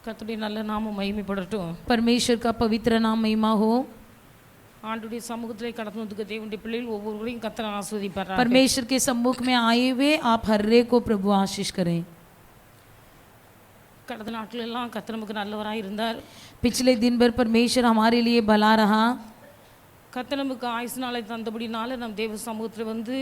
கர்த்தருடைய நல்ல நாமம் மகிமைப்படட்டும். परमेश्वर का पवित्र नाम महिमा हो। ஆண்டுடைய சமூகத்திலே கடந்து வந்திருக்க தேவனுடைய பிள்ளைகள் ஒவ்வொருவரையும் கர்த்தர் ஆசீர்வதிப்பாராக. परमेश्वर के सम्मुख में आए हुए आप हर एक को प्रभु आशीष करें। கடந்த நாட்கள் எல்லாம் கர்த்தர் நமக்கு நல்லவராக இருந்தார். पिछले दिन भर परमेश्वर हमारे लिए भला रहा। கர்த்தர் நமக்கு ஆயுசு நாளை தந்தபடினால நம் தேவ சமூகத்தில் வந்து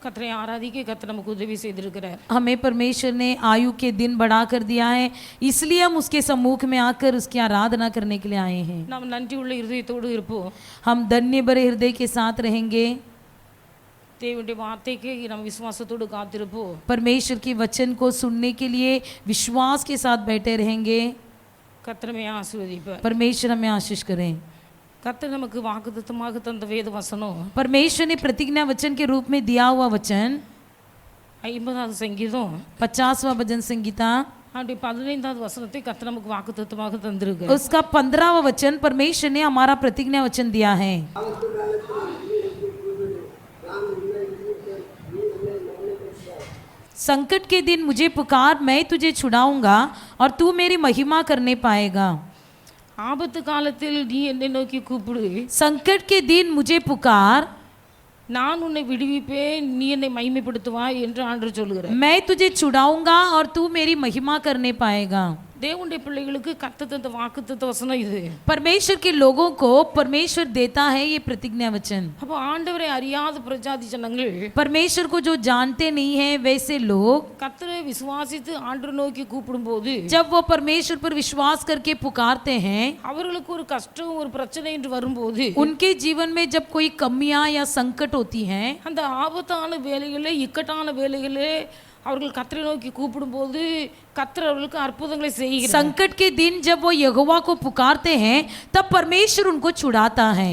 கர்த்தரை ஆராதிக்க கர்த்தர் நமக்கு உதவி செய்திருக்கிறார். हमें परमेश्वर ने आयु के दिन बढ़ा कर दिया है, इसलिए हम उसके सम्मुख में आकर उसकी आराधना करने के लिए आए हैं। நாம் நன்றி உள்ள இருதயத்தோடு இருப்போம். हम धन्य भरे हृदय के साथ रहेंगे। தேவனுடைய வார்த்தைக்கு நம்ம விசுவாசத்தோடு காத்திருப்போம். परमेश्वर के वचन को सुनने के लिए विश्वास के साथ बैठे रहेंगे। கர்த்தரை ஆசீர்வதிப்பார். परमेश्वर हमें आशीष करें। கர்த்தர் நமக்கு வாக்குத்தத்தமாக தந்த வேத வசனம் परमेश्वर ने प्रतिज्ञा वचन के रूप में दिया हुआ वचन 50வது சங்கீதம் 50वां भजन संगीता அப்படி 15வது வசனத்தை கர்த்தர் நமக்கு வாக்குத்தத்தமாக தந்திருக்கு. उसका 15वां वचन परमेश्वर ने हमारा प्रतिज्ञा वचन दिया है। संकट के दिन मुझे पुकार, मैं तुझे छुड़ाऊंगा और तू मेरी महिमा करने पाएगा। ஆபத்து காலத்தில் நீ என்னை நோக்கி கூப்பிடு, संकट के दिन मुझे पुकार, நான் உன்னை விடுவிப்பேன், நீ என்னை மகிமைப்படுத்துவாய் என்று ஆண்டவர் சொல்கிறார். मैं तुझे छुड़ाऊंगा और तू मेरी महिमा करने पाएगा। தேவனுடைய பிள்ளைகளுக்கு கர்த்தர் தந்த வாக்குத்தத்த வசனம் இது. परमेश्वर के लोगों को परमेश्वर देता है ये प्रतिज्ञा वचन। அப்போ ஆண்டவரை அறியாத பிரஜாதி ஜனங்கள் परमेश्वर को जो जानते नहीं है वैसे लोग கர்த்தரை விசுவாசித்து ஆண்டவரை நோக்கி கூப்பிடும்போது जब वो परमेश्वर पर विश्वास करके पुकारते हैं, அவர்களுக்கு ஒரு கஷ்டம் ஒரு பிரச்சனை என்று வரும்போது उनके जीवन में जब कोई कमियां या संकट होती हैं, அந்த ஆபத்தான வேலைகளே இக்கட்டான வேலைகளே அவர்கள் கர்த்தரை நோக்கி கூப்பிடும்போது கர்த்தர் அவர்களுக்கு அற்புதங்களை செய்கிறார். संकट के दिन जब वो यहोवा को पुकारते हैं तब परमेश्वर उनको छुड़ाता है,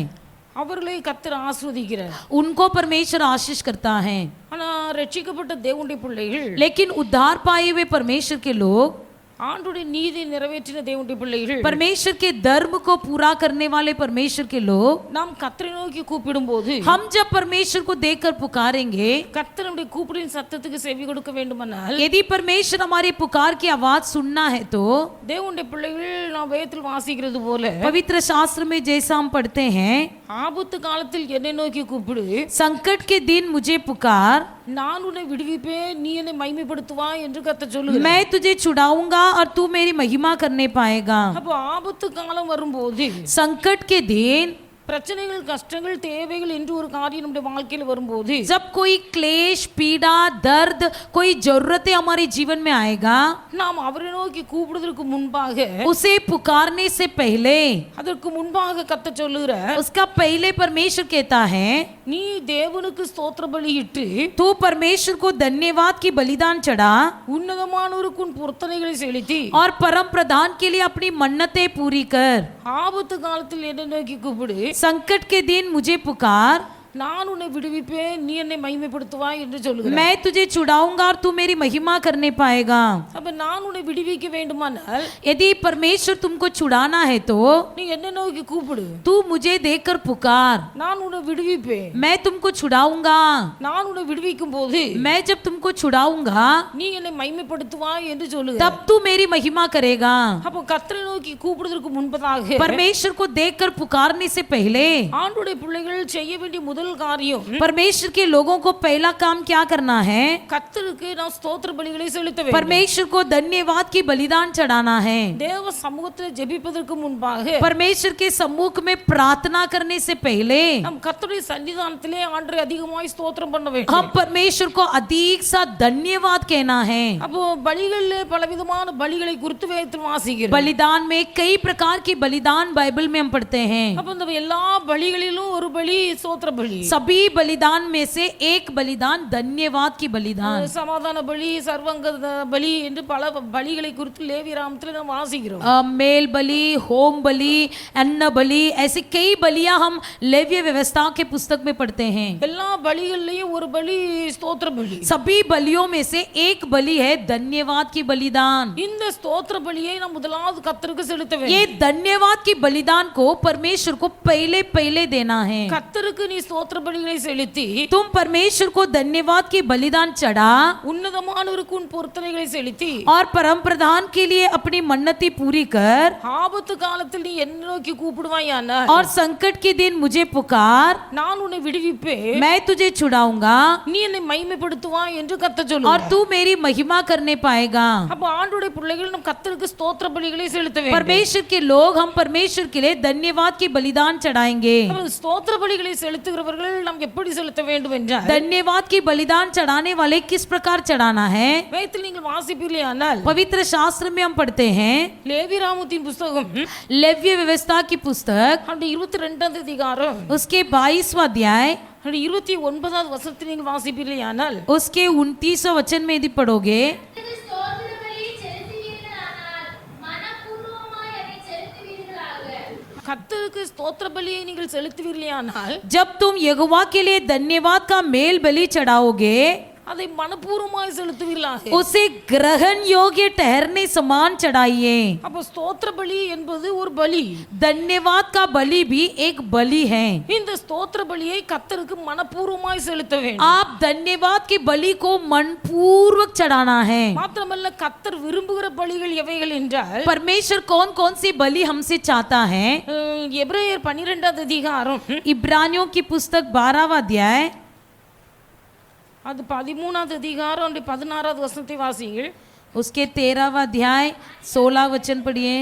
அவர்களை கர்த்தர் ஆசீர்வதிக்கிறார். उनको परमेश्वर आशीष करता है। ஆனா ரட்சிக்கப்பட்ட தேவனுடைய பிள்ளைகள், लेकिन उद्धार पाए हुए परमेश्वर के लोग, ஆண்டுடைய நீதி நிறைவேற்றின தேவனுடைய பிள்ளைகள், परमेश्वर के धर्म को पूरा करने वाले परमेश्वर के लोग, நாம் கர்த்தரை நோக்கி கூப்பிடும்போது हम जब परमेश्वर को देखकर पुकारेंगे, கர்த்தருடைய கூப்பிடின் சத்தத்துக்கு செவி கொடுக்க வேண்டுமானால் यदि परमेश्वर हमारी पुकार की आवाज सुनना है तो தேவனுடைய பிள்ளைகள் நாம் வேதத்தில் வாசிக்கிறது போல पवित्र शास्त्र में जैसा हम पढ़ते हैं, ஆபத்து காலத்தில் என்னை நோக்கி கூப்பிடு, संकट के दिन मुझे पुकार, நான் உன்னை விடுவிப்பேன், நீ என்னை மகிமைப்படுத்துவாய் என்று கர்த்தர் சொல்லுகிறார். मैं तुझे छुड़ाऊंगा और तू मेरी महिमा करने पाएगा। அப்போ ஆபத்து காலம் வரும்போது संकट के दिन, பிரச்சனைகள் கஷ்டங்கள் தேவைகள் என்று ஒரு காரியம் நம்முடைய வாழ்க்கையில் வரும்போது जब कोई क्लेश पीड़ा दर्द कोई जरूरतें हमारे जीवन में आएगा, நாம் அவரை நோக்கி கூப்பிடுவதற்கு முன்பாக उसे पुकारने से पहले, அதற்கு முன்பாக கர்த்தர் சொல்லுகிறார், उसका पहले परमेश्वर कहता है, நீ தேவனுக்கு ஸ்தோத்திர பலியிட்டு तू परमेश्वर को धन्यवाद की बलिदान चढ़ा உன்னதமானவருக்கு உன் பொருத்தனைகளை செலுத்தி और परम प्रधान के लिए अपनी मन्नतें पूरी कर। ஆபத்து காலத்தில் என்னை நோக்கி கூப்பிடு, संकट के दिन मुझे पुकार, நான் உன்னை விடுவிப்பேன், நீ என்னை மகிமைப்படுத்துவாய் என்று சொல்லுகிறார். मैं तुझे छुड़ाऊंगा और तू मेरी महिमा करने पाएगा। அப்ப நான் உன்னை விடுவிக்க வேண்டுமானால் यदि परमेश्वर तुमको छुड़ाना है तो நீ என்னை நோக்கி கூப்பிடு, तू मुझे देखकर पुकार, நான் உன்னை விடுவிப்பேன். मैं तुमको छुड़ाऊंगा। நான் உன்னை விடுவிக்கும் போது मैं जब तुमको छुड़ाऊंगा நீ என்னை மகிமைப்படுத்துவாய் என்று சொல்லுகிறார். तब तू मेरी महिमा करेगा। அப்போ கர்த்தரை நோக்கி கூப்பிடுவதற்கு முன்பதாக परमेश्वर को देखकर पुकारने से पहले ஆண்டவருடைய பிள்ளைகள் செய்ய வேண்டிய முதல் காரியம் परमेश्वर के लोगों को पहला काम क्या करना है? கர்த்தருக்கு நான் ஸ்தோத்திர பலிகளை செலுத்த வேண்டும். परमेश्वर को धन्यवाद की बलिदान चढ़ाना है। தேவ சமூகத்தில் ஜெபிப்பதற்கு முன்பாக परमेश्वर के सम्मुख में प्रार्थना करने से पहले நம் கர்த்தருடைய சன்னிதானத்திலே ஆண்டவரை அதிகமாய் ஸ்தோத்திரம் பண்ண வேண்டும். हम परमेश्वर को अधिक सा धन्यवाद कहना है। அப்போ பலிகளிலே பலவிதமான பலிகளை குறித்து வேதத்தில் வாசிக்கிறோம். बलिदान में कई प्रकार की बलिदान बाइबल में हम पढ़ते हैं। அப்போ இந்த எல்லா பலிகளிலும் ஒரு பலி ஸ்தோத்திர பலி, सभी बलिदान में से एक बलिदान धन्यवाद की बलिदान, சமாதான பலி, சர்வங்க பலி என்று பல பலிகளை குறித்து லேவியராமத்தில் நாம் வாசிக்கிறோம். मेल बलि, होम बलि, अन्न बलि, ऐसी कई बलियां हम लेव्य व्यवस्था के पुस्तक में पढ़ते हैं। எல்லா பலிகள்லயும் ஒரு பலி ஸ்தோத்திர பலி. सभी बलियों में से एक बलि है धन्यवाद की बलिदान। இந்த ஸ்தோத்திர பலியை நாம் முதலாவது கர்த்தருக்கு செலுத்த ये வேண்டும். धन्यवाद की बलिदान को परमेश्वर को पहले पहले देना है। கர்த்தருக்கு நீ ஸ்தோத்திர ஸ்தோத்திர பலிகளை செலுத்தி तुम परमेश्वर को धन्यवाद की बलिदान चढ़ा உன்னதமானவருக்கு உன் பொருத்தனைகளை செலுத்தி और परम प्रधान के लिए अपनी मन्नती पूरी कर ஆபத்து காலத்தில் நீ என்ன நோக்கி கூப்பிடுவாயானால் और संकट के दिन मुझे पुकार, நான் உன்னை விடுவிப்பேன், मैं तुझे छुड़ाऊंगा நீ என்னை மகிமைப்படுத்துவாய் என்று கர்த்தர் சொல்லுவார். और तू मेरी महिमा करने पाएगा। அப்ப ஆண்டவருடைய பிள்ளைகள் நம் கர்த்தருக்கு ஸ்தோத்திர பலிகளை செலுத்த வேண்டும். परमेश्वर के लोग हम परमेश्वर के लिए धन्यवाद की बलिदान चढ़ाएंगे। அப்ப ஸ்தோத்திர பலிகளை செலுத்துகிறவர்கள் நாம் எப்படி செலுத்த வேண்டும் என்றால் धन्यवाद की बलिदान चढ़ाने वाले किस प्रकार चढ़ाना है? வேதத்தில் நீங்கள் வாசிப்பீர்களேயானால் पवित्र शास्त्र में हम पढ़ते हैं, லேவியராமத்தின் புத்தகம் लेव्य व्यवस्था की पुस्तक அந்த 22ஆம் அதிகாரம் उसके 22वां अध्याय அந்த 29வது வசனத்தில் நீங்கள் வாசிப்பீர்களேயானால் उसके 29 वचन में यदि पढ़ोगे, கர்த்தருக்கு ஸ்தோத்திர பலியை நீங்கள் செலுத்துவீர்களேயானால் जब तुम यहोवा के लिए धन्यवाद का मेल बलि चढ़ाओगे அதை மனப்பூர்வமாய் செலுத்துவீர்களாக. उसे ग्रहण योग्य ठहरने समान चढ़ाइए। அப்ப ஸ்தோத்திர பலி என்பது ஒரு பலி, धन्यवाद का बलि भी एक बलि है। இந்த ஸ்தோத்திர பலியை கர்த்தருக்கு மனப்பூர்வமாய் செலுத்த வேண்டும். आप धन्यवाद की बलि को मनपूर्वक चढ़ाना है। மாத்திரமல்ல கர்த்தர் விரும்புகிற பலிகள் எவைகள் என்றால் परमेश्वर कौन कौन सी बलि हमसे चाहता है? எபிரேயர் 12ஆம் அதிகாரம் इब्रानियों की पुस्तक 12वां अध्याय அது 13ஆவது அதிகாரம் 16வது வசனத்தை வாசிங்கள். उसके 13वां अध्याय 16 वचन पढ़िए।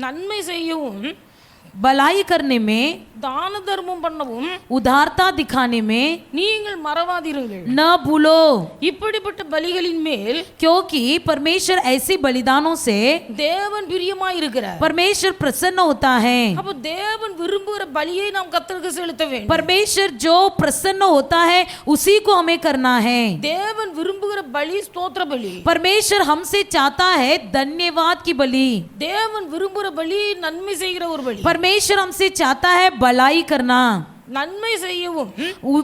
நன்மை செய்யவும் भलाई करने में, தான தர்மம் பண்ணவும் उदारता दिखाने में நீங்கள் மறவாதிருங்கள். न भूलो, இப்படிப்பட்ட பலிகளின் மேல் क्योंकि परमेश्वर ऐसे बलिदानों से தேவன் பிரியமாய் இருக்கிறார். परमेश्वर प्रसन्न होता है। அப்ப தேவன் விரும்புகிற பலியை நாம் கர்த்தருக்கு செலுத்த வேண்டும். परमेश्वर जो प्रसन्न होता है उसी को हमें करना है। தேவன் விரும்புகிற பலி ஸ்தோத்திர பலி. परमेश्वर हमसे चाहता है धन्यवाद की बलि। தேவன் விரும்புகிற பலி நன்மை செய்கிற ஒரு பலி. परमेश्वर हमसे चाहता है भलाई करना, நன்மை செய்யவும்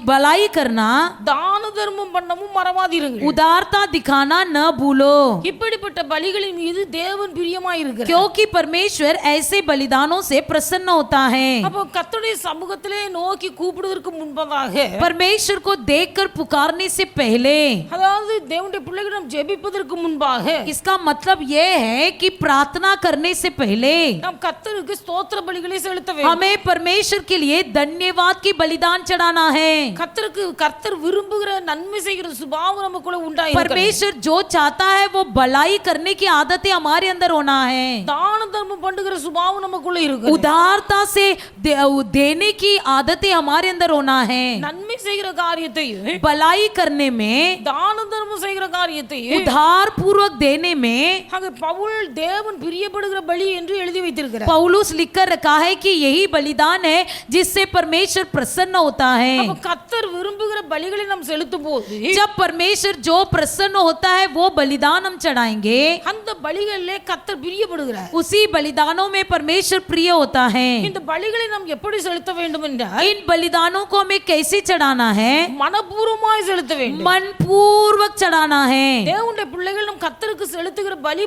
भलाई करना, தான தர்மம் பண்ணவும் மறவாதிருங்கள். उदारता दिखाना न भूलो, இப்படிப்பட்ட பலிகளின் மீது தேவன் பிரியமாய் இருக்கிறார். क्योंकि परमेश्वर ऐसे बलिदानों से प्रसन्न होता है। அப்போ கர்த்தருடைய சமூகத்திலே நோக்கி கூப்பிடுவதற்கு முன்பதாக परमेश्वर को देखकर पुकारने से पहले, அதாவது தேவனுடைய பிள்ளைகளிடம் ஜெபிப்பதற்கு முன்பாக इसका मतलब ये है कि प्रार्थना करने से पहले நாம் கர்த்தருக்கு ஸ்தோத்திர பலிகளை செலுத்த வேண்டும். हमें परमेश्वर के लिए धन्यवाद की बलिदान चढ़ाना है। கர்த்தர் விரும்புகிற நன்மை செய்கிற சுபாவம் நமக்குள்ள உண்டாயிருக்கிறது. परमेश्वर जो चाहता है वो भलाई करने की आदतें हमारे अंदर होना है। தான தர்மம் பண்ணுகிற சுபாவம் நமக்குள்ள இருக்கு. उदारता से देने की आदतें हमारे अंदर होना है। நன்மை செய்கிற காரியத்தையும் भलाई करने में, தான தர்மம் செய்கிற காரியத்தையும் उधार पूर्वक देने में அங்க பவுல் தேவன் பிரியப்படுகிற பலி என்று எழுதி வைத்திருக்கிறார். पौलुस लिखकर रखा है कि यही बलिदान है जिससे परमेश्वर प्रसन्न होता है। அப்ப கர்த்தர் விரும்புகிற பலிகளை நாம் செலுத்தும்போது जब परमेश्वर जो प्रसन्न होता है वो बलिदान हम चढ़ाएंगे, அந்த பலிகளிலே கர்த்தர் பிரியப்படுகிறார். उसी बलिदानों में परमेश्वर प्रिय होता है। இந்த பலிகளை நாம் எப்படி செலுத்த வேண்டும் என்றால் इन बलिदानों को हमें कैसे चढ़ाना है? மனப்பூர்வமாய் செலுத்த வேண்டும். मनपूर्वक चढ़ाना है। தேவனுடைய பிள்ளைகள் நம் கர்த்தருக்கு செலுத்துகிற பலி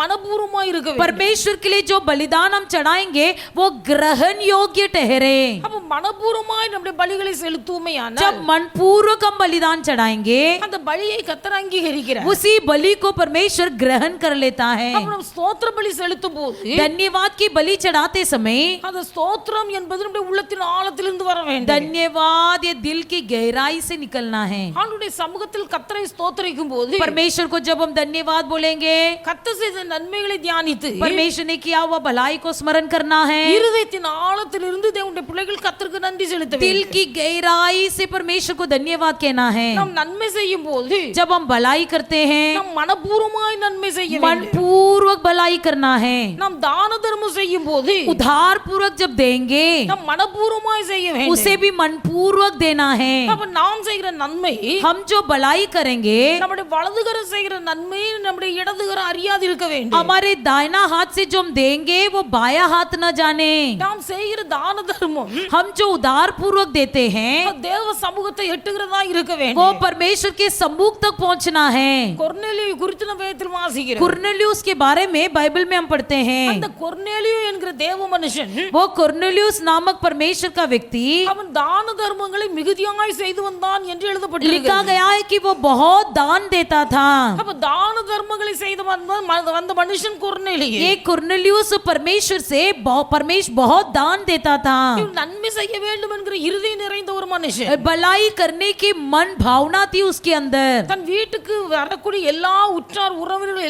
மனப்பூர்வமாய் இருக்க வேண்டும். परमेश्वर के लिए जो बलिदान हम चढ़ाएंगे वो ग्रहण योग्य ठहरे। அப்ப மனப்பூர்வமாய் நம்முடைய பலிகளை செலுத்துவோமேயானால் जब मनपूर्वक हम बलिदान चढ़ाएंगे அந்த பலியை கர்த்தர் அங்கீகரிக்கிறார். उसी बलि को परमेश्वर ग्रहण कर लेता है। அப்ப நாம் ஸ்தோத்திர பலி செலுத்தும் போது धन्यवाद की बलि चढ़ाते समय அந்த ஸ்தோத்திரம் என்பது நம்முடைய உள்ளத்தின் ஆழத்திலிருந்து வர வேண்டும். धन्यवाद ये दिल की गहराई से निकलना है। ஆண்டவருடைய சமூகத்தில் கர்த்தரை ஸ்தோத்திரிக்கும் போது परमेश्वर को जब हम धन्यवाद बोलेंगे, கர்த்தர் செய்த நன்மைகளை தியானித்து परमेश्वर ने किया हुआ भलाई को स्मरण करना है। இருதயத்தின் ஆழத்திலிருந்து தேவனுடைய பிள்ளைகள் கர்த்தருக்கு நன்றி செலுத்த வேண்டும். दिल की गहराई से परमेश्वर को धन्यवाद कहना है। நாம் நன்மை செய்யும் போது जब हम भलाई करते हैं, நாம் மனப்பூர்வமாய் நன்மை செய்ய வேண்டும். मनपूर्वक भलाई करना है। நாம் தான தர்மம் செய்யும் போது उधार पूर्वक जब देंगे நாம் மனப்பூர்வமாய் செய்ய வேண்டும். उसे भी मनपूर्वक देना है। அப்ப நாம் செய்கிற நன்மை हम जो भलाई करेंगे நம்முடைய வலதுகரம் செய்கிற நன்மை நம்முடைய இடதுகரம் அறியாது இருக்க வேண்டும். हमारे दाहिना हाथ से जो हम देंगे वो बाया हाथ न जाने। நாம் செய்கிற தான தர்மம் हम जो उदार पूर्वक देते हैं தேவ சமூகத்தை எட்டுகிறதா இருக்க वो வேண்டும். परमेश्वर के सम्मुख तक पहुंचना है। கொர்நேலியு குறித்து நம்ம வேதத்தில் வாசிக்கிறோம். कुरनेलियुस के बारे में बाइबल में हम पढ़ते हैं। அந்த கொர்நேலியு என்கிற தேவ மனுஷன் वो कुरनेलियुस नामक परमेश्वर का व्यक्ति, அவன் தான தர்மங்களை மிகுதியாய் செய்து வந்தான் என்று लिखा எழுதப்பட்டிருக்கிறது. गया है कि वो बहुत दान देता था। அப்ப தான தர்மங்களை செய்து வந்த மனுஷன் கொர்நேலியு. ये कुरनेलियुस परमेश्वर से परमेश्वर बहुत दान देता था। இவன் நன்மை செய்ய வேண்டும் என்கிற இருதயம் நிறைந்த ஒரு மனுஷன். भलाई करने की मन भावना थी उसके अंदर। தன் வீட்டுக்கு வரக்கூடிய எல்லா உற்றார் உறவினர்கள்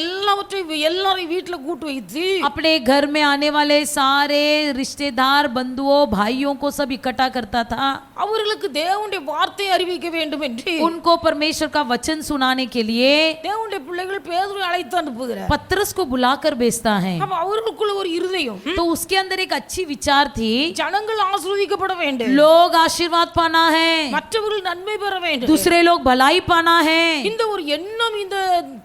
எல்லாரையும் வீட்டுல கூட்டு வைத்து अपने घर में आने वाले सारे रिश्तेदार बंधुओं भाइयों को सब इकट्ठा करता था। அவர்களுக்கு தேவனுடைய வார்த்தையை அறிவிக்க வேண்டும் என்று उनको परमेश्वर का वचन सुनाने के लिए தேவனுடைய பிள்ளைகள் பேதுருவை அழைத்து அனுப்புகிறார். पतरस को बुलाकर भेजता है। அப்ப அவர்களுக்குள்ள ஒரு இருதயம், तो उसके अंदर एक अच्छी विचार थी, ஜனங்கள் ஆசீர்வதிக்கப்பட வேண்டும், लोग आशीर्वाद पाना है, மற்றவர்கள் நன்மை பெற வேண்டும், दूसरे लोग भलाई पाना है। இந்த ஒரு எண்ணம் இந்த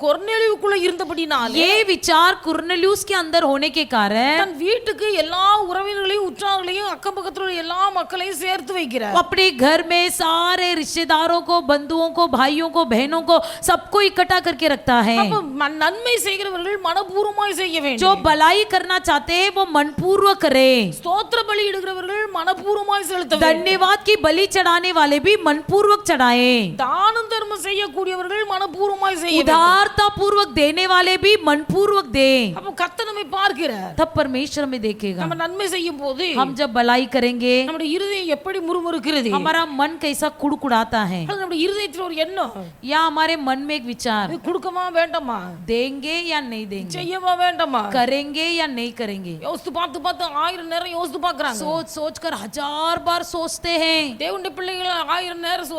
கொர்நேலியுக்குள்ள இருந்தபடினாலே ये विचार कुरनेलियुस के अंदर होने के कारण தன் வீட்டுக்கு எல்லா உறவினர்களையும் உற்றார்களையும் அக்கம் பக்கத்துல உள்ள எல்லா மக்களையும் சேர்த்து வைக்கிறார். अपने घर में सारे रिश्तेदारों को बंधुओं को भाइयों को बहनों को सबको इकट्ठा करके रखता है। அப்ப நன்மை செய்கிறவர்கள் மனப்பூர்வமாய் செய்ய வேண்டும். जो भलाई करना चाहते हैं वो मनपूर्वक करे। ஸ்தோத்திர பலி இடுகிறவர்கள் மனப்பூர்வமாய் செலுத்த வேண்டும். धन्यवाद की बलि चढ़ाने वाले भी मनपूर्वक चढ़ाए। தானம் தர்மம் செய்யக்கூடியவர்கள் மனப்பூர்வமாய் செய்ய வேண்டும். उदारता पूर्वक देने वाले भी मनपूर्वक दे। அப்ப கர்த்தர் நம்மை பார்க்கிறார். तब परमेश्वर में देखेगा। நம்ம நன்மை செய்யும் போது हम जब भलाई करेंगे நம்முடைய இருதயம் எப்படி முறுமுறுக்கிறது, हमारा मन कैसा कुड़कुड़ाता है, அது நம்முடைய இருதயத்தில் ஒரு எண்ணம், या हमारे मन में एक विचार, இது கொடுக்கமா வேண்டாமா, देंगे या नहीं देंगे, செய்யவா வேண்டாமா, करेंगे या नहीं करेंगे। யோசித்து பார்த்து பார்த்து 1000 நேரம் யோசித்து பார்க்கறாங்க. सोच सोच कर 1000 बार सोचते हैं। தேவனுடைய பிள்ளைகள் 1000 நேரம்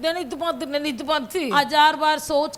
நினைத்து பார்த்து 1000 बार सोच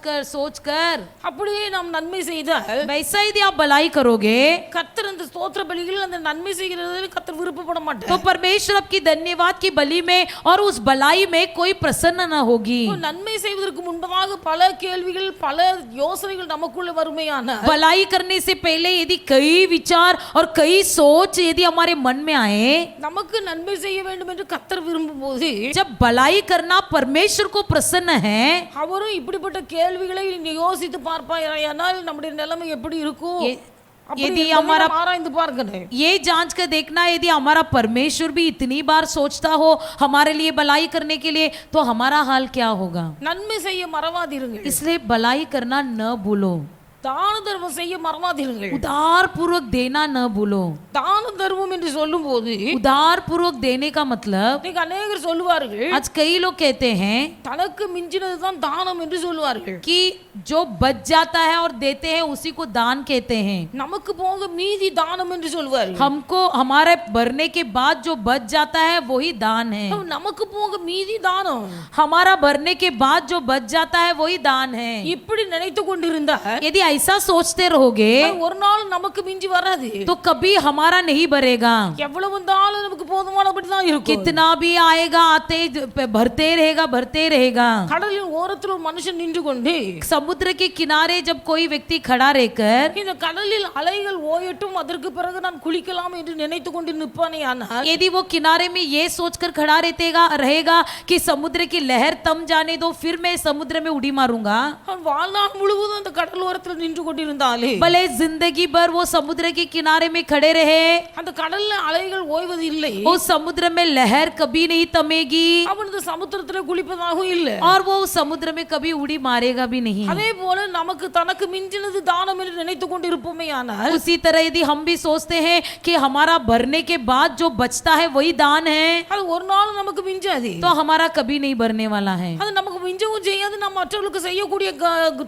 कर அப்படியே நாம் நன்மை செய்தால் वैसा यदि आप भलाई करोगे கர்த்தர் அந்த ஸ்தோத்திர பலிகள் அந்த நன்மை செய்கிறதில் கர்த்தர் விருப்பப்பட तो மாட்டார். परमेश्वर आपकी धन्यवाद की बलि में और उस भलाई में कोई प्रसन्न न होगी। நன்மை செய்வதற்கு முன்பதாக பல கேள்விகள் பல யோசனைகள் நமக்குள்ள வருமையானால் भलाई करने से पहले यदि कई विचार और कई सोच यदि हमारे मन में आए, நமக்கு நன்மை செய்ய வேண்டும் என்று கர்த்தர் விரும்பும் போது जब भलाई करना परमेश्वर को प्रसन्न है, அவரும் இப்படிப்பட்ட கேள்விகளை யோசித்து பார்ப்பாயானால் நம்முடைய நிலைமை எப்படி இருக்கும் यदि हमारा ஆராய்ந்து பார்க்கணும். ये जांच कर देखना यदि हमारा परमेश्वर भी इतनी बार सोचता हो हमारे लिए भलाई करने के लिए तो हमारा हाल क्या होगा। நன்மை செய்ய மறவாதிருங்கள், इसलिए भलाई करना न भूलो, தான தர்மம் செய்ய மறவாதிருங்கள். उदार पूर्वक देना न भूलो। தான தர்மம் என்று சொல்லும் போது उदार पूर्वक देने का मतलब, இன்னைக்கு அநேகர் சொல்லுவார்கள் आज कई लोग कहते हैं தனக்கு மிஞ்சினதுதான் தானம் என்று சொல்லுவார்கள். कि जो बच जाता है और देते हैं उसी को दान कहते हैं। நமக்கு போக மீதி தானம் என்று சொல்லுவார்கள். हमको हमारे भरने के बाद जो बच जाता है वही दान है। நமக்கு போக மீதி தானம் हमारा भरने के बाद जो बच जाता है वही दान है। இப்படி நினைத்து கொண்டிருந்தால் यदि ऐसा सोचते रहोगे ஒரு நாள் நமக்கு மிஞ்சி வராது. तो कभी हमारा नहीं भरेगा। எவ்வளவு வந்தாலும் நமக்கு போதுமானபடி தான் இருக்கும். कितना भी आएगा आते भरते रहेगा। கடலின் ஓரத்தில் ஒரு மனுஷன் நின்று கொண்டு समुद्र के किनारे जब कोई व्यक्ति खड़ा रहकर இந்த கடலில் அலைகள் ஓயட்டும் அதற்கு பிறகு நான் குளிக்கலாம் என்று நினைத்து கொண்டு நிற்பானே ஆனால் यदि वो किनारे में ये सोचकर खड़ा रहेगा कि समुद्र की लहर थम जाने दो फिर मैं समुद्र में उड़ी मारूंगा, அவன் வாழ்நாள் முழுவதும் அந்த கடல் ஓரத்தில் நின்று கொண்டிருந்தாலே भले जिंदगी भर वो समुद्र के किनारे में खड़े रहे, அந்த கடல்ல அலைகள் ஓய்வது இல்லை, उस समुद्र में लहर कभी नहीं थमेगी அவன் இந்த சமுத்திரத்தில் குளிப்பதாகவும் இல்லை, और वो उस समुद्र में कभी उड़ी मारेगा भी नहीं। அதே போல நமக்கு தனக்கு மிஞ்சினது தானம் என்று நினைத்து கொண்டிருப்போமே ஆனால் उसी तरह यदि हम भी सोचते हैं कि हमारा भरने के बाद जो बचता है वही दान है, அது ஒரு நாள் நமக்கு மிஞ்சாது, तो हमारा कभी नहीं भरने वाला है அது நமக்கு மிஞ்சவும் செய்யாது, நம்ம மற்றவர்களுக்கு செய்யக்கூடிய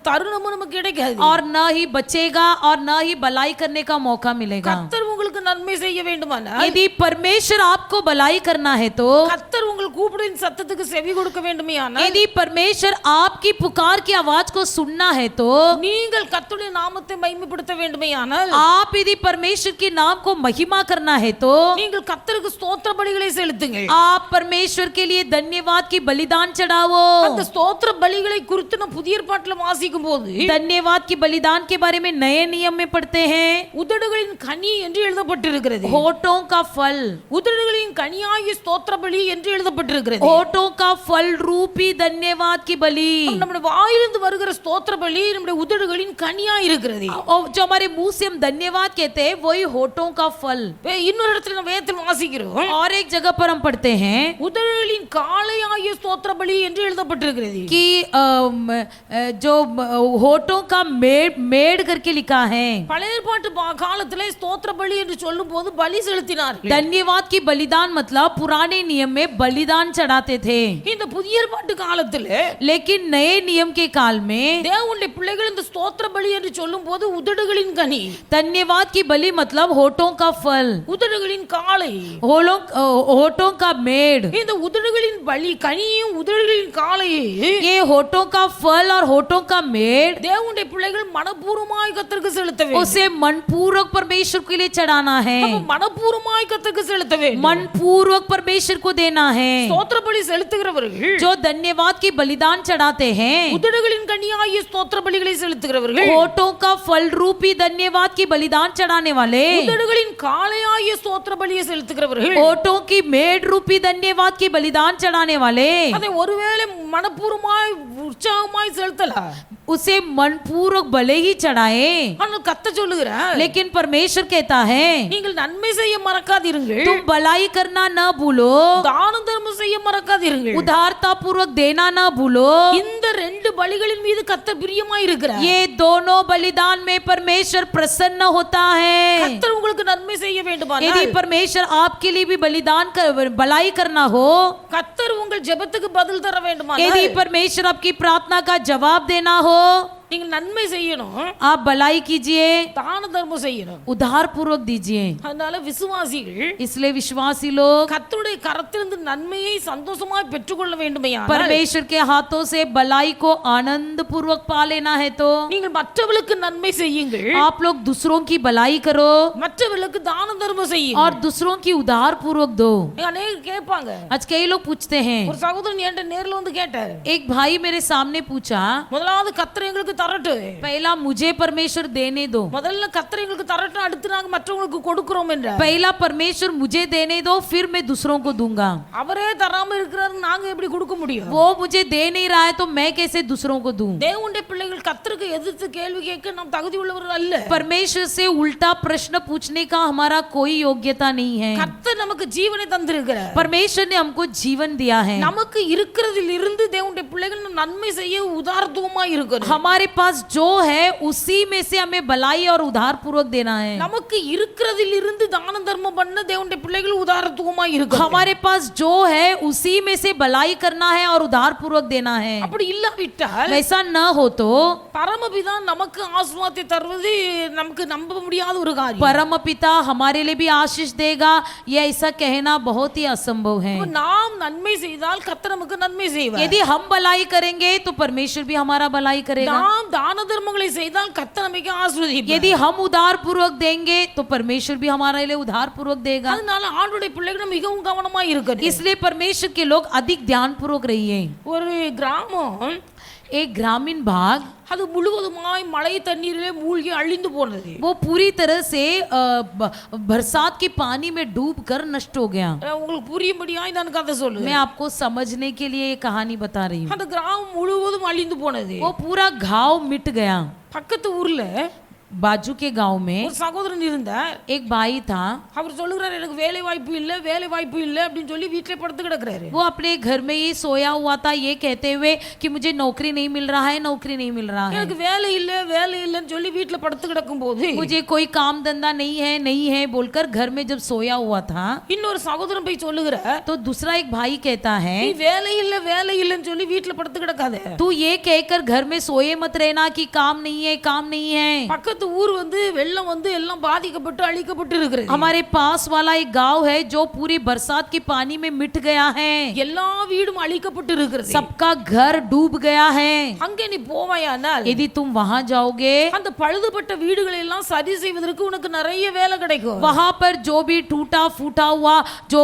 தருணமும் நமக்கு கிடைக்காது, और न ही बचेगा और न ही भलाई करने का मौका मिलेगा। கர்த்தர் உங்களுக்கு நன்மை செய்ய வேண்டுமானால் यदि परमेश्वर आपको भलाई करना है तो கர்த்தர் உங்கள் கூப்பிடின் சத்தத்துக்கு செவி கொடுக்க வேண்டுமே ஆனால் यदि परमेश्वर आपकी पुकार की आवाज को सुनना है तो நீங்கள் கர்த்தருடைய நாமத்தை மகிமைப்படுத்த வேண்டுமே ஆனால் आप यदि परमेश्वर के नाम को महिमा करना है तो நீங்கள் கர்த்தருக்கு ஸ்தோத்திர பலிகளை செலுத்துங்கள். आप परमेश्वर के लिए धन्यवाद की बलिदान चढ़ाओ। அந்த ஸ்தோத்திர பலிகளை குறித்து நம்ம புதிய ஏற்பாட்டில் வாசிக்கும் போது धन्यवाद की बलिदान के बारे में नए नियम में पढ़ते हैं, உதடுகளின் கனி என்று எழுதப்பட்டிருக்கிறது. எழுதப்பட்டிருக்கிறது. होठों का फल, உதடுகளின் கனியாகிய ஸ்தோத்திர பலி என்று எழுதப்பட்டிருக்கிறது. होठों का फल रूपी धन्यवाद की बलि। நம்முடைய வாயிலிருந்து வருகிற ஸ்தோத்திர பலி நம்முடைய உதடுகளின் கனியா இருக்கிறது. और जो हमारे मुंह से हम धन्यवाद कहते हैं वही होठों का फल। இன்னொரு இடத்துல நம்ம வேதத்தில் வாசிக்கிறோம், और एक जगह पर हम पढ़ते हैं உதடுகளின் காளையாகிய ஸ்தோத்திர பலி என்று எழுதப்பட்டிருக்கிறது. कि जो होठों का मेड़ करके लिखा है। பழைய ஏற்பாட்டு காலத்திலே ஸ்தோத்திர பலி என்று சொல்லும் போது பலி செலுத்தினார்கள். धन्यवाद की बलिदान मतलब पुराने नियम में बलिदान चढ़ाते थे, இந்த புதிய ஏற்பாட்டு காலத்திலே लेकिन नए नियम के काल में தேவனுடைய பிள்ளைகள் இந்த ஸ்தோத்திர பலி என்று சொல்லும் போது உதடுகளின் கனி, धन्यवाद की बलि मतलब होठों का फल, உதடுகளின் காளை, होठों का मेड़। இந்த உதடுகளின் பலி கனியும் உதடுகளின் காளையே ये होठों का फल और होठों का मेड़ தேவனுடைய பிள்ளைகள் மனப்பூர்வமாய் கர்த்தருக்கு செலுத்த வேண்டும். उसे मनपूर्वक परमेश्वर के लिए चढ़ाना है, மனப்பூர்வமாய் கர்த்தருக்கு செலுத்த வேண்டும். मनपूर्वक परमेश्वर को देना है। ஸ்தோத்திர பலி செலுத்துகிறவர்கள், जो धन्यवाद की बलिदान चढ़ाते हैं, உதடுகளின் கனியாகிய ஸ்தோத்திர பலிகளை செலுத்துகிறவர்கள், होठों का फल रूपी धन्यवाद की बलिदान चढ़ाने वाले, உதடுகளின் காளையாகிய ஸ்தோத்திர பலியை செலுத்துகிறவர்கள், होठों की मेड़ रूपी धन्यवाद की बलिदान चढ़ाने वाले அதை ஒருவேளை மனப்பூர்வமாய் உற்சாகமாய் செலுத்தலாம், उसे मनपूर्वक भले ही चढ़ाए, ஆனால் கர்த்தர் சொல்லுகிறார், लेकिन परमेश्वर कहता है நீங்கள் நன்மை செய்ய மறக்காதீர்கள், तुम भलाई करना न भूलो, தான தர்மம் செய்ய மறக்காதீர்கள். उदारता पूर्वक देना न भूलो। இந்த ரெண்டு பலிகளின் மீது கர்த்தர் பிரியமாய் இருக்கிறார். ये दोनों बलिदान में परमेश्वर प्रसन्न होता है। கர்த்தர் உங்களுக்கு நன்மை செய்ய வேண்டுமானால், यदि परमेश्वर आपके लिए भी भलाई करना हो, கர்த்தர் உங்கள் ஜெபத்துக்கு பதில் தர வேண்டுமானால், यदि परमेश्वर आपकी प्रार्थना का जवाब देना हो, நீங்கள் நன்மை செய்யணும், आप भलाई कीजिए, தான தர்மம் செய்யணும். उधार पूर्वक दीजिए। அதனால விசுவாசிகள் इसलिए विश्वासी लोग கர்த்தருடைய கரத்திலிருந்து நன்மையை சந்தோஷமாய் பெற்றுக்கொள்ள வேண்டுமையானால், परमेश्वर के हाथों से भलाई को आनंद पूर्वक पा लेना है तो நீங்கள் மற்றவர்களுக்கு நன்மை செய்யுங்கள், आप लोग दूसरों की भलाई करो மற்றவர்களுக்கு தான தர்மம் செய்யுங்க. और दूसरों की उधार पूर्वक दो। அநேகர் கேட்பாங்க, आज कई लोग पूछते हैं, ஒரு சகோதரன் என்கிட்ட நேர்ல வந்து கேட்டார், एक भाई मेरे सामने पूछा, முதலாவது கர்த்தர் எங்களுக்கு தரட்டும், पहला मुझे परमेश्वर देने दो, முதல்ல கர்த்தர் எங்களுக்கு தரட்டும், அடுத்து நாங்க மற்றவங்களுக்கு கொடுக்கிறோம் என்றார். पहला परमेश्वर मुझे देने दो, फिर मैं दूसरों को दूंगा। அவரே தராம இருக்கிறாரு, நாங்க எப்படி கொடுக்க முடியும்? वो मुझे दे नहीं रहा है तो मैं कैसे दूसरों को दूं? தேவனுடைய பிள்ளைகள் கர்த்தருக்கு எதிர்த்து கேள்வி கேட்க நாம் தகுதி உள்ளவர்கள் அல்ல. परमेश्वर से उल्टा प्रश्न पूछने का हमारा कोई योग्यता नहीं है। கர்த்தர் நமக்கு ஜீவனை தந்திருக்கிறார். परमेश्वर ने हमको जीवन दिया है, நமக்கு இருக்கிறதில் இருந்து தேவனுடைய பிள்ளைகள் நன்மை செய்ய உதாரத்துவமா இருக்கணும். हमारे पास जो है उसी में से हमें भलाई और उधार पूर्वक देना है। நமக்கு இருக்கிறதில் இருந்து தான தர்மம் பண்ண தேவனுடைய பிள்ளைகள் உதாரத்துவமா இருக்கணும். हमारे पास जो है उसी में से भलाई करना है और उधार पूर्वक देना है। அப்படி இல்லாவிட்டால், वैसा न हो तो பரமபிதா நமக்கு ஆசீர்வாதத்தை தருவது நமக்கு நம்ப முடியாத ஒரு காரியம். परम पिता हमारे लिए भी आशीष देगा, ये ऐसा कहना बहुत ही असंभव है। நாம் நன்மை செய்தால் கர்த்தர் நமக்கு நன்மை செய்வார். यदि हम भलाई करेंगे तो परमेश्वर भी हमारा भलाई करेगा। நாம் தான தர்மங்களை செய்தால் கர்த்தர் நமக்கு ஆசீர்வதிப்பார். यदि हम उधार पूर्वक देंगे तो परमेश्वर भी हमारे लिए उधार पूर्वक देगा। அதனால ஆண்டுடைய பிள்ளைகள் மிகவும் கவனமா இருக்கணும். इसलिए परमेश्वर के लोग अधिक ध्यान पूर्वक रहिए। ஒரு கிராமம், एक ग्रामीण भाग அது முழுவதுமாய் மழை தண்ணீரிலே மூழ்கி அழிந்து போனது. वो पूरी तरह से बरसात के पानी में डूबकर नष्ट हो गया। உங்களுக்கு புரியும்படியாய் நான் கதை मैं சொல்லுவேன். आपको समझने के लिए ये कहानी बता रही हूँ। அந்த கிராமம் முழுவதும் அழிந்து போனது. वो पूरा गांव मिट गया। பக்கத்து ஊர்ல बाजू के गांव में ஒரு சகோதரன் இருந்தார். एक भाई था। அவர் சொல்லுகிறார், எனக்கு வேலை வாய்ப்பு இல்ல, வேலை வாய்ப்பு இல்ல அப்படின்னு சொல்லி வீட்டிலே படுத்து கிடக்குறாரு. वो अपने घर में ही सोया हुआ था, ये कहते हुए कि मुझे नौकरी नहीं मिल रहा है, नौकरी नहीं मिल रहा है, எனக்கு வேலை இல்ல, வேலை இல்லன்னு சொல்லி வீட்டில படுத்து கிடக்கும் போது मुझे कोई काम धंधा नहीं है बोलकर घर में जब सोया हुआ था, இன்னொரு சகோதரன் போய் சொல்லுகிறார், तो दूसरा एक भाई कहता है, நீ வேலை இல்ல, வேலை இல்லன்னு சொல்லி வீட்டில படுத்து கிடக்காத, तू ये कहकर घर में सोए मत रहना कि काम नहीं है, काम नहीं है। பக்கத்து ஊர் வந்து வெள்ளம் வந்து எல்லாம் பாதிக்கப்பட்டு அழிக்கப்பட்டு இருக்கிறது. हमारे पास वाला एक गांव है जो पूरी बरसात के पानी में मिट गया है, எல்லா வீடும் அழிக்கப்பட்டு இருக்கிறது. सबका घर डूब गया है। அங்கே நீ போவாயானால் यदि तुम वहां जाओगे, அந்த பழுதுபட்ட வீடுகளை எல்லாம் சரி செய்வதற்கு உனக்கு நிறைய வேலை கிடைக்கும். वहां पर जो भी टूटा फूटा हुआ जो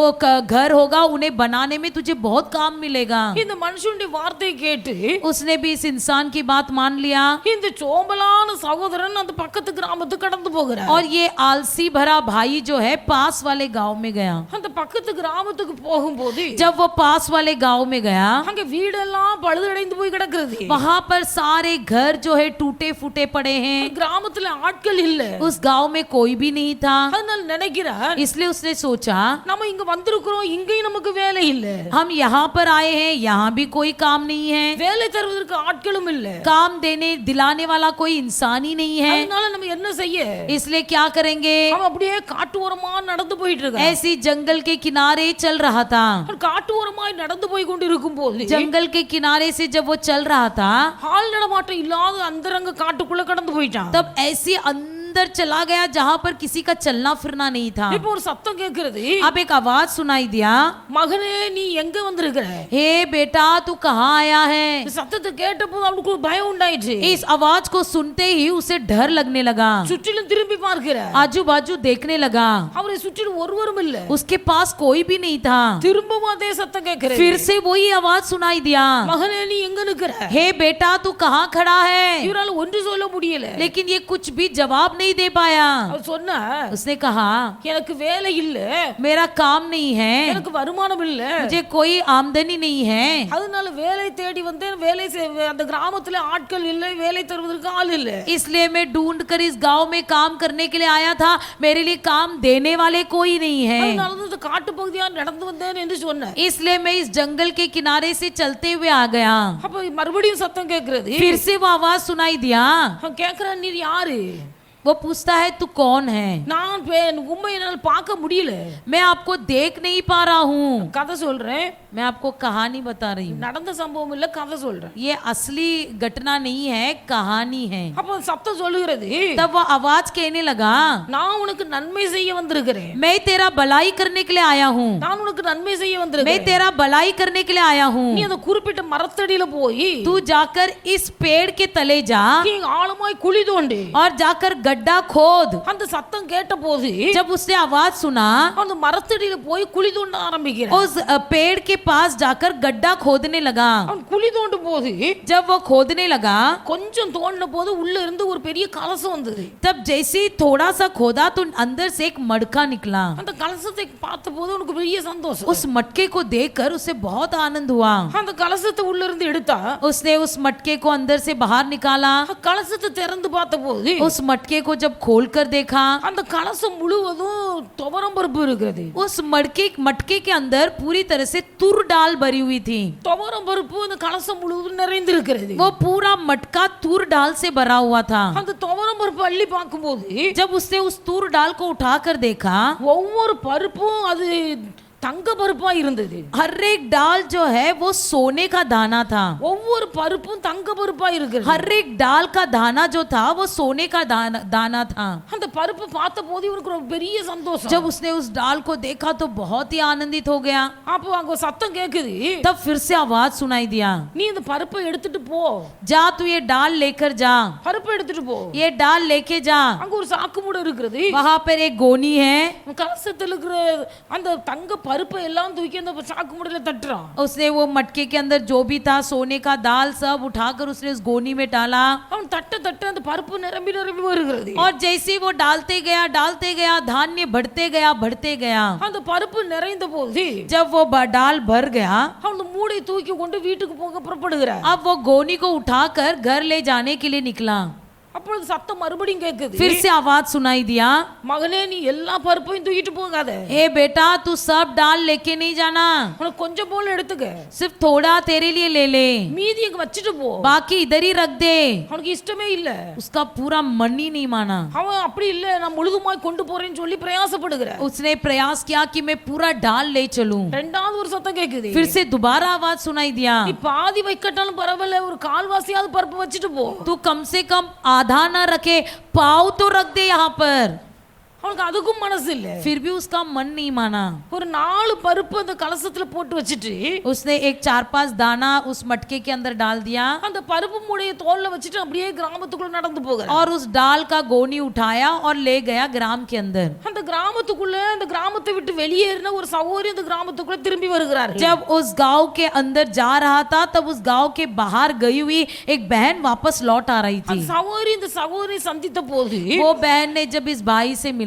घर होगा उन्हें बनाने में तुझे बहुत काम मिलेगा। இந்த மனுஷனுடைய வார்த்தையை கேட்டு उसने भी इस इंसान की बात मान लिया। இந்த சோம்பலான சகோதரன் அந்த பக்கத்து கிராமத்துக்கு கடந்து போகிறார். और ये आलसी भरा भाई जो है पास वाले गांव में गया. அந்த பக்கத்து கிராமத்துக்கு போகும்போது जब वो पास वाले गांव में गया, அங்க வீடெல்லாம் பழுதடைந்து போய் கிடக்குது. वहां पर सारे घर जो है टूटे फूटे पड़े हैं. கிராமத்துல ஆட்கள் இல்ல. उस गांव में कोई भी नहीं था. அதனால நினைக்கிறார், इसलिए उसने सोचा நம்ம இங்க வந்திருக்கிறோம், இங்கேயும் நமக்கு வேலை இல்ல. हम यहाँ पर आए हैं, यहाँ भी कोई काम नहीं है. வேலை தருவதற்கு ஆட்களும் இல்ல. काम देने दिलाने वाला कोई इंसान ही नहीं है. அதனால நம்ம என்ன செய்ய? इसलिए क्या करेंगे? அவன் அப்படியே காட்டு ஓரமா நடந்து போயிட்டு இருக்கான். ऐसी जंगल के किनारे चल रहा था. காட்டு ஓரமாய் நடந்து போய் கொண்டிருக்கும் போது जंगल के किनारे से जब वो चल रहा था, ஆள் நடமாட்டம் இல்லாத அந்தரங்க காட்டுக்குள்ள கடந்து போயிட்டான். तब ऐसी अंदर चला गया जहां पर किसी का चलना फिरना नहीं था. இப்போ ஒரு சத்தம் கேக்குறது, अब एक आवाज सुनाई दिया, மகனே நீ எங்க வந்திருக்கிற? हे बेटा तू कहाँ आया है? இந்த சத்தத்தை கேட்டபோது அவனுக்கு ஒரு பயம் உண்டாயிடுச்சு. इस आवाज को सुनते ही उसे डर लगने लगा. சுற்றிலும் திரும்பி பார்க்கிறார். आजू बाजू देखने लगा, அவரை சுற்றிலும் ஒருவரும் இல்ல. उसके पास कोई भी नहीं था. திரும்பவும் அதே சத்தம் கேக்குறது, फिर से वही आवाज सुनाई दिया, மகனே நீ எங்க நிக்கிற? हे बेटा तू कहाँ खड़ा है? இவரால ஒன்று சொல்ல முடியல. लेकिन ये कुछ भी जवाब नहीं दे पाया. அவர் சொன்னா, उसने कहा எனக்கு வேலை இல்ல, मेरा काम नहीं है, எனக்கு வருமானம் இல்ல, मुझे कोई आमदनी नहीं है. அதனால வேலை தேடி வந்தேன். வேலை அந்த கிராமத்துல ஆட்கள் இல்ல, வேலை தருவதற்கு ஆள் இல்ல. इसलिए मैं ढूंढ कर इस गांव में काम करने के लिए आया था, मेरे लिए काम देने वाले कोई नहीं है. அதனால தான் இந்த காட்டு பகுதியா நடந்து வந்தேன் என்று சொன்னேன். इसलिए मैं इस जंगल के किनारे से चलते हुए आ गया. அப்ப மறுபடியும் சத்தம் கேக்குறது, फिर से वो आवाज सुनाई दिया. அவன் கேக்குறான், நீர் யாரு? वो पूछता है तू कौन है? நான் உண்மை என்னால் பார்க்க முடியல, मैं आपको देख नहीं पा रहा हूँ. கதை சொல்றேன். मैं आपको कहानी बता रही हूँ. நடந்த சம்பவம் இல்ல, கதை சொல்றேன். ये असली घटना नहीं है, कहानी है. அப்ப சத்தம் சொல்லுகிறது, तब वो आवाज कहने लगा, நான் உனக்கு நன்மை செய்ய வந்திருக்கிறேன். मैं तेरा भलाई करने के लिए आया हूँ. நான் உனக்கு நன்மை செய்ய मैं வந்திருக்கிறேன். तेरा भलाई करने के लिए आया हूँ. நீ அந்த குறிப்பிட்ட மரத்தடியில போய் तू जाकर इस पेड़ के तले जा நீ ஆழமாய் குழி தோண்டு. और जाकर गड्ढा खोद. அந்த சத்தம் கேட்ட போது जब उसने आवाज सुना, அந்த மரத்தடியில போய் குழி தோண்ட ஆரம்பிக்கிறான். उस पेड़ के पास जाकर गड्ढा खोदने लगा. அவன் குழி தோண்டும் போது जब वो खोदने लगा, கொஞ்சம் தோண்டின போது உள்ள இருந்து ஒரு பெரிய கலசம் வந்தது. तब जैसे ही थोड़ा सा खोदा तो अंदर से एक मटका निकला. அந்த கலசத்தை பார்த்த போது உனக்கு பெரிய சந்தோஷம். उस मटके को देखकर उसे बहुत आनंद हुआ. அந்த கலசத்தை உள்ள இருந்து எடுத்தா उसने उस मटके को अंदर से बाहर निकाला. கலசத்தை திறந்து பார்த்த போது उस मटके को जब खोलकर देखा, அந்த கலசம் முழுவதும் துவரம் பருப்பு இருக்குது. उस मटके के अंदर पूरी तरह से तुर दाल भरी हुई थी. துவரம் பருப்பு அந்த கலசம் முழுவதும் நிறைந்து இருக்கிறது. वो पूरा मटका तूर दाल से भरा हुआ था. அந்த துவரம் பருப்பு அள்ளி பார்க்கும்போது जब उसने उस तूर दाल को उठाकर देखा, ஒவ்வொரு பருப்பும் அது தங்க பருப்பா இருந்தது. हर एक दाल जो है वो सोने का दाना था. ஒவ்வொரு பருப்பும் தங்க பருப்பா இருக்குது. हर एक दाल का दाना जो था वो सोने का दाना था. அந்த பருப்பு பார்த்த போது இவனுக்கு ஒரு பெரிய சந்தோஷம். जब उसने उस दाल को देखा तो बहुत ही आनंदित हो गया. அப்போ அங்க ஒரு சத்தம் கேக்குது, तब फिर से आवाज सुनाई दिया, நீ இந்த பருப்பை எடுத்துட்டு போ. जा तू ये दाल लेकर जा. பருப்பை எடுத்துட்டு போ. ये दाल लेके जा. அங்க ஒரு சாக்கு மூடை இருக்குது. वहां पर एक गोनी है. கலசத்துல இருக்கிற அந்த தங்க பருப்பை எல்லாம் தூக்கி அந்த சாக்கு மூடையில தட்டுறான். उसने वो मटके के अंदर जो भी था सोने का दाल सब उठाकर उसने उस गोनी में डाला. அவன் தட்ட தட்ட அந்த பருப்பு நிரம்பி நிரம்பி வருகிறது. और जैसे ही वो डालते गया धान्य बढ़ते गया. அந்த பருப்பு நிறைந்த போது जब वो दाल भर गया, அவன் மூடை தூக்கி கொண்டு வீட்டுக்கு போக புறப்படுகிறான். अब वो गोनी को उठाकर घर ले जाने के लिए निकला. அப்பொழுது சத்தம் மறுபடியும் கேக்குது, फिर से आवाज सुनाई दिया, மகனே நீ எல்லா பருப்பையும் தூக்கிட்டு போகாத. ए बेटा तू सब दाल लेके नहीं जाना, உனக்கு கொஞ்சம் போல எடுத்துக்க, सिर्फ थोड़ा तेरे लिए ले ले, மீதி இங்க வச்சிட்டு போ. बाकी इधर ही रख दे. அவனுக்கு இஷ்டமே இல்ல. उसका पूरा मन ही नहीं माना. அவன் அப்படி இல்ல, நான் முழுதுமாய் கொண்டு போறேன்னு சொல்லி பிரயாசப்படுகிறான். उसने प्रयास किया कि मैं पूरा दाल ले चलूं. ரெண்டாவது ஒரு சத்தம் கேக்குது, फिर से दोबारा आवाज सुनाई दिया, நீ பாதி வைக்கட்டாலும் பரவாயில்ல, ஒரு கால்வாசியாவது பருப்பு வச்சிட்டு போ. तू कम से कम आधा ना रखे, पाव तो रख दे यहाँ पर. அவனுக்கு அதுக்கும் மனசு இல்ல. फिर भी उसका मन नहीं माना। ஒரு 4 பருப்பு அந்த கலசத்துல போட்டு வச்சிட்டு उसने एक 4-5 दाना उस मटके के अंदर डाल दिया அந்த பருப்பு மூடைய தோல்ல வச்சிட்டு அப்படியே கிராமத்துக்குள்ள நடந்து போகிறார். और उस डाल का गोनी उठाया और ले गया ग्राम के अंदर। அந்த கிராமத்துக்குள்ள அந்த கிராமத்தை விட்டு வெளியேறின ஒரு சகோதரி அந்த கிராமத்துக்குள்ள திரும்பி வருகிறார். जब उस गांव के अंदर जा रहा था तब उस गांव के बाहर गई हुई एक बहन वापस लौट आ रही थी। அந்த சகோதரி இந்த சகோதரி சந்தித்த போது वो बहन ने जब इस भाई से मिला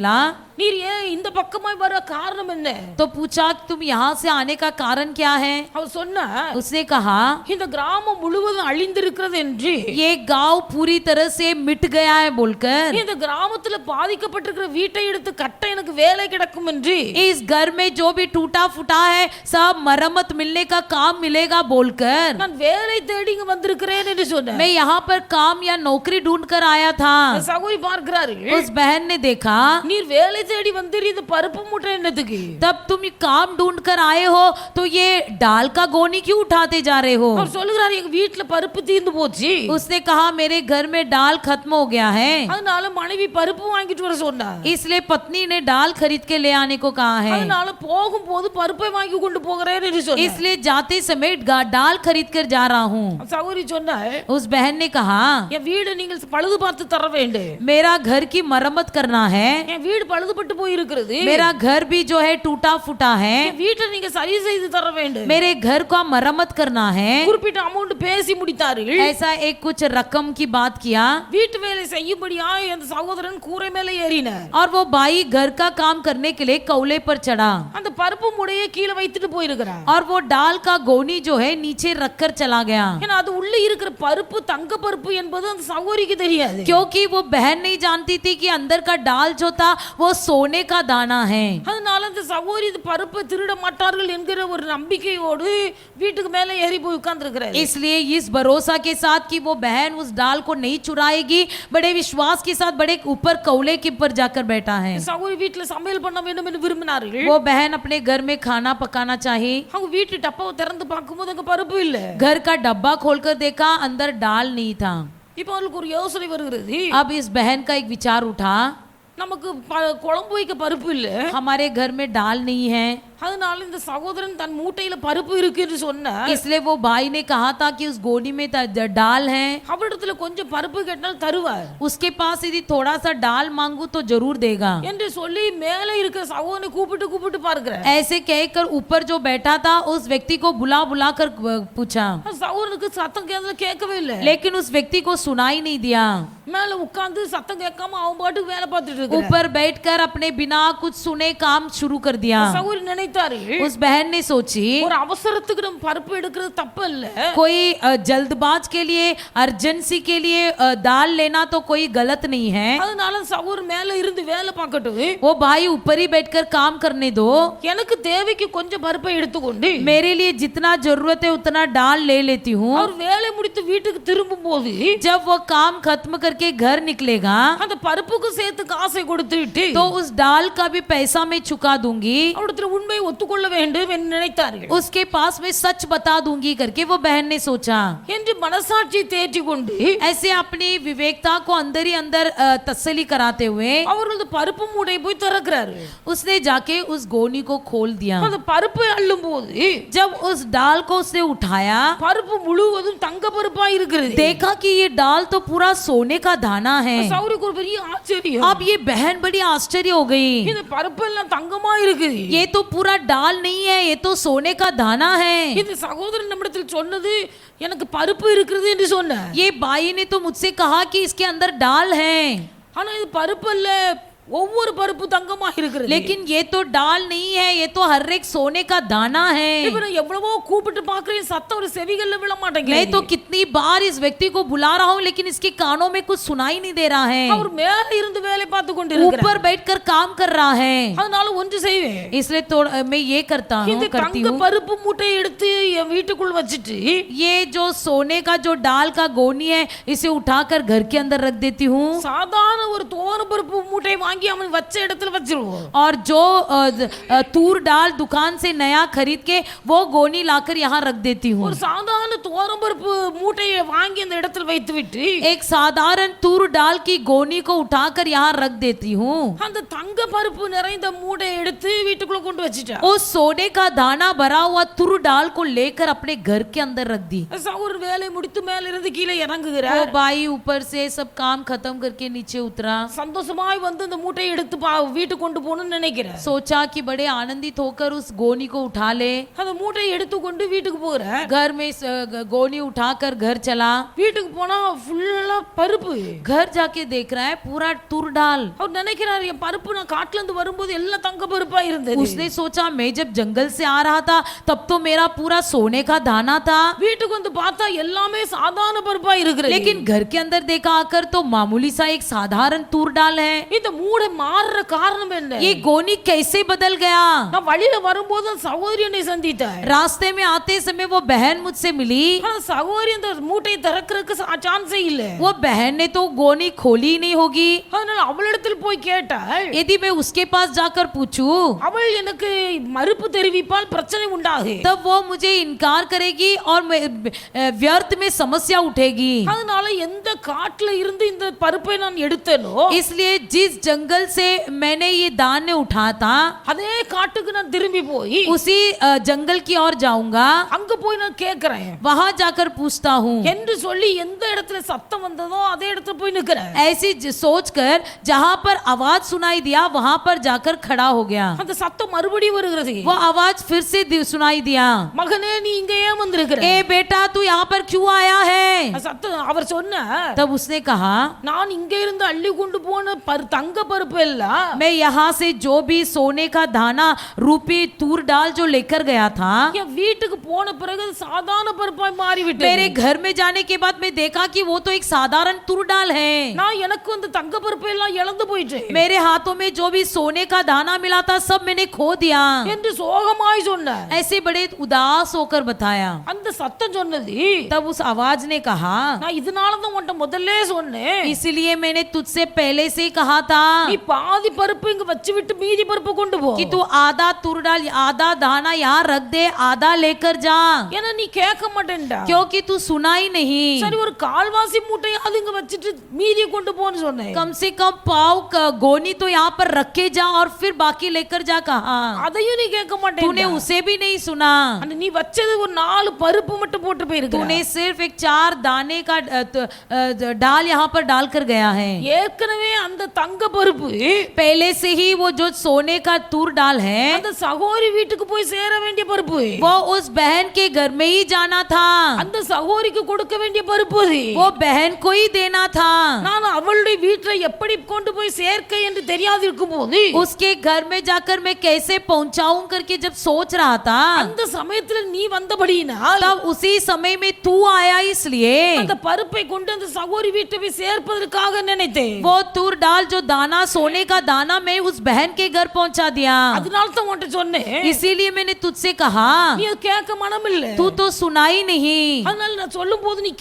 நீர் ஏன் இந்த பக்கமாய் வர காரணம் என்ன? तो पूछा तुम यहाँ से आने का कारण क्या है? அவர் சொன்னார், उसने कहा இந்த கிராமம் முழுவதும் அழிந்திருக்கிறது என்று, ये गांव पूरी तरह से मिट गया है बोलकर, இந்த கிராமத்துல பாதிக்கப்பட்டிருக்கிற வீட்டை எடுத்து கட்ட எனக்கு வேலை கிடைக்கும் என்று, इस घर में जो भी टूटा फूटा है सब मरम्मत मिलने का काम मिलेगा बोलकर நான் வேலை தேடி இங்க வந்திருக்கிறேன் என்று சொன்னார். मैं यहाँ पर काम या नौकरी ढूंढ कर आया था। அந்த சகோதரி பார்க்கிறாரு, उस बहन ने देखा நீர் வேலை தேடி வந்தீர், இந்த பருப்பு மூட்டை என்னத்துக்கு? तब तुम काम ढूंढ कर आए हो तो ये डाल का गोनी क्यों उठाते जा रहे हो? அவர் சொல்லுகிறார், எங்க வீட்டுல பருப்பு தீர்ந்து போச்சு, उसने कहा मेरे घर में डाल खत्म हो गया है, அதனால மனைவி பருப்பு வாங்கிட்டு வர சொன்னார். इसलिए पत्नी ने डाल खरीद के ले आने को कहा है, அதனால போகும்போது பருப்பை வாங்கி கொண்டு போகிறேன் என்று சொன்னார். इसलिए जाते समय डाल खरीद कर जा रहा हूँ। சகோதரி சொன்னார், उस बहन ने कहा என் வீடு நீங்கள் பழுது பார்த்து தர வேண்டும், मेरा घर की मरम्मत करना है, என் வீடு பழுதுபட்டு போய் இருக்கிறது, मेरा घर भी जो है टूटा फूटा है, என் வீட்டை நீங்க சரி செய்து தர வேண்டும், मेरे घर का मरम्मत करना है। குறிப்பிட்ட அமௌண்ட் பேசி முடித்தார்கள். ऐसा एक कुछ रकम की बात किया வீட்டு வேலை செய்யும்படியா அந்த சகோதரன் கூரை மேல ஏறினார். और वो भाई घर का काम करने के लिए कौले पर चढ़ा அந்த பருப்பு முடையை கீழே வைத்துட்டு போயிருக்கிறார். और वो डाल का गोनी जो है नीचे रखकर चला गया, ஏன்னா அது உள்ள இருக்கிற பருப்பு தங்க பருப்பு என்பது அந்த சகோதரிக்கு தெரியாது. क्योंकि वो बहन नहीं जानती थी कि अंदर का डाल जो था वो सोने का दाना है। அதனால அந்த சகோதரி இந்த பருப்பை திருட மாட்டார்கள் என்கிற ஒரு நம்பிக்கையோடு வீட்டுக்கு மேல ஏறி போய் உட்கார்ந்திருக்கிறார். इसलिए इस भरोसा के साथ कि वो बहन उस डाल को नहीं चुराएगी, बड़े विश्वास के साथ बड़े ऊपर कौले के ऊपर जाकर बैठा है। சகோதரி வீட்டுல சமையல் பண்ண வேண்டும் என்று விரும்பினார்கள். वो बहन अपने घर में खाना पकाना चाही, அவங்க வீட்டு டப்பாவை திறந்து பார்க்கும்போது அங்க பருப்பு இல்ல. घर का डब्बा खोलकर देखा अंदर डाल नहीं था। இப்போ அவளுக்கு ஒரு யோசனை வருகிறது, अब इस बहन का एक विचार उठा, நமக்கு குழம்பு வைக்க பருப்பு இல்ல, हमारे घर में डाल नहीं है, அதனால இந்த சகோதரன் தன் மூட்டையில பருப்பு இருக்கு என்று சொன்னா, इसलिए वो भाई ने कहा था कि उस गोनी में डाल है, அவரிடத்துல கொஞ்சம் பருப்பு கேட்டால் தருவார் उसके पास यदि थोड़ा सा डाल मांगू तो जरूर देगा। என்று சொல்லி மேலே இருக்கிற சகோதரனை கூப்பிட்டு பார்க்கிறார். ऐसे कहकर ऊपर जो बैठा था उस व्यक्ति को बुला बुला कर पूछा, சகோதரனுக்கு சத்தம் கேட்கவே இல்லை. लेकिन उस व्यक्ति को सुनाई नहीं दिया। மேல உட்கார்ந்து சத்தம் கேட்காம அவன் பாட்டுக்கு வேலை பார்த்துட்டு இருக்கான். ऊपर बैठकर अपने बिना कुछ सुने काम शुरू कर दिया। சகோதரி நினைத்தாரு, उस बहन ने सोची ஒரு அவசரத்துக்கு நம்ம பருப்பு எடுக்கிறது தப்பு இல்ல, कोई जल्दबाज के लिए अर्जेंसी के लिए दाल लेना तो कोई गलत नहीं है, அதனால சகோதரன் மேல இருந்து வேலை பார்க்கட்டும், वो भाई ऊपर ही बैठकर काम करने दो, எனக்கு தேவைக்கு கொஞ்சம் பருப்பை எடுத்துக்கொண்டு मेरे लिए जितना जरूरत है उतना डाल ले लेती हूँ। அவர் வேலை முடித்து வீட்டுக்கு திரும்பும் போது जब वो काम खत्म करके घर निकलेगा அந்த பருப்புக்கு சேர்த்து காசை கொடுத்து விட்டு तो उस डाल का भी पैसा मैं चुका दूंगी, அவரிடத்துல உண்மையை ஒத்துக்கொள்ள வேண்டும் என்று நினைத்தார்கள். उसके पास मैं सच बता दूंगी करके वो बहन ने सोचा। என்று மனசாட்சி தேற்றி கொண்டு ऐसे अपनी विवेकता को अंदर ही अंदर तसल्ली कराते हुए அவர்களது பருப்பு மூடை போய் திறக்கிறாரு. उसने जाके उस गोनी को खोल दिया। அந்த பருப்பை அள்ளும் போது जब उस डाल को उसने उठाया பருப்பு முழுவதும் தங்க பருப்பா இருக்கிறது. देखा कि ये डाल तो पूरा सोने का दाना है। சௌரிக்கு ஒரு பெரிய ஆச்சரியம், अब ये बहन बड़ी आश्चर्य हो गई, இந்த பருப்பு எல்லாம் தங்கமா இருக்குது, ये तो पूरा डाल नहीं है, ये तो सोने का दाना है। இந்த சகோதரன் நம்மிடத்தில் சொன்னது எனக்கு பருப்பு இருக்கிறது என்று சொன்னார். ये भाई ने तो मुझसे कहा कि इसके अंदर डाल है, ஆனா இது பருப்பு இல்ல, ஒவ்வொரு பருப்பு தங்கமா இருக்கிறது. लेकिन ये तो डाल नहीं है, ये तो हर एक सोने का दाना है। இப்ப நான் எவ்வளவோ கூப்பிட்டு பார்க்கிறேன், சத்தம் ஒரு செவிகள்ல விழ मैं மாட்டேங்குது. तो कितनी बार इस व्यक्ति को बुला रहा हूँ लेकिन इसके कानों में कुछ सुनाई नहीं दे रहा है, அவர் மேல இருந்து வேலை பார்த்து கொண்டு இருக்கிறார். ऊपर बैठकर काम कर रहा है। அதனால ஒன்று செய்வேன், इसलिए तो मैं ये करता இந்த हूँ करती தங்க हूँ, பருப்பு மூட்டையை எடுத்து என் வீட்டுக்குள் வச்சிட்டு ये जो सोने का जो डाल का गोनी है इसे उठाकर घर के अंदर रख देती हूँ சாதாரண ஒரு துவரம் பருப்பு மூட்டையை வாங்கி வாங்கி அவன் வச்ச இடத்துல வச்சிருவோம். और जो तूर दाल दुकान से नया खरीद के वो गोनी लाकर यहाँ रख देती हूँ. ஒரு சாதாரண துவரம்பருப்பு மூட்டையை வாங்கி அந்த இடத்துல வைத்து விட்டு एक साधारण तूर दाल की गोनी को उठाकर यहाँ रख देती हूँ. அந்த தங்க பருப்பு நிறைந்த மூட்டையை எடுத்து வீட்டுக்குள்ள கொண்டு வச்சிட்டா. उस सोने का दाना भरा हुआ तूर दाल को लेकर अपने घर के अंदर रख दी. ஒரு வேலை முடித்து மேல இருந்து கீழே இறங்குகிறார். वो भाई ऊपर से सब काम खत्म करके नीचे उतरा. சந்தோஷமாய் வந்து அந்த மூட்டையை எடுத்து வீட்டுக்கு கொண்டு போகணும்னு நினைக்கிறார். सोचा कि बड़े आनंदित होकर उस गोनी को उठा ले. அந்த மூட்டையை எடுத்து கொண்டு வீட்டுக்கு போறார். घर में गोनी उठाकर घर चला. வீட்டுக்கு போனா ஃபுல்லா பருப்பு. घर जाके देख रहा है पूरा तूर दाल. அவர் நினைக்கிறார் என் பருப்பு நான் காட்டுல இருந்து வரும்போது எல்லாம் தங்க பருப்பா இருந்தது. उसने सोचा मैं जब जंगल से आ रहा था तब तो मेरा पूरा सोने का दाना था. வீட்டுக்கு வந்து பார்த்தா எல்லாமே சாதாரண பருப்பா இருக்குது. लेकिन घर के अंदर देखा आकर तो मामूली सा एक साधारण तूर दाल है. இந்த மூடை மாறுற காரணம் என்ன? ये गोनी कैसे बदल गया? நான் வழியில வரும்போது சகோதரி என்னை சந்தித்தார். रास्ते में आते समय वो बहन मुझसे मिली. சகோதரி அந்த மூட்டையை திறக்கிறதுக்கு சான்ஸே இல்ல. वो बहन ने तो गोनी खोली नहीं होगी. அதனால அவளிடத்தில் போய் கேட்டாள். यदि मैं उसके पास जाकर पूछूं அவள் எனக்கு மறுப்பு தெரிவிப்பால் பிரச்சனை உண்டாகும். तब वो मुझे इनकार करेगी और व्यर्थ में समस्या उठेगी. அதனால எந்த காட்டுல இருந்து இந்த பருப்பை நான் எடுத்தேனோ इसलिए जिस जंगल से मैंने ये दाने उठाया था அதே காட்டுக்கு நான் திரும்பி போய் उसी जंगल की ओर जाऊंगा. அங்க போய் நான் கேக்குறேன். वहां जाकर पूछता हूँ என்று சொல்லி எந்த இடத்துல சத்தம் வந்ததோ அதே இடத்துல போய் நிக்கிறேன். ऐसी सोचकर जहां पर आवाज सुनाई दिया वहां पर जाकर खड़ा हो गया. அந்த சத்தம் மறுபடியும் வருகிறது. वो आवाज फिर से सुनाई दिया. மகனே நீ இங்க ஏன் வந்திருக்கிற? ए बेटा तू यहाँ पर क्यों आया है? சத்தம் அவர் சொன்னார். तब उसने कहा நான் இங்க இருந்து அள்ளி கொண்டு போன தங்க பருப்பு எல்லாம் मैं यहाँ से जो भी सोने का दाना रूपी तूर दाल जो लेकर गया था என் வீட்டுக்கு போன பிறகு சாதாரண பருப்பாய் மாறிவிட்டது. मेरे घर में जाने के बाद मैं देखा कि वो तो एक साधारण तूर दाल है. நான் எனக்கு வந்து தங்க பருப்பு எல்லாம் இழந்து போயிட்டேன். मेरे हाथों में जो भी सोने का दाना मिला था सब मैंने खो दिया. என்று சோகமாய் சொன்னார். ऐसे बड़े उदास होकर बताया. அந்த சத்தம் சொன்னது तब उस आवाज ने कहा நான் இதனால தான் உன்கிட்ட முதல்ல சொன்னேன். इसलिए मैंने तुझसे पहले से कहा था நீ பாதி பருப்பு இங்க வச்சு விட்டு மீதி பருப்பு கொண்டு போ. कि तू आधा तूर दाल आधा दाना यहाँ रख दे आधा लेकर जा. ஏன்னா நீ கேட்க மாட்டேன்டா. क्योंकि तू सुना ही नहीं. சரி ஒரு கால்வாசி மூட்டையை அது இங்க வச்சிட்டு மீதி கொண்டு போன்னு சொன்னேன். कम से कम पाव गोनी तो यहाँ पर रख के जा और फिर बाकी लेकर जा कहा. அதையும் நீ கேட்க மாட்டேன். तूने उसे भी नहीं सुना. நீ வச்சது ஒரு 4 பருப்பு மட்டும் போட்டு போயிருக்க. तूने सिर्फ एक 4 दाने का डाल यहाँ पर डाल कर गया है. ஏற்கனவே அந்த தங்க பருப்பு पहले से ही वो जो सोने का तूर डाल है அந்த சகோதரி வீட்டுக்கு போய் சேர வேண்டிய பருப்பு. वो उस बहन के घर में ही जाना था. அந்த சகோதரிக்கு கொடுக்க வேண்டிய பருப்பு वो बहन को ही देना था. நான் அவளுடைய வீட்டை எப்படி கொண்டு போய் சேர்க்க என்று தெரியாது இருக்கும்போது उसके घर में जाकर मैं कैसे पहुंचाऊं करके जब सोच रहा था அந்த சமயத்துல நீ வந்தபடியினால் तब उसी समय में तू आया इसलिए அந்த பருப்பை கொண்டு அந்த சகோதரி வீட்டை போய் சேர்ப்பதற்காக நினைத்தேன். वो तूर दाल जो दाना सोने का दाना मैं उस बहन के घर पहुंचा दिया. அதனால தான் உன்கிட்ட சொன்னேன். इसीलिए मैंने तुझसे कहा நீ கேட்க மனம் இல்ல. तू तो सुना ही नहीं. அதனால நான் சொல்லும்போது நீ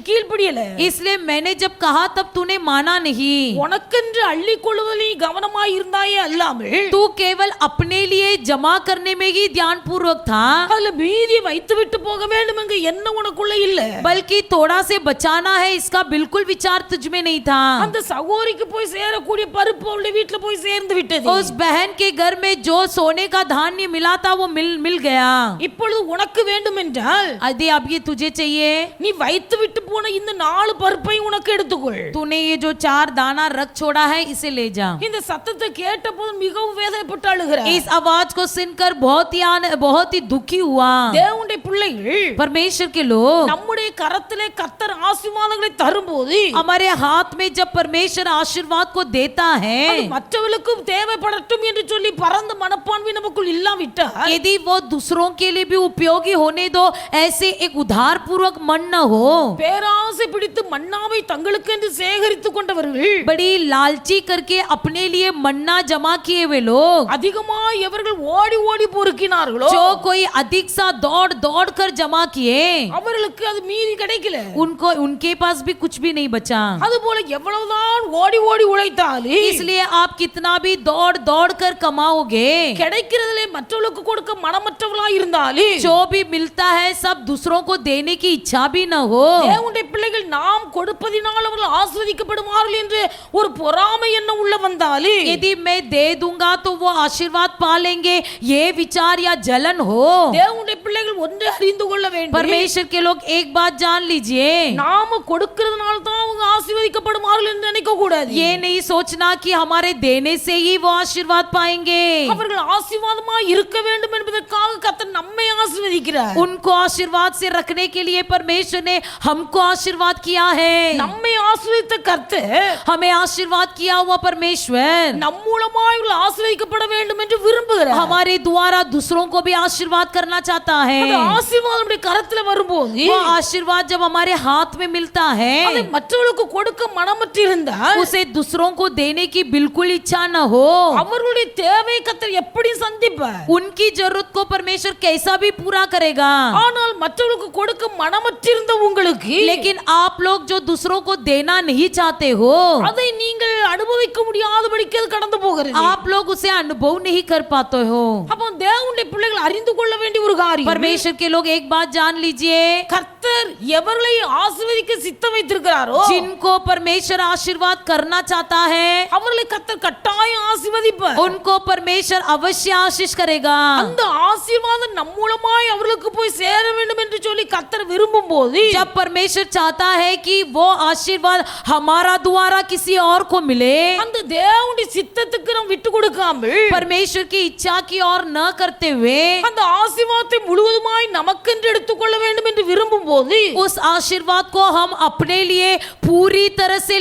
கீழ்ப்படியல. इसलिए मैंने जब कहा तब तूने माना नहीं. உனக்கென்று அள்ளி கொள்வதில் கவனமாய் இருந்தாயே அல்லாமல் तू केवल अपने लिए जमा करने में ही ध्यान पूर्वक था. அதுல மீதி வைத்து விட்டு போக வேண்டும் என்கிற எண்ணம் உனக்குள்ள இல்ல. बल्कि थोड़ा से बचाना है इसका बिल्कुल विचार तुझ में नहीं था. அந்த சகோதரிக்கு போய் சேரக்கூடிய பருப்பு அவளுடைய வீட்டுல போய் சேர்ந்து விட்டது. उस बहन के घर में जो सोने का धान्य मिला था वो मिल गया. இப்பொழுது உனக்கு வேண்டும் என்றால் यदि अब ये तुझे चाहिए நீ வைத்து விட்டு போன இந்த 4 பருப்பை உனக்கு எடுத்துக்கொள். तूने ये जो 4 दाना रख छोड़ा है इसे ले जा. இந்த சத்தத்தை கேட்டபோது மிகவும் வேதனைப்பட்டு அழுகிறார். इस आवाज को सुनकर बहुत ही दुखी हुआ. தேவனுடைய பிள்ளைகள் परमेश्वर के लोग நம்முடைய கரத்திலே கர்த்தர் ஆசீர்வாதங்களை தரும்போது हमारे हाथ में जब परमेश्वर आशीर्वाद को देता है மற்றவர்களுக்கும் தேவைப்படட்டும் என்று சொல்லி பரந்த மனப்பான்மை நமக்குள் இல்லாவிட்டால் यदि वो दूसरों के लिए भी उपयोगी होने दो ऐसे एक उधार पूर्वक मन न हो. பேராசை பிடித்து மன்னாவை தங்களுக்கு என்று சேகரித்துக் கொண்டவர்கள் बड़ी लालची करके अपने लिए मन्ना जमा किए हुए लोग அதிகமாய் எவர்கள் ஓடி ஓடி பொறுக்கினார்களோ जो कोई अधिक सा दौड़ कर जमा किए அவர்களுக்கு அது மீதி கிடைக்கிறது. கிடைக்கல. उनको उनके पास भी कुछ भी नहीं बचा. அதுபோல எவ்வளவுதான் ஓடி ஓடி உழைத்தாலும் इसलिए आप कितना भी दौड़ दौड़ कर कमाओगे, கிடைக்கிறதுல மற்றவர்களுக்கு கொடுக்க மனமற்றவர்களாய் இருந்தாலும் जो भी मिलता है सब दूसरों को देने की इच्छा भी न हो. தேவனுடைய பிள்ளைகள் நாம் கொடுப்பதினால் அவர்கள் ஆசீர்வதிக்கப்படுவார்கள் என்று ஒரு பொறாமை எண்ணம் உள்ள வந்தாலும் यदि मैं दे दूंगा तो वो आशीर्वाद पा लेंगे, ये विचार या जलन हो. தேவனுடைய பிள்ளைகள் ஒன்றை அறிந்து கொள்ள வேண்டும். परमेश्वर के लोग एक बात जान लीजिए, நாம கொடுக்கிறதுனால தான் அவங்க ஆசீர்வதிக்கப்படுவார்கள் என்று நினைக்க கூடாது. ये नहीं सोचना कि हमारे देने से ही वो आशीर्वाद पाएंगे. அவர்கள் ஆசீர்வாதமாய் இருக்க வேண்டும் என்பதற்காக கர்த்தர் நம்மை ஆசீர்வதிக்கிறார். उनको आशीर्वाद से रखने के लिए परमेश्वर ने हमको आशीर्वाद किया है. நம்மை ஆசீர்வதித்த கர்த்தர் हमें आशीर्वाद किया हुआ परमेश्वर நம் மூலமாய் இவர்கள் ஆசீர்வதிக்கப்பட வேண்டும் என்று விரும்புகிறார். हमारे द्वारा दूसरों को भी आशीर्वाद करना चाहता है. அந்த ஆசீர்வாதம் நம்முடைய கரத்துல வரும்போது वो आशीर्वाद जब हमारे हाथ में मिलता அதை है, மற்றவர்களுக்கு கொடுக்க மனமற்று இருந்தால் उसे दूसरों को देने की बिल्कुल इच्छा न हो. அவர்களுடைய தேவை கர்த்தர் எப்படி சந்திப்பார். उनकी जरूरत को परमेश्वर कैसा भी पूरा करेगा. ஆனால் மற்றவர்களுக்கு கொடுக்க மனமற்று இருந்த உங்களுக்கு लेकिन आप लोग जो दूसरों को देना नहीं चाहते हो, அதை நீங்கள் அனுபவிக்க முடியாதபடிக்கு அது கடந்து போகிறது. आप लोग उसे अनुभव नहीं कर पाते हो. அப்போ தேவனுடைய பிள்ளைகள் அறிந்து கொள்ள வேண்டிய ஒரு காரியம், परमेश्वर के लोग एक बात जान लीजिए, கர்த்தர் எவர்களை ஆசீர்வதிக்க சித்தம் வைத்திருக்கிறாரோ जिनको परमेश्वर आशीर्वाद करना चाहता है, அவர்களை கர்த்தர் கட்டாயம் ஆசீர்வதிப்பார். उनको परमेश्वर अवश्य आशीष करेगा. அந்த ஆசீர்வாதம் நம் மூலமாய் அவர்களுக்கு போய் சேர வேண்டும் என்று சொல்லி கர்த்தர் விரும்பும் போது जब परमेश्वर चाहता है कि वो आशीर्वाद हमारा द्वारा किसी और को मिले, அந்த தேவனுடைய சித்தத்துக்கு நாம் விட்டு கொடுக்காமல் परमेश्वर की इच्छा की ओर न करते हुए அந்த ஆசீர்வாதத்தை முழுவதுமாய் நமக்கென்று எடுத்துக்கொள்ள வேண்டும் என்று விரும்பும் போது उस आशीर्वाद को हम अपने लिए पूरी तरह से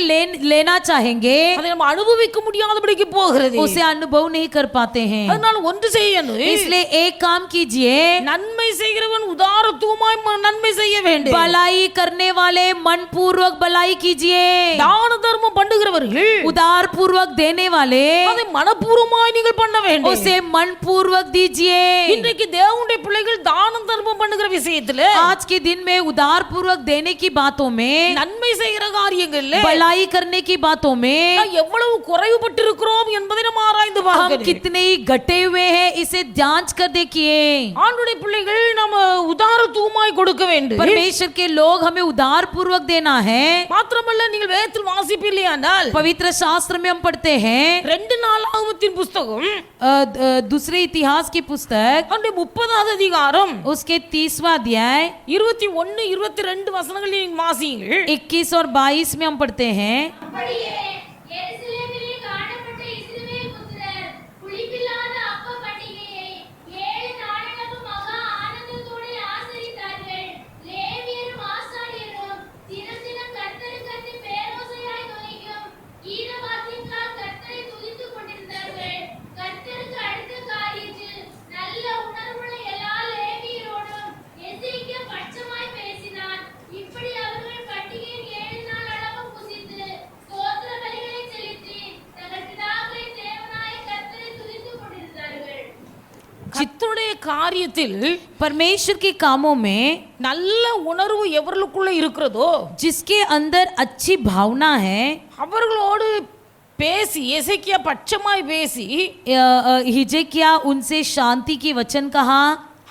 लेना चाहेंगे, அதை நம்ம அனுபவிக்க முடியாதபடிக்கு போகிறது. उसे अनुभव नहीं कर पाते हैं. அதனால ஒன்று செய்யணும், इसलिए एक काम कीजिए, நன்மை செய்கிறவன் உதாரத்துவமாய் நன்மை செய்ய வேண்டும். भलाई करने वाले मन पूर्वक भलाई कीजिए. தான தர்மம் பண்ணுகிறவர்கள் उदार पूर्वक देने वाले அதை மனப்பூர்வமாய் நீங்கள் பண்ண வேண்டும். उसे मन पूर्वक दीजिए. இன்றைக்கு தேவனுடைய பிள்ளைகள் தான தர்மம் பண்ணுகிற விஷயத்துல आज के दिन में उदार पूर्वक देने की बातों में, நன்மை செய்கிற காரியங்கள்ல भलाई करने की बातों में நாம் எவ்வளவு குறைவுபட்டு இருக்கிறோம் என்பதை நாம் ஆராய்ந்து हम பார்க்கணும். कितने ही घटे हुए हैं, इसे जांच कर देखिए. ஆண்டுடைய பிள்ளைகள் நாம உதாரத்துவமாய் கொடுக்க வேண்டும். परमेश्वर के लोग हमें उदार पूर्वक देना है. மாத்திரமல்ல, நீங்கள் வேதத்தில் வாசிப்பீர்களானால் पवित्र शास्त्र में हम पढ़ते हैं, 2 நாளாகமத்தின் புஸ்தகம் दूसरे इतिहास की पुस्तक அவருடைய 30வது அதிகாரம் उसके 30वां अध्याय 21 22 வசனங்களை நீங்கள் வாசியுங்கள். 21 और 22 में हम पढ़ते हैं, அப்படியே எருசலேமிலே காணப்பட்ட இஸ்ரவேல் புத்திரர் புளிப்பில்லாத அப்ப பண்டிகையை 7 நாட்களும் மகா ஆனந்தத்தோடு ஆசரித்தார்கள். லேவியரும் ஆசாரியரும் தினம் தினம் கர்த்தருக்கு பேரோசையாய் தொனிக்கும் கீதவாத்தியங்களால் கர்த்தரை துதித்துக் கொண்டிருந்தார்கள். கர்த்தருக்கு அடுத்த காரியத்தில் நல்ல உணர்வுள்ள எல்லா லேவியரோடும் எசேக்கியா பட்சமாய் பேசினான். இப்படி அவர்கள் பண்டிகையின் 7 நாள் அளவும் புசித்து ஸ்தோத்திர பலிகளை செலுத்தி தங்கள் பிதாக்களின் தேவனாய கர்த்தரை துதித்துக் கொண்டிருந்தார்கள். கர்த்தருடைய காரியத்தில் परमेश्वर के कामों में நல்ல உணர்வு எவர்களுக்குள்ள இருக்கிறதோ जिसके अंदर अच्छी भावना है, அவர்களோடு பேசி எசேக்கியா பட்சமாய் பேசி हिजकिय्याह उनसे शांति की वचन कहा.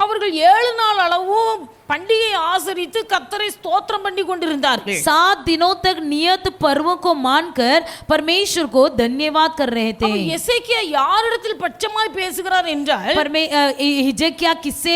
அவர்கள் 7 நாள் அளவும் பண்டிகை ஆசரித்து கர்த்தரை ஸ்தோத்திரம் பண்ணி கொண்டிருந்தார்கள். 7 दिनों तक नियत पर्वों को मानकर परमेश्वर को धन्यवाद कर रहे थे. அப்ப எசேக்கியா யாரிடத்தில் பட்சமாய் பேசுகிறார் என்றால் हिजकिय्याह किससे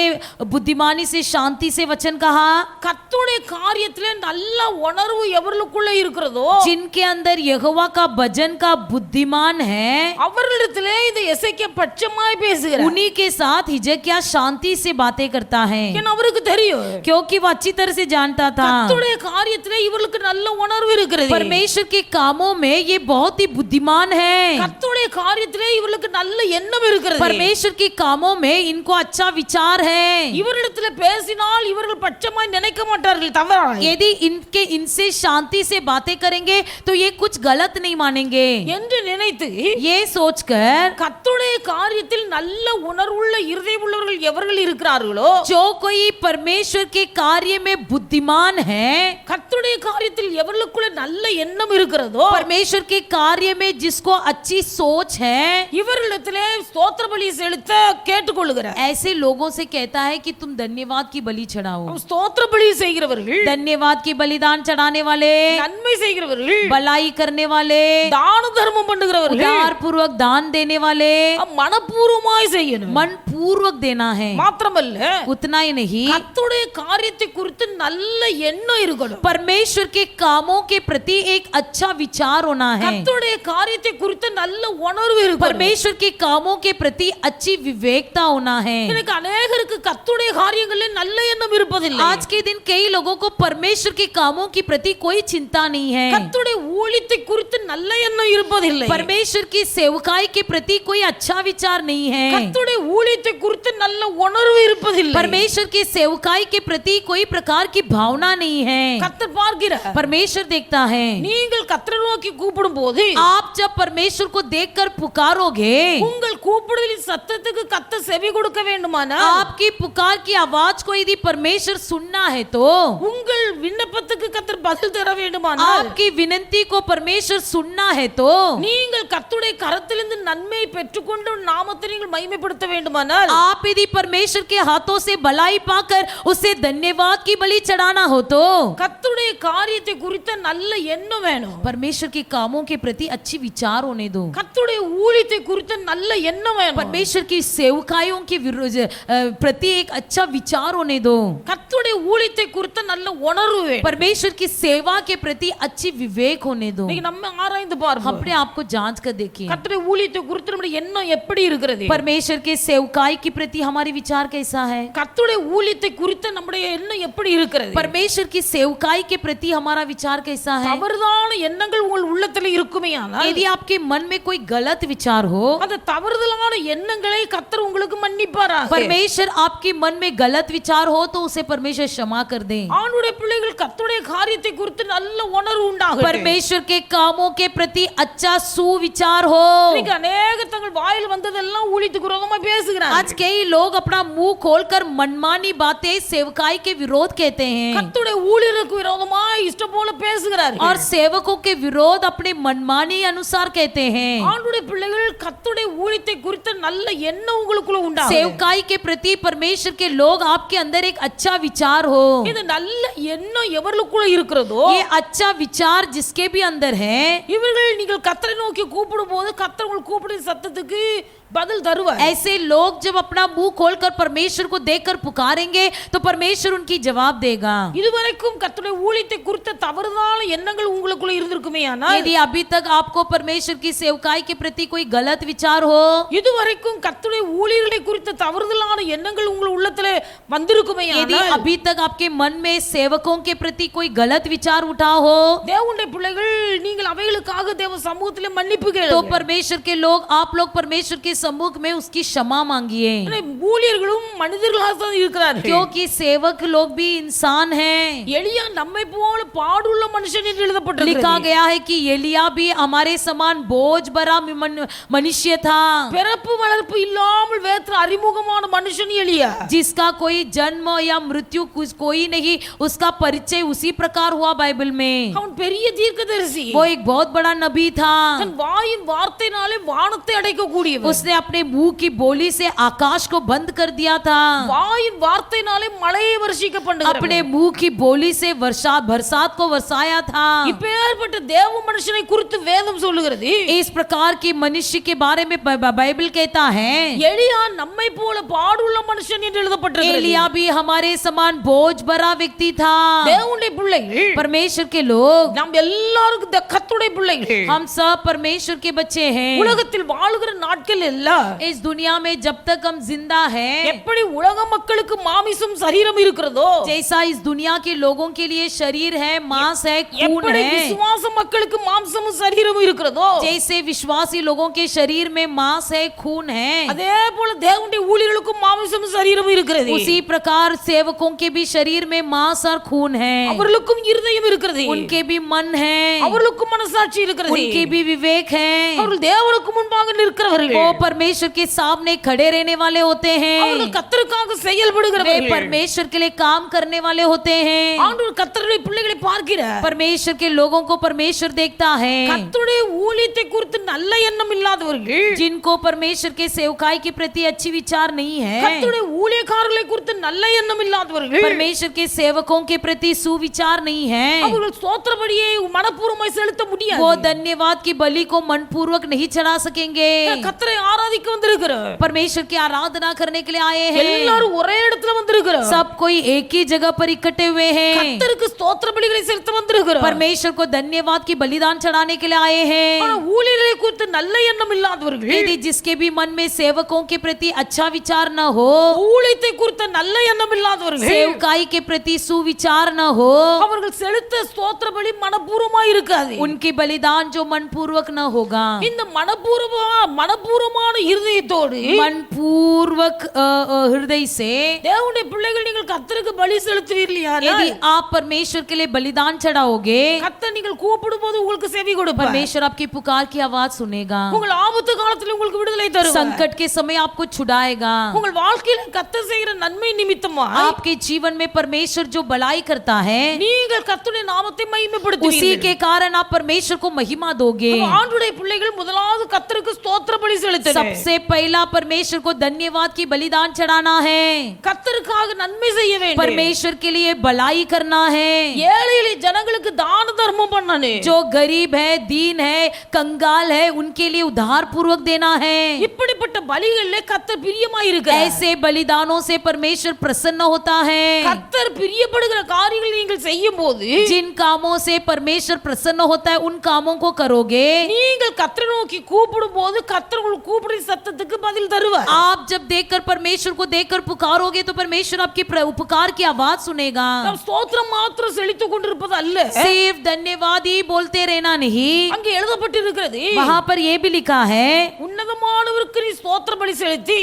बुद्धिमानी से शांति से वचन कहा? கர்த்தருடைய காரியத்திலே நல்ல உணர்வு எவர்களுக்குள்ள இருக்கிறதோ जिनके अंदर यहोवा का भजन का बुद्धिमान है, அவர்களிடத்திலே இந்த எசேக்கியா பட்சமாய் பேசுகிறார். उन्हीं के साथ हिजकिय्याह शांति से बातें करता है, ஏன்னா அவருக்கு தெரியும் क्योंकि वो अच्छी तरह से जानता था கர்த்தருடைய காரியத்திலே இவர்களுக்கு நல்ல உணர்வு இருக்கிறது. परमेश्वर के कामों में ये बहुत ही बुद्धिमान है. கர்த்தருடைய காரியத்திலே இவர்களுக்கு நல்ல எண்ணம் இருக்கிறது. परमेश्वर के कामों में इनको अच्छा विचार है. இவரிடத்துல பேசினால் இவர்கள் பட்சமாய் நினைக்க மாட்டார்கள் தவறாய் यदि इनसे शांति से बातें करेंगे तो ये कुछ गलत नहीं मानेंगे என்று நினைத்து ये सोचकर கர்த்தருடைய காரியத்தில் நல்ல உணர்வுள்ள இருதயம் உள்ளவர்கள் எவர்கள் இருக்கிறார்களோ जो कोई परमेश्वर परमेश्वर के कार्य में बुद्धिमान है, கர்த்தருடைய காரியத்தில் எவர்களுக்குள்ள நல்ல எண்ணம் இருக்கிறதோ, परमेश्वर के कार्य में जिसको अच्छी सोच है, இவர்களிடத்திலே ஸ்தோத்திர பலி செலுத்த கேட்டுக்கொள்ளுகிறார். ऐसे लोगों से कहता है कि तुम धन्यवाद की बलि चढ़ाओ। ஸ்தோத்திர பலி செய்கிறவர்கள், धन्यवाद की बलिदान चढ़ाने वाले, நன்மை செய்கிறவர்கள், भलाई करने वाले, தான தர்மம் பண்ணுகிறவர்கள், उदार पूर्वक दान देने वाले, மனப்பூர்வமாய் செய்யணும். मन पूर्वक देना है। மாத்திரமல்ல, उतना ही नहीं, கர்த்தருடைய காரியத்தை குறித்து நல்ல எண்ணம் இருக்கணும். परमेश्वर के कामों के प्रति एक अच्छा विचार होना है। கர்த்தருடைய காரியத்தை குறித்து நல்ல உணர்வு இருக்கணும். परमेश्वर के कामों के प्रति अच्छी विवेकता होना है। எனக்கு அநேகருக்கு கர்த்தருடைய காரியங்களில் நல்ல எண்ணம் இருப்பதில்லை. आज के दिन कई लोगों को परमेश्वर के कामों के प्रति कोई चिंता नहीं है। கர்த்தருடைய ஊழியத்தை குறித்து நல்ல எண்ணம் இருப்பதில்லை. परमेश्वर की सेवकाई के प्रति कोई अच्छा विचार नहीं है। கர்த்தருடைய ஊழியத்தை குறித்து நல்ல உணர்வு இருப்பதில்லை. परमेश्वर की सेवकाई के प्रति कोई प्रकार की भावना नहीं है। கர்த்தர் பார்க்கிறார். परमेश्वर देखता है, நீங்கள் கர்த்தரை நோக்கி கூப்பிடும்போது आप जब परमेश्वर को देखकर पुकारोगे, உங்கள் கூப்பிடுதலின் சத்தத்துக்கு கர்த்தர் செவி கொடுக்க வேண்டுமானால், आपकी पुकार की आवाज को यदि परमेश्वर सुनना है तो, உங்கள் விண்ணப்பத்துக்கு கர்த்தர் பதில் தர வேண்டுமானால், आपकी विनती को परमेश्वर सुनना है तो, நீங்கள் கர்த்தருடைய கரத்திலிருந்து நன்மை பெற்றுக்கொண்டு நாமத்தை நீங்கள் மகிமைப்படுத்த வேண்டுமானால், आप यदि परमेश्वर के हाथों से भलाई पाकर उसे धन्यवाद की बलि चढ़ाना हो तो, கர்த்தருடைய காரியத்தை குறித்த நல்ல எண்ணம் வேணும். परमेश्वर के कामों के प्रति अच्छी विचार होने दो। கர்த்தருடைய ஊழியத்தை குறித்த நல்ல எண்ணம் வேணும். परमेश्वर की सेवकायों के प्रति एक अच्छा विचार होने दो। கர்த்தருடைய ஊழியத்தை குறித்த நல்ல உணர்வு வேணும். परमेश्वर की सेवा के प्रति अच्छी विवेक होने दो। இன்னைக்கு நம்ம ஆராய்ந்து பார்ப்போம். अपने आप को जांच कर देखिए, கர்த்தருடைய ஊழியத்தை குறித்து நம்முடைய எண்ணம் எப்படி இருக்கிறது? परमेश्वर के सेवकाई के प्रति हमारी विचार कैसा है? கர்த்தருடைய ஊழியத்தை குறித்து நம்முடைய எண்ணம் எப்படி இருக்கிறது? परमेश्वर की सेवकाई के प्रति हमारा विचार कैसा है? தவறுதான எண்ணங்கள் உங்கள் உள்ளத்தில் இருக்குமேயானால், यदि आपके मन में कोई गलत विचार हो, அந்த தவறுதலான எண்ணங்களை கர்த்தர் உங்களுக்கு மன்னிப்பாராக. परमेश्वर आपके मन में गलत विचार हो तो उसे परमेश्वर क्षमा कर दे। ஆண்டுடைய பிள்ளைகள் கர்த்தருடைய காரியத்தை குறித்து நல்ல உணர்வு உண்டாகட்டும். परमेश्वर के कामों के प्रति अच्छा सुविचार हो। இன்னைக்கு अनेक தங்கள் வாயில் வந்ததெல்லாம் ஊழியத்துக்கு விரோதமா பேசுகிறாங்க. आज कई लोग अपना मुंह खोलकर मनमानी बातें सेवकाई के विरोध कहते हैं கர்த்தருடைய ஊழியருக்கு விரோதமா இஷ்டம் போல பேசுகிறார்கள். और सेवकों के विरोध अपने मनमानी अनुसार कहते हैं। ஆண்டுடைய பிள்ளைகள் கர்த்தருடைய ஊழியத்தை குறித்த நல்ல எண்ணம் உங்களுக்குள்ள உண்டாகும். सेवकाई के प्रति परमेश्वर के लोग आपके अंदर एक अच्छा विचार हो। இது நல்ல எண்ணம் எவர்களுக்குள்ள இருக்கிறதோ, ये अच्छा विचार जिसके भी अंदर है, இவர்கள் நீங்கள் கர்த்தரை நோக்கி கூப்பிடும்போது கர்த்தர் உங்கள் கூப்பிடும் சத்தத்துக்கு பதில் தருவார். ऐसे लोग जब अपना मुंह खोलकर परमेश्वर को देखकर पुकारेंगे तो परमेश्वर उनकी जवाब देगा। இதுவரைக்கும் கர்த்தருடைய ஊழியத்தை குறித்த தவறுதலான எண்ணங்கள் உங்களுக்குள்ள இருந்திருக்குமேயானால், यदि अभी तक आपको परमेश्वर की सेवकाई के प्रति कोई गलत विचार हो, இதுவரைக்கும் கர்த்தருடைய ஊழியர்களை குறித்த தவறுதலான எண்ணங்கள் உங்கள் உள்ளத்திலே வந்திருக்குமேயானால், यदि अभी तक आपके मन में सेवकों के प्रति कोई गलत विचार उठा हो, தேவனுடைய பிள்ளைகள் நீங்கள் அவைகளுக்காக தேவ சமூகத்திலே மன்னிப்பு तो கேளுங்கள். परमेश्वर के लोग, आप लोग परमेश्वर के सम्मुख में उसकी क्षमा मांगिए, ஊழியர்களும் மனிதர்களாக தான் இருக்கிறார்கள். क्योंकि सेवक लोग भी इंसान हैं। எலியா நம்மை போல பாடுள்ள மனுஷன் என்று எழுதப்பட்டிருக்கிறது. लिखा गया है कि एलिया भी हमारे समान बोझ भरा मनुष्य था, பிறப்பு வளர்ப்பு இல்லாமல் வேற்ற அறிமுகமான மனுஷன் எலியா. जिसका कोई जन्म या मृत्यु कुछ कोई नहीं, उसका परिचय उसी प्रकार हुआ बाइबल में। அவன் பெரிய தீர்க்கதரிசி. वो एक बहुत बड़ा नबी था। தன் வாயின் வார்த்தையினாலே வானத்தை அடைக்க கூடியவன். उसने अपने मुंह की बोली से आकाश को बंद कर दिया था। வாயின் வார்த்தையினாலே மழையை வருஷிக்க பண்ணுகிறவன். अपने मुंह की बोली से बरसात को बरसाया था। இப்பேற்பட்ட தேவ மனுஷனை குறித்து வேதம் சொல்லுகிறது. इस प्रकार की मनुष्य के बारे में बाइबल कहता है, எலியா நம்மை போல பாடுள்ள மனுஷன் என்று எழுதப்பட்டிருக்கிறது. एलिया भी हमारे समान बोझ भरा व्यक्ति था। தேவனுடைய பிள்ளைகள், परमेश्वर के लोग, நாம் எல்லாரும் கர்த்தருடைய பிள்ளைகள். हम सब परमेश्वर के बच्चे हैं। உலகத்தில் வாழுகிற நாட்கள் எல்லாம் इस दुनिया में जब तक हम जिंदा हैं, எப்படி உலக மக்களுக்கு மாமிசம் சரீரம் இருக்கிறதோ, जैसा इस दुनिया के लोगों के लिए शरीर है, है, मांस है, खून எப்படி है। விசுவாச மக்களுக்கு மாம்சமும் சரீரமும் இருக்கிறதோ जैसे विश्वासी लोगों के शरीर में मांस है, खून है, அதே போல தேவனுடைய ஊழியர்களுக்கும் மாம்சமும் சரீரமும் இருக்கிறது. उसी प्रकार सेवकों के भी शरीर में मांस और खून है, அவர்களுக்கும் இருதயம் இருக்கிறது, उनके भी मन है, அவர்களுக்கும் மனசாட்சி இருக்கிறது, उनके भी विवेक है। அவர்கள் தேவனுக்கு முன்பாக நிற்கிறவர்கள், वो परमेश्वर के सामने खड़े रहने वाले होते हैं, அவர்கள் கர்த்தருக்காக वे செயல்படுகிறவர்கள், परमेश्वर के लिए काम करने वाले होते हैं। ஆண்டவர் கர்த்தருடைய பிள்ளைகளை பார்க்கிறார். परमेश्वर के लोगों को परमेश्वर देखता है, கர்த்தருடைய ஊழியத்தை குறித்து நல்ல எண்ணம் இல்லாதவர்கள், जिनको परमेश्वर के सेवकाई के प्रति अच्छी विचार नहीं है, கர்த்தருடைய ஊழியக்காரர்களை குறித்து நல்ல எண்ணம் இல்லாதவர்கள், परमेश्वर के सेवकों के प्रति सुविचार नहीं है, அவர்கள் ஸ்தோத்திர பலியை மனப்பூர்வமாய் செலுத்த முடியாது. वो धन्यवाद की बलि को मनपूर्वक नहीं चढ़ा सकेंगे। கர்த்தரை ஆராதிக்க வந்திருக்கிறார், परमेश्वर की आराधना करने के लिए आए हैं, எல்லாரும் ஒரே இடத்துல வந்திருக்கிறார், सब कोई एक ही जगह पर इकट्ठे हुए हैं, கர்த்தருக்கு ஸ்தோத்திர பலிகளை செலுத்த வந்திருக்கிறார். परमेश्वर को धन्यवाद की बलिदान चढ़ाने के लिए आए हैं। ஆனா ஊழியர்களை குறித்து நல்ல எண்ணம் இல்லாதவர்கள், यदि जिसके भी मन में सेवकों के प्रति अच्छा विचार न हो, ஊழியத்தை குறித்த நல்ல எண்ணம் இல்லாதவர்கள், सेवकाई के प्रति सुविचार न हो, அவர்கள் செலுத்த ஸ்தோத்திர பலி மனப்பூர்வமாய் இருக்காது. उनकी बलिदान जो मनपूर्वक न होगा। இந்த மனப்பூர்வமான இருதயத்தோடு मनपूर्वक हृदय से தேவனுடைய பிள்ளைகள் நீங்கள் கர்த்தருக்கு பலி செலுத்துவீர்களா? यदि आप परमेश्वर के लिए बलिदान चढ़ाओगे, கர்த்தர் நீங்கள் கூப்பிடும்போது உங்களுக்கு செவி கொடுப்பார். परमेश्वर आपकी पुकार की आवाज सुनेगा, உங்கள் ஆபத்து காலத்தில் உங்களுக்கு விடுதலை தருவார். संकट के समय आपको छुड़ाएगा। உங்கள் வாழ்க்கையில கர்த்தர் செய்கிற நன்மை நிமித்தமா आपके जीवन में परमेश्वर जो भलाई करता है, நீங்கள் கர்த்தருடைய நாமத்தை उसी மகிமைப்படுத்துவீர்கள். के कारण आप परमेश्वर को महिमा दोगे। ஆண்டுடைய பிள்ளைகள் முதலாவது கர்த்தருக்கு ஸ்தோத்திர பலி செலுத்தணும். सबसे पहला परमेश्वर को धन्यवाद की बलिदान चढ़ाना है, கர்த்தருக்காக நன்மை செய்ய வேண்டும். परमेश्वर के लिए भलाई करना है, ஏழை எளிய ஜனங்களுக்கு தான தர்மம் பண்ணணும். जो गरीब है, दीन है, कंगाल है, उनके लिए उधार पूर्वक देना है। இப்படிப்பட்ட பலிகளிலே கர்த்தர் பிரியமாய் இருக்கிறார். ऐसे बलिदानों से परमेश्वर प्रसन्न होता है। கர்த்தர் பிரியப்படுகிற காரியங்களை நீங்கள் செய்யும்போது जिन कामों से परमेश्वर प्रसन्न होता है, उन कामों को करोगे। நீங்கள் கர்த்தரை நோக்கி கூப்பிடும்போது கர்த்தர் உங்களுக்கு கூப்பிடுற சத்தத்துக்கு பதில் தருவார். आप जब देखकर परमेश्वर को देखकर पुकारोगे तो परमेश्वर आपकी उपकार की आवाज सुनेगा। நாம் ஸ்தோத்திரம் மாத்திரம் செலுத்திக் கொண்டிருப்பது அல்ல, सिर्फ धन्यवाद ही बोलते रहना नहीं, அங்கே எழுதப்பட்டிருக்கிறது, वहां पर यह भी लिखा है, உன்னதமானவருக்கு நீ ஸ்தோத்திர பலி செலுத்தி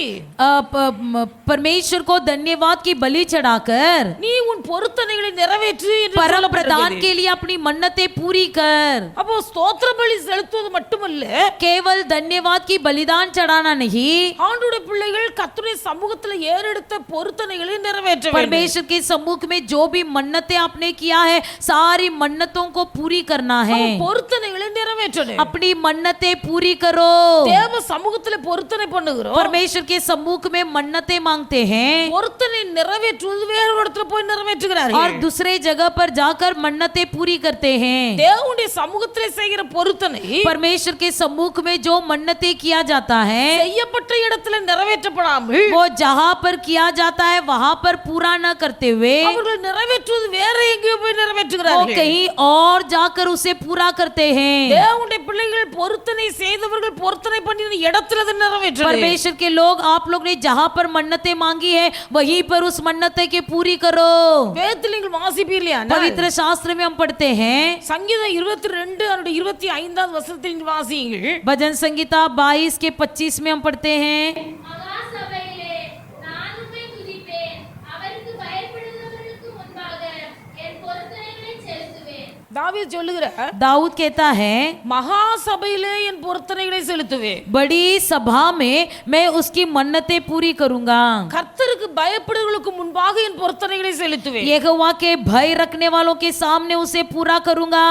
परमेश्वर को धन्यवाद की बलि चढ़ाकर நீ உன் பொருத்தனைகளை நிறைவேற்று என்று परम प्रदान சொல்லப்பட்டிருக்கிறது. के लिए अपनी मन्नतें पूरी कर। அப்போ ஸ்தோத்திர பலி செலுத்துவது மட்டுமல்ல, केवल धन्यवाद की बलिदान चढ़ाना नहीं, ஆண்டவருடைய பிள்ளைகள் கர்த்தருடைய சமூகத்துல ஏறெடுத்த பொருத்தனைகளை நிறைவேற்ற வேண்டும். परमेश्वर के सम्मुख में जो भी मन्नतें आपने किया है, सारी मन्नतों को पूरी करना है। அப்போ பொருத்தனைகளை நிறைவேற்றணும். अपनी मन्नतें पूरी करो। தேவ சமூகத்துல பொருத்தனை பண்ணுகிறோம், परमेश्वर के सम्मुख में मन्नतें मांगते हैं பொருத்தனை நிறைவேற்றுவது வேற ஒரு இடத்துல போய் और நிறைவேற்றுகிறார்கள். दूसरे जगह पर जाकर मन्नतें पूरी करते हैं। தேவனுடைய சமூகத்திலே செய்கிற பொருத்தனை परमेश्वर के सम्मुख में जो मन्नतें किया जाता है, செய்யப்பட்ட இடத்துல நிறைவேற்றப்படாமல் वो जहाँ पर किया जाता है वहां पर पूरा न करते हुए அவர்கள் நிறைவேற்றுவது வேற எங்கேயோ போய் वो நிறைவேற்றுகிறார்கள். कहीं और जाकर उसे पूरा करते हैं। தேவனுடைய பிள்ளைகள் பொருத்தனை செய்தவர்கள் பொருத்தனை பண்ணின இடத்துல அது நிறைவேற்றணும். परमेश्वर के लोग, आप लोग ने जहाँ पर मन्नतें मांगी है, वहीं पर उस मन्नतें के पूरी करो। வேதத்தில் நீங்கள் வாசிப்பீர்களா? पवित्र शास्त्र में हम पढ़ते हैं, சங்கீதம் 22 அதனுடைய 25வது வசனத்தில் வாசியுங்கள். भजन संगीता 22 के 25 में हम पढ़ते हैं, மகா சபையிலே நான் உம்மை துதிப்பேன். அவருக்கு பயப்படுகிறவர்களுக்கு முன்பாக என் பொருத்தனைகளை செலுத்துவேன். தாவீது சொல்லுகிறார், दाऊद कहता है, மகா சபையிலே என் பொருத்தனைகளை செலுத்துவேன். बड़ी सभा में मैं उसकी मन्नतें पूरी करूंगा। கர்த்தருக்கு பயப்படுகிறவர்களுக்கு முன்பாக என் பொருத்தனைகளை செலுத்துவேன். यहोवा के भय रखने वालों के सामने उसे पूरा करूंगा।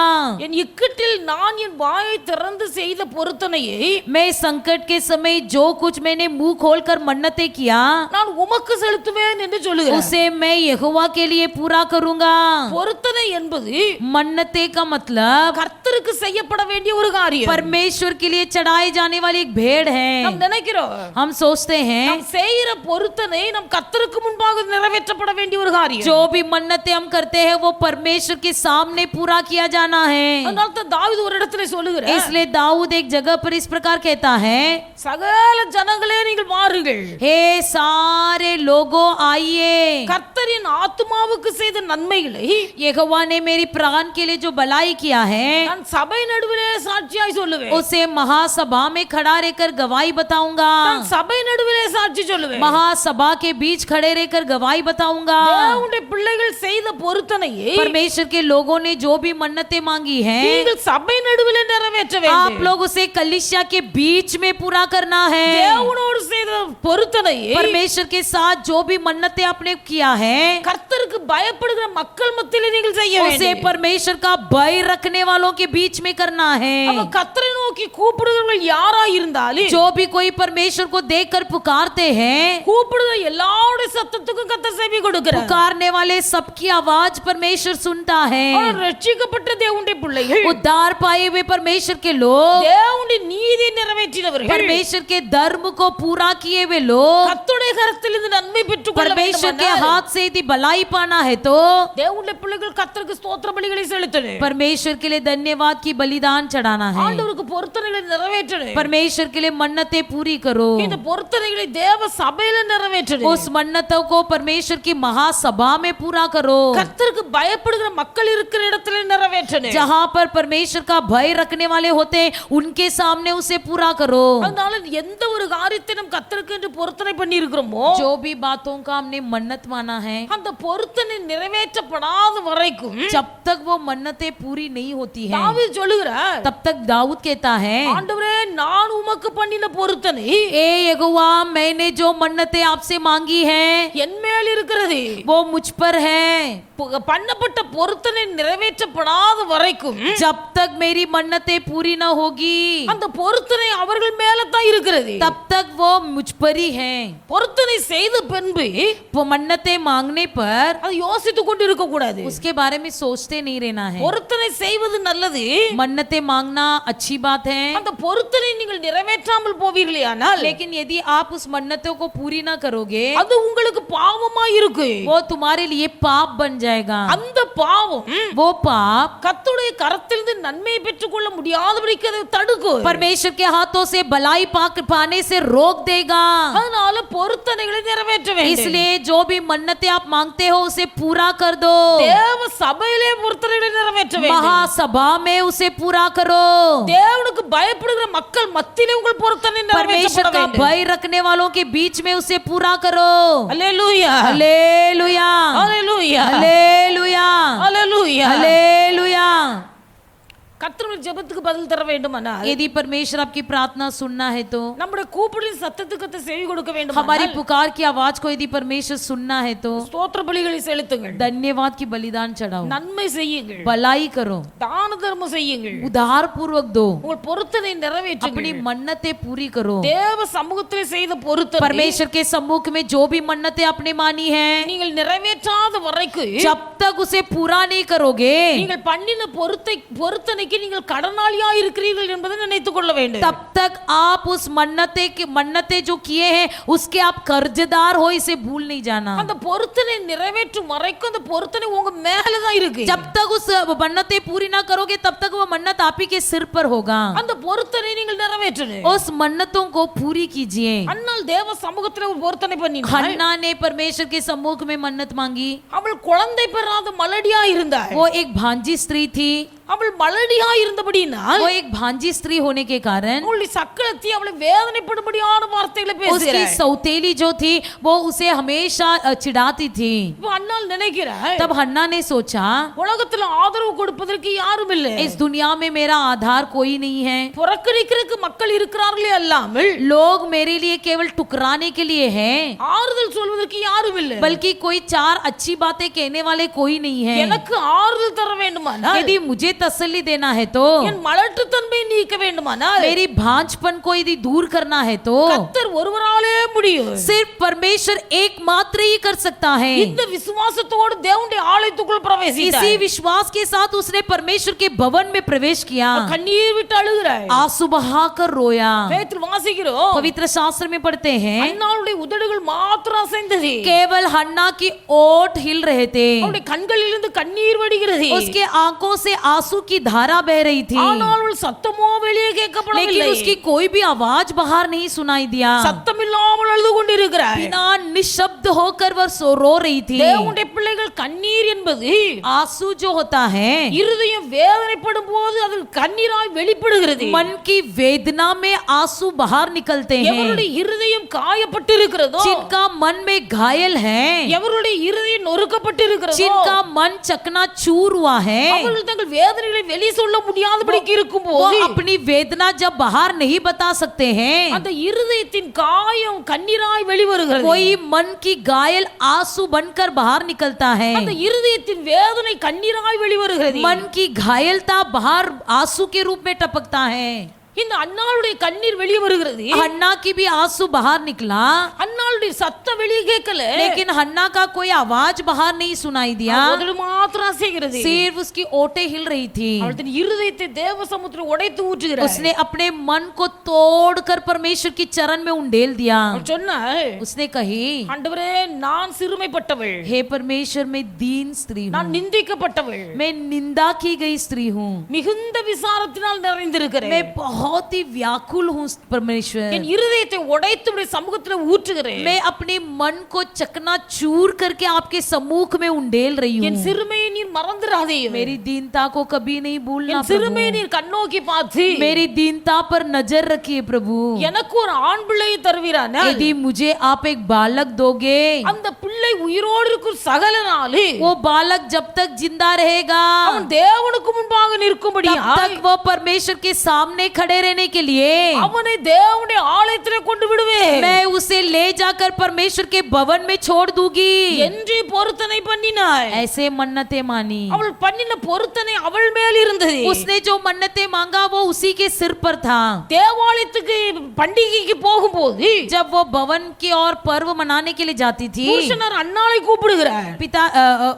என் இக்கட்டில் நான் என் வாயை திறந்து செய்த பொருத்தனையை मैं संकट के समय जो कुछ मैंने मुंह खोलकर मन्नतें किया, நான் உமக்கு செலுத்துவேன் என்று சொல்லுகிறார். उसे मैं यहोवा के लिए पूरा करूंगा। பொருத்தனை என்பது मन्नतें मन्नते का मतलब கர்த்தருக்கு செய்யப்பட வேண்டிய ஒரு காரியம். परमेश्वर के लिए चढ़ाए जाने वाली एक भेड़ है। நாம் நினைக்கிறோம், हम सोचते हैं நாம் செய்யற பொருத்தனை நம் கர்த்தருக்கு முன்பாக நிறைவேற்றப்பட வேண்டிய ஒரு காரியம். जो भी मन्नतें हम करते हैं वो परमेश्वर के सामने पूरा किया जाना है। அதனால தான் தாவீது ஒரு இடத்துல சொல்லுகிறார், इसलिए दाऊद एक जगह पर इस प्रकार कहता है, சகல ஜனங்களே நீங்கள் வாருங்கள், हे सारे लोगों आइए, கர்த்தரின் ஆத்துமாவுக்கு செய்த நன்மைகளை यहोवा ने मेरी प्राण के लिए जो भलाई किया है நான் சபை நடுவிலே சாட்சியாய் சொல்லுவேன். उसे महासभा में खड़ा रहकर गवाही बताऊंगा। நான் சபை நடுவிலே சாட்சி சொல்லுவேன். महासभा के बीच खड़े रहकर गवाही बताऊंगा। தேவனுடைய பிள்ளைகள் செய்த பொருத்தனையை परमेश्वर के लोगों ने जो भी मन्नतें मांगी हैं நீங்கள் சபை நடுவிலே நிறைவேற்ற आप வேண்டும். लोग उसे कलीसिया के बीच में पूरा करना है। தேவனோடு செய்த பொருத்தனையை परमेश्वर के साथ जो भी मन्नतें आपने किया है கர்த்தருக்கு பயப்படுகிற மக்கள் மத்தியிலே நீங்கள் செய்ய उसे வேண்டும். परमेश्वर का भय रखने वालों के बीच में करना है। அப்ப கர்த்தரை நோக்கி கூப்பிடுகிறவர்கள் யாராய் இருந்தாலும் जो भी कोई परमेश्वर को देखकर पुकारते हैं கூப்பிடுகிற எல்லாருடைய சத்தத்துக்கும் கர்த்தர் செவி கொடுக்கிறார். पुकारने वाले सबकी आवाज परमेश्वर सुनता है। ஆனால் ரட்சிக்கப்பட்ட தேவனுடைய பிள்ளைகள், उद्धार पाए हुए परमेश्वर के लोग, தேவனுடைய நீதியை நிறைவேற்றினவர்கள், परमेश्वर के धर्म को पूरा किए हुए लोग கர்த்தருடைய கரத்திலிருந்து நன்மை பெற்றுக்கொள்ள परमेश्वर के வேண்டுமானால் हाथ से यदि भलाई पाना है तो தேவனுடைய பிள்ளைகள் கர்த்தருக்கு ஸ்தோத்திர பலிகளை செலுத்தணும். परमेश्वर के लिए धन्यवाद की बलिदान चढ़ाना है। ஆண்டவருக்கு பொருத்தனைகளை நிறைவேற்றணும். परमेश्वर के लिए मन्नतें पूरी करो। இந்த பொருத்தனைகளை தேவ சபையில நிறைவேற்றணும். उस मन्नतों को परमेश्वर की महासभा में पूरा करो। கர்த்தருக்கு பயப்படுகிற மக்கள் இருக்கிற இடத்துல நிறைவேற்றணும். जहाँ पर परमेश्वर का भय रखने वाले होते हैं उनके सामने उसे पूरा करो। அதனால எந்த ஒரு காரியத்தை நாம் கர்த்தருக்கு என்று பொருத்தனை பண்ணி இருக்கிறோமோ जो भी बातों का हमने मन्नत माना है அந்த பொருத்தனை நிறைவேற்றப்படாத வரைக்கும் जब तक वो मन्नतें पूरी नहीं होती है தாவீது சொல்லுகிறார், तब तक दाऊद कहता है, ஆண்டவரே நான் உமக்கு பண்ணின பொருத்தனை ए यहोवा मैंने जो मन्नतें आपसे मांगी है என் மேல் இருக்கிறது. वो मुझ पर है। பண்ணப்பட்ட பொருத்தனை நிறைவேற்றப்படாத வரைக்கும் जब तक मेरी मन्नतें पूरी न होगी அந்த பொருத்தனை அவர்கள் மேல தான் இருக்கிறது. तब तक वो मुझ पर ही है। பொருத்தனை செய்த பின்பு वो मन्नतें मांगने पर அது யோசித்து கொண்டு இருக்க கூடாது. उसके बारे में सोचते नहीं रहना है। பொருத்தனை செய்வது நல்லது. मन्नतें मांगना अच्छी बात है, அந்த பொருத்தனை நீங்கள் நிறைவேற்றாமல் போவீர்களேயானால் लेकिन यदि आप उस मन्नतों को पूरी ना करोगे அது உங்களுக்கு பாவமா இருக்கு. वो तुम्हारे लिए पाप बन जाएगा। அந்த பாவம் वो पाप கர்த்தருடைய கரத்திலிருந்து நன்மையை பெற்றுக்கொள்ள முடியாதபடிக்கு அதை தடுக்கும். परमेश्वर के हाथों से भलाई पाने से रोक देगा। அதனால பொருத்தனைகளை நிறைவேற்ற வேண்டும். इसलिए जो भी मन्नतें आप मांगते हो उसे पूरा कर दो। தேவ சபையிலே பொருத்தனைகளை நிறைவேற்ற வேண்டும். महासभा में उसे पूरा करो। தேவனுக்கு பயப்படுகிற மக்கள் மத்தியிலே உங்கள் பொருத்தனை परमेश्वर நிறைவேற்றப்பட का வேண்டும். भय रखने वालों के बीच में उसे पूरा करो। அல்லேலூயா, हालेलुया, அல்லேலூயா, हालेलुया, அல்லேலூயா. हालेलुया। கர்த்தருடைய ஜெபத்துக்கு பதில் தர வேண்டுமானால் यदि परमेश्वर आपकी प्रार्थना सुनना है तो, நம்முடைய கூப்பிடின் சத்தத்துக்கு கர்த்தர் செவி கொடுக்க வேண்டும். हमारी पुकार की आवाज को यदि परमेश्वर सुनना है तो ஸ்தோத்திர பலிகளை செலுத்துங்கள், धन्यवाद की बलिदान चढ़ाओ, நன்மை செய்யுங்கள், भलाई करो, தான தர்மம் செய்யுங்கள், उदार पूर्वक दो, உங்கள் பொருத்தனை अपनी நிறைவேற்றுங்கள். मन्नतें पूरी करो। தேவ சமூகத்திலே செய்த பொருத்தனை परमेश्वर के सम्मुख में जो भी मन्नतें आपने मानी है நீங்கள் நிறைவேற்றாத வரைக்கும் जब तक उसे पूरा नहीं करोगे நீங்கள் பண்ணின பொருத்தனைக்கு நீங்கள் கடனாளியா இருக்கிறீர்கள் என்பதை நினைத்துக் கொள்ள வேண்டும். तब तक आप उस मन्नतें जो किए हैं उसके आप कर्जदार हो, इसे भूल नहीं जाना। அந்த பொருத்தனை நிறைவேற்றும் வரைக்கும் அந்த பொருத்தனை உங்க மேல தான் இருக்கு. जब तक उस मन्नतें पूरी ना करोगे तब तक वो मन्नत आप ही के सिर पर होगा। அந்த பொருத்தனை நீங்கள் நிறைவேற்றணும். उस मन्नतों को पूरी कीजिए। அன்னால் தேவ சமூகத்திலே ஒரு பொருத்தனை பண்ணினாள். हन्ना ने परमेश्वर के सम्मुख में मन्नत मांगी। அவள் குழந்தை பெறாத மலடியா இருந்தாள். वो एक भांजी स्त्री थी। அவள் மலடியா இருந்தபடினால் वो एक भांजी स्त्री होने के कारण அவளுடைய சக்களத்தி அவளை வேதனைப்படும்படியான வார்த்தைகளை उसकी பேசுகிறாள். सौतेली जो थी वो उसे हमेशा चिढ़ाती थी। இப்போ அன்னால் நினைக்கிறாள், तब हन्ना ने सोचा உலகத்துல ஆதரவு கொடுப்பதற்கு யாரும் இல்லை, इस दुनिया में मेरा आधार कोई नहीं है, புறக்கணிக்கிறதுக்கு மக்கள் இருக்கிறார்களே அல்லாமல் लोग मेरे लिए केवल टुकराने के लिए हैं, ஆறுதல் சொல்வதற்கு யாரும் இல்லை. बल्कि कोई चार अच्छी बातें कहने वाले कोई नहीं है। எனக்கு ஆறுதல் தர வேண்டுமானால் यदि मुझे तसल्ली देना है तो, என் மலட்டுத்தன்மை நீக்க வேண்டுமானால் मेरी भांजपन को यदि दूर करना है तो கர்த்தர் ஒருவராலே முடியும். सिर्फ परमेश्वर एकमात्र ही कर सकता है। இந்த விசுவாசத்தோடு தேவனுடைய ஆலயத்துக்குள் பிரவேசித்தார். इसी विश्वास के साथ उसने परमेश्वर के भवन में प्रवेश किया, கண்ணீர் விட்டு அழுகிறார். आंसू बहाकर रोया। வேதத்தில் வாசிக்கிறோம், पवित्र शास्त्र में पढ़ते हैं அன்னாளுடைய உதடுகள் மாத்திரம் அசைந்தது, केवल हन्ना की ओठ हिल रहे थे, அவருடைய கண்களிலிருந்து கண்ணீர் வடிகிறது. उसके आंखों से आंसू की धारा बह रही थी, ஆனால் அவள் சத்தமோ வெளியே लेकिन கேட்கப்படவில்லை. उसकी कोई भी आवाज बाहर नहीं सुनाई दिया। சத்தமில்லாமல் அழுது கொண்டிருக்கிறார். बिना निशब्द होकर वह रो रही थी। தேவனுடைய பிள்ளைகள் கண்ணீர் என்பது आंसू जो होता है இருதயம் வேதனைப்படும் போது அது கண்ணீராய் வெளிப்படுகிறது. मन की वेदना में आंसू बाहर निकलते हैं। எவருடைய இருதயம் காயப்பட்டிருக்கிறதோ, जिनका मन में घायल है, எவருடைய இருதயம் நொறுக்கப்பட்டிருக்கிறதோ, जिनका मन चकनाचूर हुआ है, அவர்கள் தங்கள் வேதனைகளை வெளி சொல்ல முடியாதபடிக்கு वो இருக்கும்போது अपनी वेदना जब बाहर नहीं बता सकते हैं, அந்த இருதயத்தின் காயம் கண்ணீராய் வெளிவருகிறது. कोई मन की घायल आंसू बनकर बाहर निकलता है। அந்த இருதயத்தின் வேதனை கண்ணீராய் வெளிவருகிறது. मन की घायलता बाहर आंसू के रूप में टपकता है। இந்த அன்னாளுடைய கண்ணீர் வெளியே வருகிறது. हन्ना की भी आंसू बाहर निकला, அன்னாளுடைய சத்தம் வெளியே கேட்கல, लेकिन हन्ना का कोई आवाज बाहर नहीं सुनाई दिया, உதடு மாத்திரம் அசைகிறது. सिर्फ उसकी ओटें हिल रही थी। அவள் தன் இருதயத்தை தேவ சமுத்திரம் உடைத்து ஊற்றுகிறார். उसने अपने मन को तोड़कर परमेश्वर की चरण में उंडेल दिया। அவள் சொன்னாள், उसने कही, ஆண்டவரே நான் சிறுமைப்பட்டவள், हे परमेश्वर मैं दीन स्त्री நான் हूँ, நிந்திக்கப்பட்டவள், मैं निंदा की गई स्त्री हूँ, மிகுந்த விசாரத்தினால் நிறைந்திருக்கிறேன், मैं बहुत ही व्याकुल हूँ परमेश्वर, என் இருதயத்தை உடைத்து உடைய சமூகத்தில் ஊற்றுகிறேன், मैं अपने मन को चकनाचूर करके आपके सम्मुख में उंडेल रही என் हूँ। சிறுமையை நீர் மறந்துடாதேயும், मेरी दीनता को कभी नहीं भूलना என் சிறுமையை प्रभु, நீர் கண்ணோக்கி பார்த்து मेरी दीनता पर नजर रखिए प्रभु। எனக்கு ஒரு ஆண் பிள்ளையை தருவீரானா, यदि मुझे आप एक बालक दोगे, அந்த பிள்ளை உயிரோடு இருக்கும் சகல நாளு वो बालक जब तक जिंदा रहेगा, அவன் தேவனுக்கு முன்பாக நிற்கும்படி तब तक वो परमेश्वर के सामने खड़े रहने के लिए அவனை தேவனுடைய ஆலயத்திலே கொண்டு விடுவேன் मैं उसे ले जाकर परमेश्वर के भवन में छोड़ दूंगी। என்று பொருத்தனை பண்ணினாய். ऐसे मन्नतें मानी, அவள் பண்ணின பொருத்தனை அவள் மேல் இருந்தது. उसने जो मन्नतें मांगा वो उसी के सिर पर था। தேவாலயத்துக்கு பண்டிகைக்கு போகும்போது जब वो भवन की ओर पर्व मनाने के लिए जाती थी, புருஷனார் அன்னாளை கூப்பிடுகிறார். पिता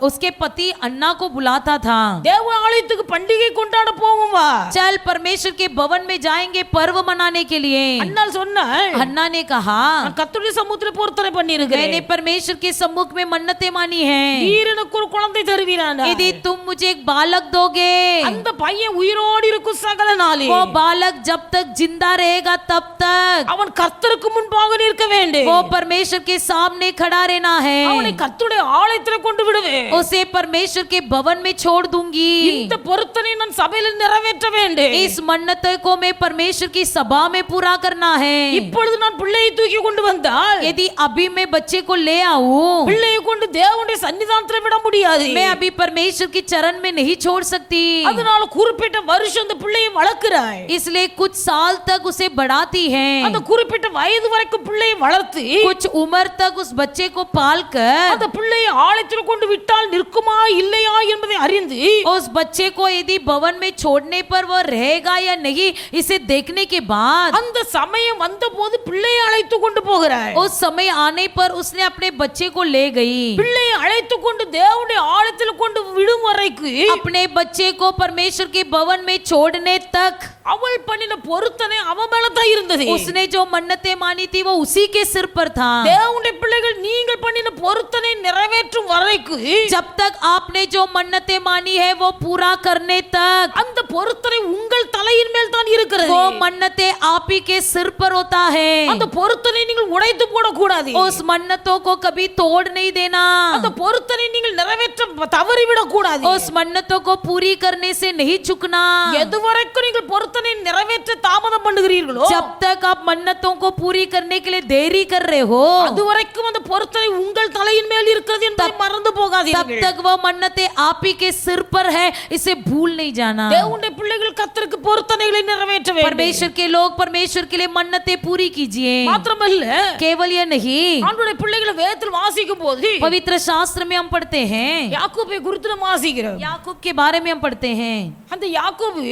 उसके पति अन्ना को बुलाता था, தேவாலயத்துக்கு பண்டிகை கொண்டாட போகும் வா. चल परमेश्वर के भवन में जाएंगे पर्व मनाने के लिए। அன்னாள் சொன்னாள், अन्ना ने कहा, நான் கர்த்தருடைய சமுத்திர பொருத்தனை பண்ணியிருக்கிறேன், मैंने परमेश्वर के सम्मुख में मन्नतें मानी हैं, நீர் எனக்கு ஒரு குழந்தை தருவீரானா, यदि तुम मुझे एक बालक दोगे, அந்த பையன் உயிரோடு இருக்கும் சகல நாளே वो बालक जब तक जिंदा रहेगा तब तक அவன் கர்த்தருக்கு முன்பாக நிற்க வேண்டும், वो परमेश्वर के सामने खड़ा रहना அவனை है, கர்த்தருடைய ஆலயத்திலே கொண்டு விடுவேன், उसे परमेश्वर के भवन में छोड़ दूंगी। இந்த பொருத்தனை நான் சபையில் நிறைவேற்ற வேண்டும், इस मन्नत को मैं परमेश्वर की सभा में पूरा करना है। இப்பொழுது நான் பிள்ளையை தூக்கி கொண்டு வந்தால் यदि अभी मैं बच्चे को ले आऊं, பிள்ளையை கொண்டு தேவனுடைய சன்னிதானத்தில் விட முடியாது, मैं अभी परमेश्वर की चरण में नहीं छोड़ सकती, அதனால குறிப்பிட்ட வருஷம் அந்த பிள்ளையை வளர்க்கிறாய், इसलिए कुछ साल तक उसे बढ़ाती அந்த है, குறிப்பிட்ட வயது வரைக்கும் பிள்ளையை வளர்த்து कुछ उम्र तक उस बच्चे को पाल कर அந்த பிள்ளையை ஆலயத்தில் கொண்டு விட்டால் நிற்குமா இல்லையா என்பதை அறிந்து उस बच्चे को यदि भवन में छोड़ने पर वो रहेगा या नहीं, इसे देखने के बाद அந்த சமயம் வந்தபோது பிள்ளையை அழைத்து கொண்டு போகிறாய், उस समय आने पर उसने अपने बच्चे को ले गई, பிள்ளையை அழைத்து கொண்டு தேவனுடைய ஆலயத்தில் கொண்டு விடும் வரைக்கு अपने बच्चे को परमेश्वर के भवन में छोड़ने तक அவள் பண்ணின பொருத்தனை அவ மேல தான் இருந்தது. उसने जो मन्नतें मानी थी वो उसी के सिर पर था। தேவனுடைய பிள்ளைகள் நீங்கள் பண்ணின பொருத்தனை நிறைவேற்றும் வரைக்கு जब तक आपने जो मन्नतें मानी है वो पूरा करने तक அந்த பொருத்தனை உங்கள் தலையின் மேல் தான் இருக்கிறது. वो मन्नतें आप ही के सिर पर होता है। அந்த பொருத்தனை நீங்கள் உடைத்து போட கூடாது, उस मन्नतों को कभी तोड़ नहीं देना, அந்த பொருத்தனை நீங்கள் நிறைவேற்ற தவறிவிடக் கூடாது, उस मन्नतों को पूरी करने से नहीं चुकना। எதுவரைக்கும் நீங்கள் பொருத்தனை நிறைவேற்ற தாமதம் பண்ணுகிறீர்களோ जब तक आप मन्नतों को पूरी करने के लिए देरी कर रहे हो, அதுவரைக்கும் அந்த பொருத்தனை உங்கள் தலையின் மேல் இருக்கிறது என்பதை மறந்து तब போகாதீர்கள். तक वो मन्नतें आप ही के सिर पर है, इसे भूल नहीं जाना। தேவனுடைய பிள்ளைகள் கர்த்தருக்கு பொருத்தனைகளை நிறைவேற்ற வேண்டும். परमेश्वर के लोग परमेश्वर के लिए मन्नतें पूरी कीजिए। மாத்திரமல்ல केवल ये नहीं, ஆண்டவருடைய பிள்ளைகளை வேதத்தில் வாசிக்கும் போது पवित्र शास्त्र में हम पढ़ते हैं, யாக்கோபை குறித்து நாம் வாசிக்கிறோம். याकूब के बारे में हम पढ़ते हैं, அந்த யாக்கோபு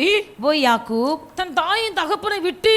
वो याकूब தன் தாயின் தகப்பனை விட்டு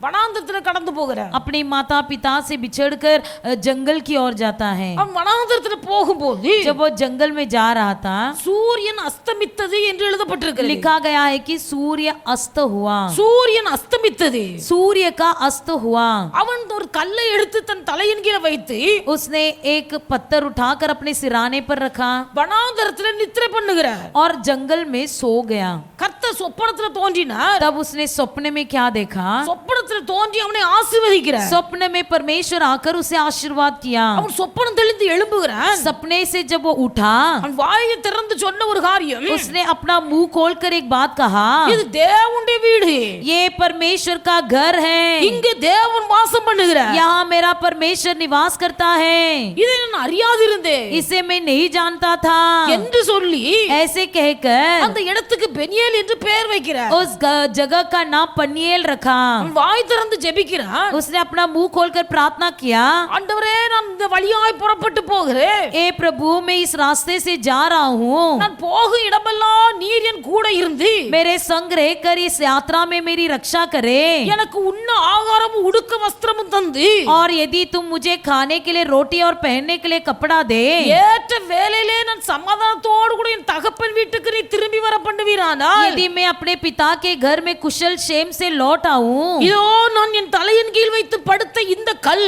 வனாந்தரத்துல கடந்து போகிறார். अपने माता पिता से बिछड़कर जंगल की ओर जाता है। அவன் வனாந்தரத்துல போகும்போது जब वो जंगल में जा रहा था, சூரியன் அஸ்தமித்தது என்று எழுதப்பட்டிருக்கிறது. लिखा गया है कि सूर्य अस्त हुआ। சூரியன் அஸ்தமித்தது. सूर्य का अस्त हुआ। அவன் ஒரு கல்லை எடுத்து தன் தலையின் கீழே வைத்து उसने एक पत्थर उठाकर अपने सिराने पर रखा வனாந்தரத்துல நித்திரை பண்ணுகிறார். और जंगल में सो गया। கர்த்தர் சொப்பனத்துல தோன்றினார். तब उसने सपने में क्या देखा? சொப்பனத்துல தோன்றி அவனை ஆசீர்வதிக்கிறார். सपने में परमेश्वर आकर उसे आशीर्वाद किया। அவன் சொப்பனம் தெளிந்து எழும்புகிறான். सपने से जब वो उठा, அவன் வாயை திறந்து சொன்ன ஒரு காரியம், उसने अपना मुंह खोलकर एक बात कहा, இது தேவனுடைய வீடு, ये परमेश्वर का घर है, இங்கே தேவன் வாசம் பண்ணுகிறார். यहाँ मेरा परमेश्वर निवास करता है। இதை நான் அறியாதிருந்தேன் इसे मैं नहीं जानता था என்று சொல்லி ऐसे कहकर அந்த இடத்துக்கு பெனியேல் என்று பெயர் வைக்கிறார். उस जगह का नाम पनिएल रखा। அவன் வாய் திறந்து ஜெபிக்கிறான். उसने अपना मुंह खोलकर प्रार्थना किया, ஆண்டவரே நான் இந்த வழியாய் புறப்பட்டு போகிறேன். ए प्रभु मैं इस रास्ते से जा रहा हूँ, நான் போகும் இடமெல்லாம் நீர் என் கூட இருந்து मेरे संग रहकर इस यात्रा में मेरी रक्षा करे, எனக்கு உண்ண ஆகாரமும் உடுக்க வஸ்திரமும் தந்து और यदि तुम मुझे खाने के लिए रोटी और पहनने के लिए कपड़ा दे, ஏற்ற வேளையிலே நான் சமாதானத்தோடு கூட என் தகப்பன் வீட்டுக்கு நீ திரும்பி வர பண்ணுவீரானால் यदि मैं अपने पिता के घर में कुशल क्षेम से लौट आऊं, இதோ நான் என் தலையின் கீழ் வைத்து படுத்த இந்த கல்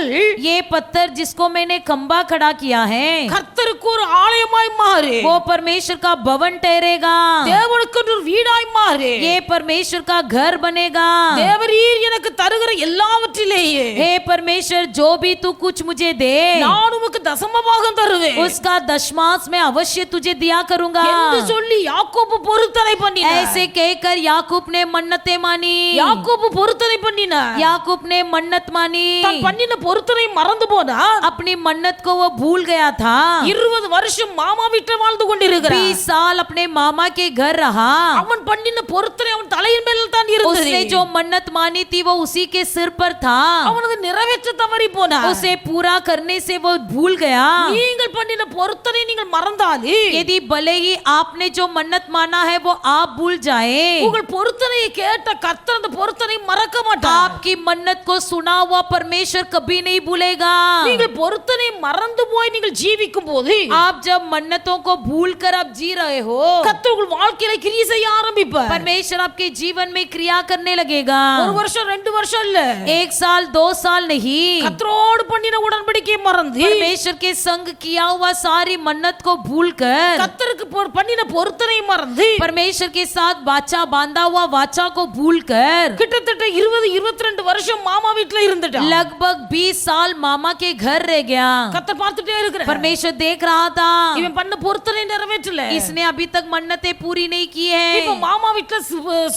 ये पत्थर जिसको मैंने खंबा खड़ा किया है, கர்த்தருக்கு ஒரு ஆலயமாய் மாறு, वो परमेश्वर का भवन ठहरेगा, தேவனுக்கு ஒரு வீடாய் மாறு, ये परमेश्वर का घर बनेगा। தேவரீர் எனக்கு தருகிற எல்லாவற்றிலேயே हे परमेश्वर जो भी तू कुछ मुझे दे, நான் உமக்கு தசமபாகம் தருவேன் उसका दशमांश मैं अवश्य तुझे दिया करूंगा। என்று சொல்லி யாக்கோபு பொருத்தனை பண்ணினார். ऐसे कहकर याकूब ने मन्नतें मानी। யாக்கோபு பொருத்தனை பண்ணினார். याकूब ने मन्नत मानी, தான் பண்ணின பொருத்தனை மறந்து போனார். अपनी मन्नत को वो भूल गया था। 20 வருஷம் மாமா வீட்டில் வாழ்ந்து கொண்டிருக்கிறார். 20 साल अपने मामा के घर रहा। அவன் பண்ணின பொருத்தனை அவன் தலையின் மேல் தான் இருந்தது. उसने जो मन्नत मानी थी वो उसी के सिर पर था। அவன் அதை நிறைவேற்ற தவறி போனார். उसे पूरा करने से वो भूल गया। நீங்கள் பண்ணின பொருத்தனை நீங்கள் மறந்தாலே यदि भले ही आपने जो मन्नत माना है वो आप भूल जाए, உங்கள் பொருத்தனையை கேட்ட கர்த்தர் அந்த பொருத்தனை மறக்க மாட்டார். आपकी मन्नत को सुना हुआ परमेश्वर कभी नहीं भूलेगा। நீங்கள் பொருத்தனை மறந்து போய் நீங்கள் ஜீவிக்கும் போது आप जब मन्नतों को भूल कर आप जी रहे हो, கர்த்தர் உங்கள் வாழ்க்கையில கிரியை செய்ய ஆரம்பிப்பார். परमेश्वर आपके जीवन में क्रिया करने लगेगा। ஒரு வருஷம் 2 வருஷம் இல்ல, 1 साल 2 साल नहीं, கர்த்தரோடு பண்ணின உடன்படிக்கையை மறந்து परमेश्वर के संग किया हुआ सारी मन्नत को भूलकर, கர்த்தருக்கு பண்ணின பொருத்தனை மறந்து परमेश्वर के साथ वाचा बांधा हुआ वाचा को भूलकर கிட்டத்தட்ட 20-22 வருஷம் மாமா வீட்ல இருந்துட்டான். लगभग 20 साल मामा के घर रह गया। கர்த்தர் பார்த்துட்டே இருக்கிறார். परमेश्वर देख रहा था, இவன் பண்ண பொருத்தனை நிறைவேற்றல. इसने अभी तक मन्नतें पूरी नहीं की இப்ப है। மாமா வீட்ல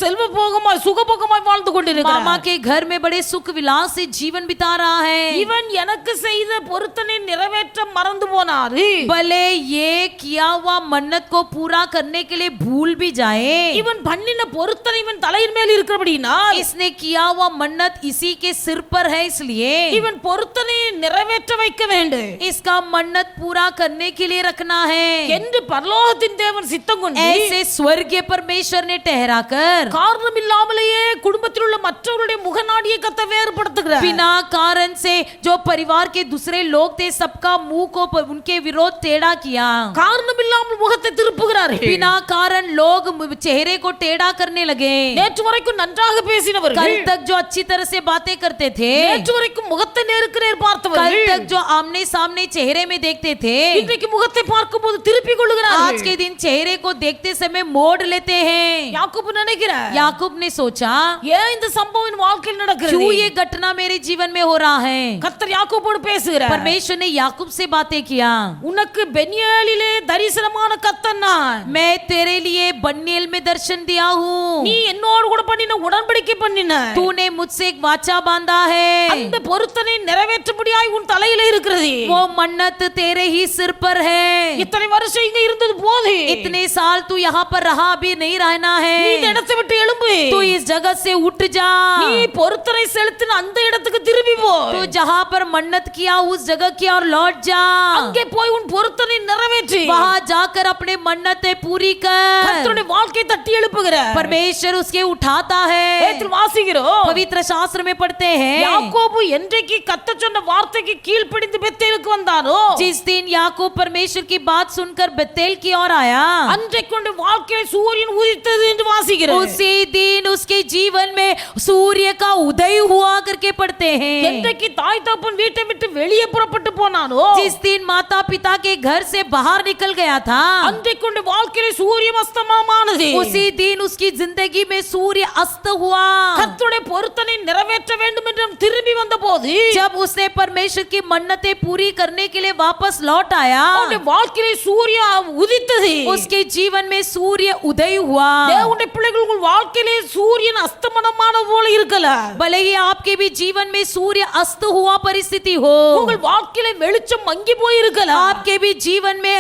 செல்வ போகமாய் சுகபோகமாய் வாழ்ந்து கொண்டிருக்கிறான். मामा के घर में बड़े सुख विलास से जीवन बिता रहा है। இவன் எனக்கு செய்த பொருத்தனை நிறைவேற்ற மறந்து போனாரு. भले ये किया हुआ मन्नत को पूरा करने के लिए भूल भी जाए, இவன் பண்ணின பொருத்தனை இவன் தலையின் மேல் இருக்கிறபடினால் इसने किया हुआ मन्नत इसी के सिर पर है, इसलिए இவன் பொருத்தனை நிறைவேற்ற வைக்க வேண்டும் इसका मन्नत पूरा करने के लिए रखना है। என்று பரலோகத்தின் தேவன் சித்தம் கொண்டு ऐसे स्वर्गीय परमेश्वर ने ठहराकर காரணம் இல்லாமலேயே குடும்பத்தில் உள்ள மற்றவருடைய முகநாடியை கத்த வேறுபடுத்துகிறார். बिना कारण से जो परिवार के दूसरे लोग थे सबका मुंह को उनके विरोध टेढ़ा किया। காரணம் இல்லாமல் முகத்தை திருப்புகிறார்கள். बिना कारण लोग चेहरे को टेढ़ा करने लगे। நேற்று வரைக்கும் நன்றாக பேசினவர்கள், कल तक जो अच्छी तरह से बातें करते थे, நேற்று வரைக்கும் முகத்தை நேருக்கு நேர் कल பார்த்தவர்கள் तक जो आमने सामने चेहरे में देखते थे, இன்றைக்கு முகத்தை பார்க்கும்போது திருப்பிக் आज கொள்ளுகிறார்கள். के दिन चेहरे को देखते समय मोड़ लेते हैं। யாக்கோபு நினைக்கிறார், याकूब ने सोचा, ஏன் இந்த சம்பவம் என் வாழ்க்கையில் நடக்கிறது? क्यों ये घटना मेरे जीवन में हो रहा है? கர்த்தர் யாக்கோபோடு பேசுகிறார். परमेश्वर ने याकूब से बातें किया, உனக்கு பெனியேலிலே தரிசனமான கர்த்தன் நான். मैं तेरे लिए बन्नेल में दर्शन दिया हूँ, நீ என்னோடு கூட பண்ணின உடன்படிக்கை பண்ணின तूने मुझसे एक वाचा बांधा है, அந்த பொருத்தனை நிறைவேற்றும்படியாய் உன் தலையில இருக்கிறது. वो मन्नत तेरे ही सिर पर है। இத்தனை வருஷம் இங்க இருந்தது போது इतने साल तू यहाँ पर रहा, अभी नहीं रहना நீ இந்த है। இடத்தை விட்டு எழும்பு எழும்பு, तू इस जगत से उठ जा, நீ பொருத்தனை செலுத்தின அந்த இடத்துக்கு திரும்பி போ, तू जहाँ पर मन्नत किया उस जगह की ओर लौट जा, அங்கே போய் உன் பொருத்தனை நிறைவேற்றி वहाँ जाकर अपने मन्नतें पूरी कर। கர்த்தருடைய வாழ்க்கையை தட்டி எழுப்புகிறார். परमेश्वर उसके उठाता है। வேதத்தில் வாசிக்கிறோம், पवित्र शास्त्र में पढ़ते हैं, யாக்கோபு என்றைக்கு கர்த்தர் சொன்ன வார்த்தைக்கு கீழ்ப்படிந்து பெத்தேலுக்கு வந்தானோ, जिस दिन याकूब परमेश्वर की बात सुनकर बेतेल की ओर आया, அன்றைக்கு அவனுடைய வாழ்க்கையில சூரியன் உதித்தது என்று வாசிக்கிறோம். उसी दिन उसके जीवन में सूर्य का उदय हुआ करके पढ़ते हैं। என்றைக்கு தாய் தகப்பன் வீட்டை விட்டு வெளியே புறப்பட்டு போனானோ, जिस दिन माता पिता के घर से बाहर निकल गया था, அன்றைக்கு அவனுடைய வாழ்க்கையில சூரியன் அஸ்தமனமானது. उसी दिन उसकी जिंदगी में सूर्य अस्त हुआ। கர்த்தருடைய பொருத்தனை நிறைவேற்ற வேண்டும் என்று அவன் திரும்பி வந்தபோது, जब उसने परमेश्वर की मन्नतें पूरी करने के लिए वापस लौट आया, அவனுடைய வாழ்க்கையில சூரியன் உதித்தது. उसके जीवन में सूर्य उदय हुआ। தேவனுடைய பிள்ளைகள் உங்கள் வாழ்க்கையிலே சூரியன் அஸ்தமனமானது போல இருக்கலாம். भले ही आपके भी जीवन में सूर्य अस्त हुआ परिस्थिति हो, உங்கள் வாழ்க்கையில வெளிச்சம் மங்கி போய் இருக்கலாம். आपके भी जीवन में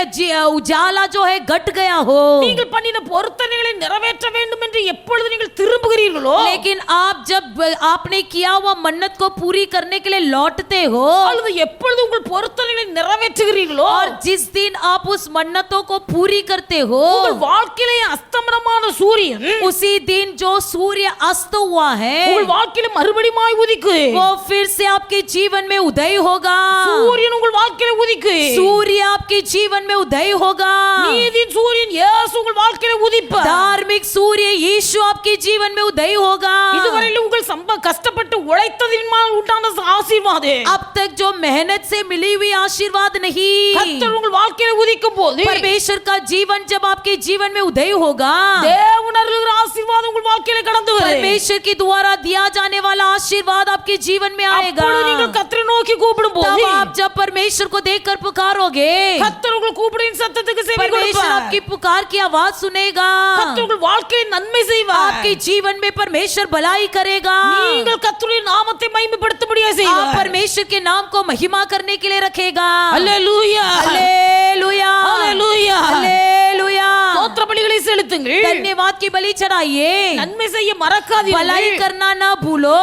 उजाला जो है घट गया हो, நீங்கள் பண்ணின பொருத்தனைகளை நிறைவேற்ற வேண்டும் என்று எப்பொழுது நீங்கள் திரும்புகிறீர்களோ, लेकिन आप जब आपने किया हुआ मन्नत को पूरी करने के लिए लौटते हो, அல்லது எப்பொழுது உங்கள் பொருத்தனைகளை நிறைவேற்றுகிறீர்களோ, और जिस दिन आप उस मन्नतों को पूरी करते हो, உங்கள் வாழ்க்கையிலே அஸ்தமனமான சூரியன் उसी दिन जो सूर्य अस्त हुआ है உங்கள் வாழ்க்கையில மறுபடியும் உதிக்கு. वो फिर से आपके जीवन में उदय होगा। சூரியன் உங்கள் வாழ்க்கையில உதிக்கு. सूर्य आपके जीवन में उदय होगा। நீதியின் சூரியன் இயேசு உங்கள் வாழ்க்கையில உதிப்பார். धार्मिक सूर्य यीशु आपके जीवन में उदय होगा। இதுவரையிலும் உங்கள் கஷ்டப்பட்டு உழைத்ததினால் உண்டான ஆசீர்வாதம், अब तक जो मेहनत से मिली हुई आशीर्वाद नहीं, கர்த்தர் உங்கள் வாழ்க்கையில உதிக்கும் போது परमेश्वर का जीवन जब आपके जीवन में उदय होगा, தேவன் அருளுகிற ஆசீர்வாதம் உங்கள் வாழ்க்கையில கடந்து வரும். परमेश्वर के द्वारा दिया जाने वाला आशीर्वाद आपके जीवन में आएगा। அப்பொழுது நீங்கள் கர்த்தரை நோக்கி கூப்பிடும் तब போது आप जब परमेश्वर को देखकर पुकारोगे, கர்த்தர் உங்கள் கூப்பிடின் சத்தத்துக்கு செவி परमेश्वर கொடுப்பார். आपकी पुकार की आवाज सुनेगा। கர்த்தர் உங்கள் வாழ்க்கையில் நன்மை செய்வார். आपके जीवन में परमेश्वर भलाई करेगा। நீங்கள் கர்த்தருடைய நாமத்தை மகிமைப்படுத்தும்படியாக आप செய்வார். परमेश्वर के नाम को महिमा करने के लिए रखेगा। அல்லேலூயா, हालेलुया, அல்லேலூயா. हालेलुया। ஸ்தோத்திர பலிகளை செலுத்துங்கள். धन्यवाद की बलि चढ़ाइए, நன்மை செய்ய மறக்காதீர்கள். भलाई करना ना भूलो,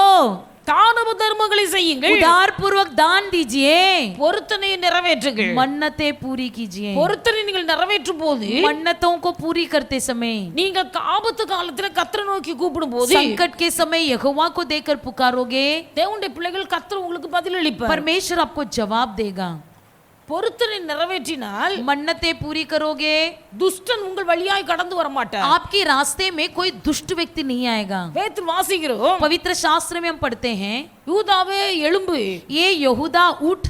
தான தர்மங்களை செய்யுங்கள். उदार पूर्वक दान दीजिए, பொருத்தனையை நிறைவேற்றுங்கள். मन्नतें पूरी कीजिए। பொருத்தனை நீங்கள் நிறைவேற்றும் போது, मन्नतों को पूरी करते समय, நீங்கள் ஆபத்து காலத்துல கர்த்தரை நோக்கி கூப்பிடும் போது, संकट के समय यहोवा को देखकर पुकारोगे, தேவனுடைய பிள்ளைகள் கர்த்தர் உங்களுக்கு பதில் அளிப்பார். परमेश्वर आपको जवाब देगा। பொருத்தனை நிறைவேற்றினால் मन्नतें पूरी करोगे, துஷ்டன் உங்கள் வழியாய் கடந்து வர மாட்டார். आपके रास्ते में कोई दुष्ट व्यक्ति नहीं आएगा। வேதத்தில் வாசிக்கிறோம், पवित्र शास्त्र में हम पढ़ते हैं, யூதாவே எழும்பு, ये यहूदा उठ,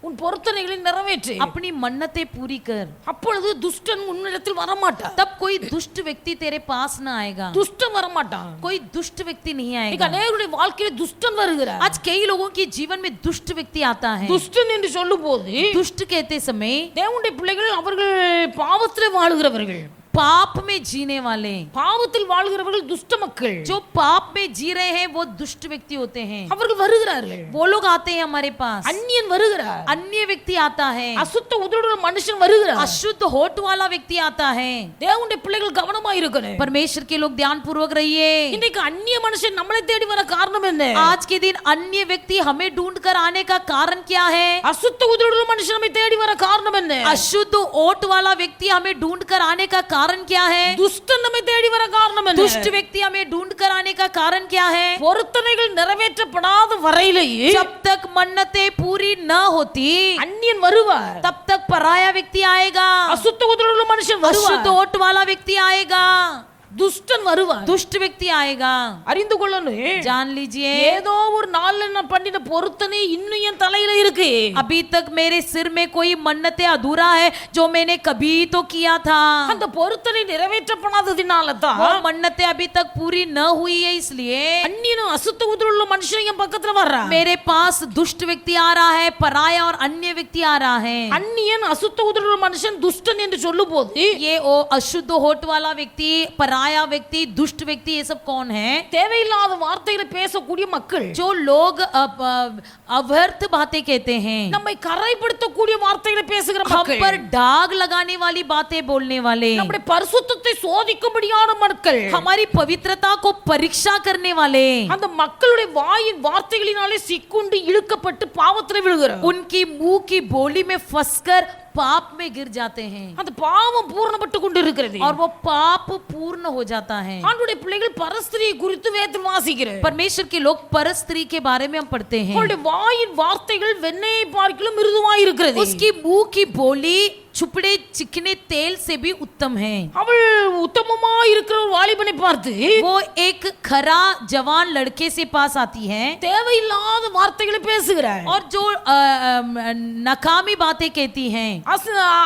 உன் பொருத்தனைகளை நிறைவேற்று, अपनी मन्नतें पूरी कर, அப்பொழுது துஷ்டன் உன்னிடத்தில் வரமாட்டார். तब कोई दुष्ट व्यक्ति तेरे पास ना आएगा। துஷ்டன் வரமாட்டான். कोई दुष्ट व्यक्ति नहीं இன்னைக்கு आएगा। அநேகருடைய வாழ்க்கையில துஷ்டன் வருகிறார். आज कई लोगों के जीवन में दुष्ट व्यक्ति आता है। துஷ்டன் என்று சொல்லும் போது दुष्ट कहते समय தேவனுடைய பிள்ளைகள் அவர்கள் பாவத்தில் வாழுகிறவர்கள், पाप में जीने वाले, பாவத்தில் வாழ்கிறவர்கள் துஷ்ட மக்கள். जो पाप में जी रहे हैं वो दुष्ट व्यक्ति होते हैं। அவர்கள் வருகிறார்கள். वो लोग आते हैं हमारे पास। அந்நியன் வருகிறார். अन्य व्यक्ति आता है, அசுத்த உதடுள்ள மனுஷன் வருகிறார். अशुद्ध होठ वाला व्यक्ति आता है। தேவனுடைய பிள்ளைகள் கவனமா இருக்கணும். परमेश्वर के लोग ध्यान पूर्वक रहिए। இன்னைக்கு அந்நிய மனுஷன் நம்மளை தேடி வர காரணம் என்ன? आज के दिन अन्य व्यक्ति हमें ढूंढ कर आने का कारण क्या है? அசுத்த உதடுள்ள மனுஷன் நம்மை தேடி வர காரணம் என்ன? अशुद्ध ओठ वाला व्यक्ति हमें ढूंढ कर आने का कारण क्या है? துஷ்டன் நம்மை தேடி வர காரணம் என்ன? दुष्ट व्यक्ति हमें ढूंढ कर आने का कारण क्या है? பொருத்தனைகள் நிறைவேற்றப்படாத வரையிலேயே जब तक मन्नतें पूरी न होती, அந்நியன் வருவார். तब तक पराया व्यक्ति आएगा, அசுத்த உதடுள்ள மனுஷன் अशुद्ध வருவார். ओठ वाला व्यक्ति आएगा, துஷ்டன் வருவார். दुष्ट व्यक्ति आएगा। அறிந்து கொள்ளணும், जान लीजिए, ஏதோ ஒரு நாள்ல நான் பண்ணின பொருத்தனை இன்னும் என் தலையில இருக்கு. अभी तक मेरे सिर में कोई मन्नतें अधूरा है जो मैंने कभी तो किया था। அந்த பொருத்தனை நிறைவேற்றப்படாததினால वो தான் मन्नतें अभी तक पूरी न हुई है, इसलिए அந்நியனும் அசுத்த உதடுள்ள மனுஷன் என் பக்கத்துல வர்றான். मेरे पास दुष्ट व्यक्ति आ रहा है, पराया और अन्य व्यक्ति आ रहा है। அந்நியன் அசுத்த உதடுள்ள மனுஷன் துஷ்டன் என்று சொல்லும் போது ये ओ अशुद्ध होठ वाला व्यक्ति, पराया फसाया व्यक्ति, दुष्ट व्यक्ति, ये सब कौन है? தேவையில்லாத வார்த்தைகளை பேசக்கூடிய மக்கள், जो लोग अव्यर्थ बातें कहते हैं, நம்மை கரைப்படுத்தக்கூடிய வார்த்தைகளை பேசுகிற हम மக்கள், पर दाग लगाने वाली बातें बोलने वाले, நம்முடைய பரிசுத்தத்தை சோதிக்கும்படியான மக்கள், हमारी पवित्रता को परीक्षा करने वाले, அந்த மக்களுடைய வாயின் வார்த்தைகளினாலே சிக்குண்டு இழுக்கப்பட்டு பாவத்தில் விழுகிறார். उनकी मुंह की बोली में फंसकर पाप में गिर जाते हैं அந்த பாவம் பூரணப்பட்டு கொண்டு இருக்கிறது. और वो पाप पूर्ण हो जाता है। ஆண்டுடைய பிள்ளைகள் பரஸ்திரியை குறித்து வேதத்தில் வாசிக்கிறேன். परमेश्वर के लोग परस्त्री के बारे में हम पढ़ते हैं। அவளுடைய வாயின் வார்த்தைகள் வெண்ணெயை பார்க்கிலும் மிருதுவாய் இருக்கிறது. उसकी मुंह की बोली चुपड़े चिकने तेल से भी उत्तम है। அவள் உத்தமமாய் இருக்கிற ஒரு வாலிபனை பார்த்து वो एक खरा जवान लड़के से पास आती है தேவையில்லாத வார்த்தைகளை பேசுகிறாள். और जो नकामी बातें कहती हैं,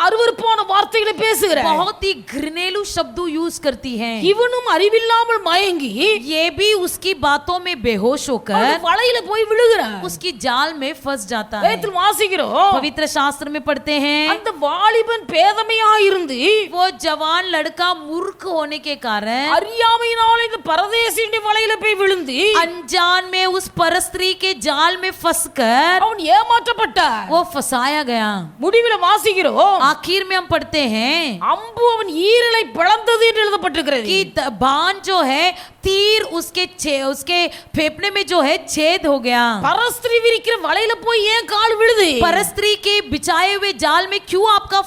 அருவருப்பான வார்த்தைகளை பேசுகிறாள். बहुत ही घृणेलू शब्द यूज करती हैं। இவனும் அறிவில்லாமல் மயங்கி ये भी उसकी बातों में बेहोश होकर அவள் வலையில போய் விழுகிறாள். उसकी जाल में फंस जाता है। வேதத்தில் வாசிக்கிறோம், पवित्र शास्त्र में पढ़ते हैं, அந்த வாலிபன் பேதமையாய் இருந்து वो जवान लड़का मूर्ख होने के कारण அறியாமையினால் இந்த பரதேசியுடைய வலையில போய் விழுந்து अनजान में उस परस्त्री के जाल में फंसकर அவன் ஏமாற்றப்பட்டான். वो फंसाया गया। முடிவில் வாசிக்கிறோம், आखिर में हम पढ़ते हैं அம்பு அவன் ஈரலை பிளந்தது என்று எழுதப்பட்டிருக்கிறது. कि बाण जो है तीर उसके फेफड़े में जो है छेद हो गया। பரஸ்திரி விரிக்கிற வலையில போய் ஏன் கால் விழுது? परस्त्री के बिछाए हुए जाल में क्यों आपका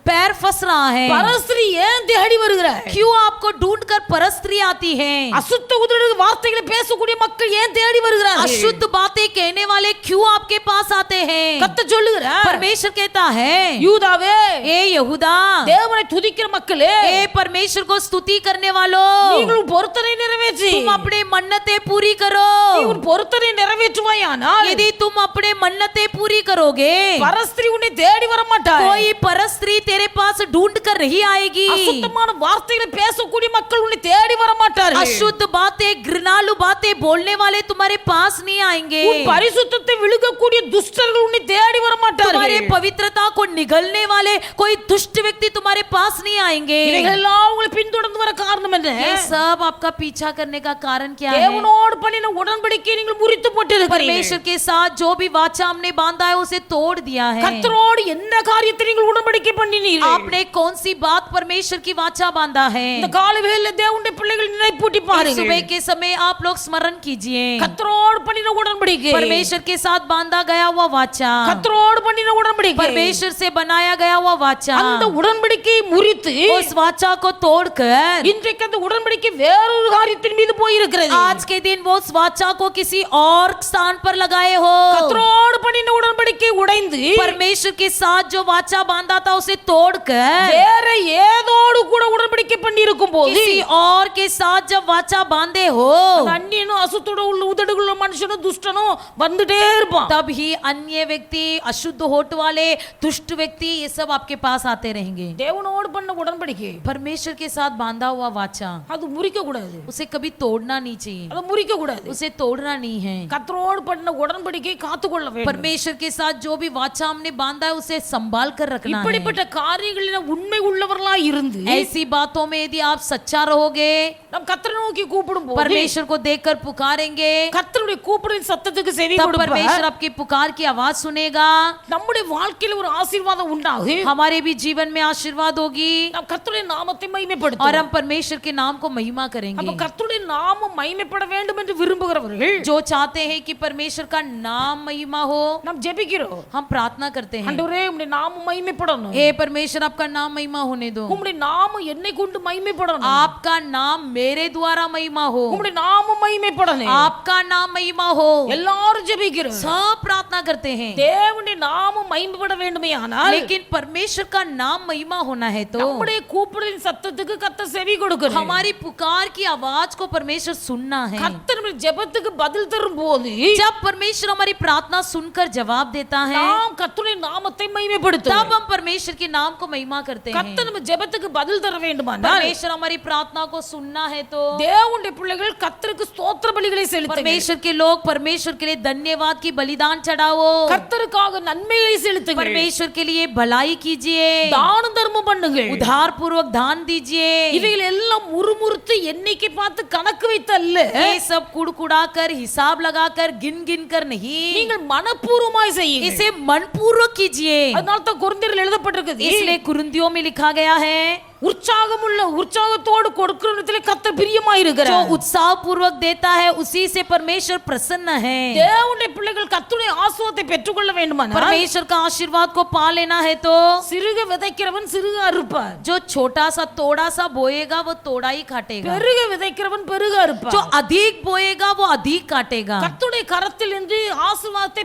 पैर फंस रहा है? பரஸ்திரி ஏன் தேடி வருகிறார்? क्यों आपको ढूंढकर परस्त्री आती है? அசுத்த உதடு வார்த்தைகளை பேசக்கூடிய மக்கள் ஏன் தேடி வருகிறார்கள்? अशुद्ध बातें कहने वाले क्यों आपके पास आते हैं? கர்த்தர் சொல்லுகிறார், परमेश्वर कहता है, யூதாவே, ए यहूदा, தேவனை துதிக்கிற மக்களே, ए परमेश्वर को स्तुति करने वालों, நீங்கள் பொருத்தனை நிறைவேற்றி, तुम अपने मन्नतें पूरी करो। நீ உன் பொருத்தனை நிறைவேற்றுவாயானால் यदि तुम अपने मन्नतें पूरी करोगे, பரஸ்திரி உன்னை தேடி வர மாட்டார். कोई परस्त्री तेरे पास ढूंढ कर नहीं आएगी। அசுத்தமான வார்த்தைகளை பேசக்கூடிய மக்கள் உன்னை தேடி வர மாட்டார்கள். अशुद्ध बातें, घृणालु बातें बोलने वाले तुम्हारे पास नहीं आएंगे। உன் பரிசுத்தத்தை விழுங்கக்கூடிய துஷ்டர்கள் உன்னை தேடி வர तुम्हारे மாட்டார்கள். पवित्रता को निगलने वाले कोई दुष्ट व्यक्ति तुम्हारे पास नहीं आएंगे। இவைகளெல்லாம் உங்களை பின்தொடர்ந்து வர காரணம் என்ன? ये सब आपका पीछा करने का कारण क्या है? தேவனோடு பண்ணின உடன்படிக்கையை நீங்கள் முறித்து போட்டிருக்கிறீர்கள். परमेश्वर के साथ जो भी वाचा हमने बांधा है उसे तोड़ दिया है। கர்த்தரோடு என்ன காரியத்தை நீங்கள் உடன்படிக்கை பண்ணினீர்கள்? आपने कौन सी बात परमेश्वर की वाचा बांधा है? இந்த காலவேளையில தேவனுடைய பிள்ளைகள் நினைப்பூட்டி इस பாருங்கள். सुबह के समय आप लोग स्मरण कीजिए, கர்த்தரோடு பண்ணின உடன்படிக்கை, परमेश्वर के साथ बांधा गया हुआ वाचा, கர்த்தரோடு பண்ணின உடன்படிக்கை, परमेश्वर से बनाया गया हुआ वाचा, அந்த உடன்படிக்கையை முறித்து उस वाचा को तोड़कर இன்றைக்கு அந்த உடன்படிக்கை வேறொரு காரியத்தின் மீது போய் இருக்கிறது. आज के दिन वो उस वाचा को किसी और स्थान पर लगाए हो। கர்த்தரோடு பண்ணின உடன்படிக்கை உடைந்து परमेश्वर के साथ जो वाचा बांधा था उसे तोड़कर வேற ஏதோடு கூட உடன்படிக்கை பண்ணி இருக்கும் போது किसी और के साथ जब वाचा बांधे हो, அந்நியனும் அசுத்தோட உள்ள உதடுகளுள்ள மனுஷனும் துஷ்டனும் வந்துட்டே இருப்பான். तब ही अन्य व्यक्ति, अशुद्ध होठ वाले, दुष्ट व्यक्ति, ये सब आपके पास आते रहेंगे। தேவனோடு பண்ண உடன்படிக்கை परमेश्वर के साथ बांधा हुआ वाचा அது முறிக்க கூடாது. उसे कभी तोड़ना नहीं चाहिए, அது முறிக்க கூடாது. उसे तोड़ना नहीं है। கர்த்தரோடு பண்ண உடன்படிக்கை காத்துக்கொள்ள வேண்டும். परमेश्वर के साथ जो भी वाचा हमने बांधा है उसे संभाल कर रखना है। இப்படிப்பட்ட காரியங்களில் உண்மை உள்ளவர்களாய் இருந்து ऐसी बातों में यदि आप सच्चा रहोगे, நம் கர்த்தரை நோக்கி கூப்பிடும் போது परमेश्वर को देखकर पुकारेंगे, கர்த்தருடைய கூப்பிடுவின் சத்தத்துக்கு செவி तब கொடுப்பார். परमेश्वर आपकी पुकार की आवाज सुनेगा, நம்முடைய வாழ்க்கையில ஒரு ஆசீர்வாதம் உண்டாகும். हमारे भी जीवन में आशीर्वाद होगी நாம் கர்த்தருடைய நாமத்தை और மகிமைப்படுத்துவோம். हम परमेश्वर के नाम को महिमा அப்ப करेंगे। கர்த்தருடைய நாமம் மகிமைப்பட வேண்டும் என்று விரும்புகிறவர்கள் जो चाहते हैं कि परमेश्वर का नाम महिमा हो, நாம் ஜெபிக்கிறோம். हम प्रार्थना करते हैं, ஆண்டவரே உம்முடைய நாமம் மகிமைப்படணும். हे परमेश्वर आपका नाम महिमा होने दो, உம்முடைய நாமம் என்னை கொண்டு மகிமைப்படணும். आपका नाम मेरे द्वारा महिमा हो, உம்முடைய நாமம் மகிமைப்படணும். आपका नाम महिमा हो। எல்லாரும் ஜெபிக்கிறோம். सब प्रार्थना करते हैं, தேவனுடைய நாமம் மகிமைப்பட வேண்டுமேயானால் लेकिन परमेश्वर का नाम महिमा होना है तो நம்முடைய கூப்பிடுதலின் சத்தத்துக்கு கர்த்தர் செவி கொடுக்கணும். हमारी पुकार की आवाज को परमेश्वर सुनना है। கர்த்தர் நம்முடைய ஜெபத்துக்கு பதில் தரும் போது जब परमेश्वर हमारी प्रार्थना सुनकर जवाब देता है, நாம் கர்த்தருடைய நாமத்தை மகிமைப்படுத்துவோம். तब हम परमेश्वर के नाम को महिमा करते हैं। கர்த்தர் நம்ம ஜெபத்துக்கு பதில் தர வேண்டுமானால் परमेश्वर हमारी प्रार्थना को सुनना है तो तो தேவனுடைய பிள்ளைகள் கர்த்தருக்கு ஸ்தோத்திர பலிகளை செலுத்துங்கள். परमेश्वर के लोग परमेश्वर के लिए धन्यवाद की बलिदान चढ़ाओ, கர்த்தருக்காக நன்மையை செலுத்துங்கள். परमेश्वर के लिए भलाई कीजिए, தான தர்மம் பண்ணுங்கள். उधार पूर्वक दान दीजिए। இவைகள் எல்லாம் முறுமுறுத்து எண்ணிக்கை பார்த்து கணக்கு வைத்து அல்ல, ये सब कुड़कुड़ा कर हिसाब लगाकर गिन गिन कर नहीं, நீங்கள் மனப்பூர்வமாய் செய்யுங்கள். इसे मनपूर्वक कीजिए। அதனால தான் கொரிந்தியரில் எழுதப்பட்டிருக்குது, इसलिए कुरिन्थियों में लिखा गया है, உற்சாகத்தோடு கொடுக்கிறதிலே கர்த்தர் जो பிரியமாயிருக்கிறார். उत्साह पूर्वक देता है उसी से परमेश्वर प्रसन्न है। தேவனுடைய பிள்ளைகள் கர்த்தருடைய ஆசீர்வாதத்தை பெற்றுக்கொள்ள வேண்டுமானால் परमेश्वर का आशीर्वाद को पा लेना है तो சிறுக விதைக்கிறவன் சிறுக அறுப்பார், जो छोटा सा तोड़ा सा बोएगा वो तोड़ा ही काटेगा, பெருக விதைக்கிறவன் பெருக அறுப்பார். जो अधिक बोएगा वो अधिक काटेगा। கர்த்தருடைய கரத்தில் இருந்து ஆசீர்வாதத்தை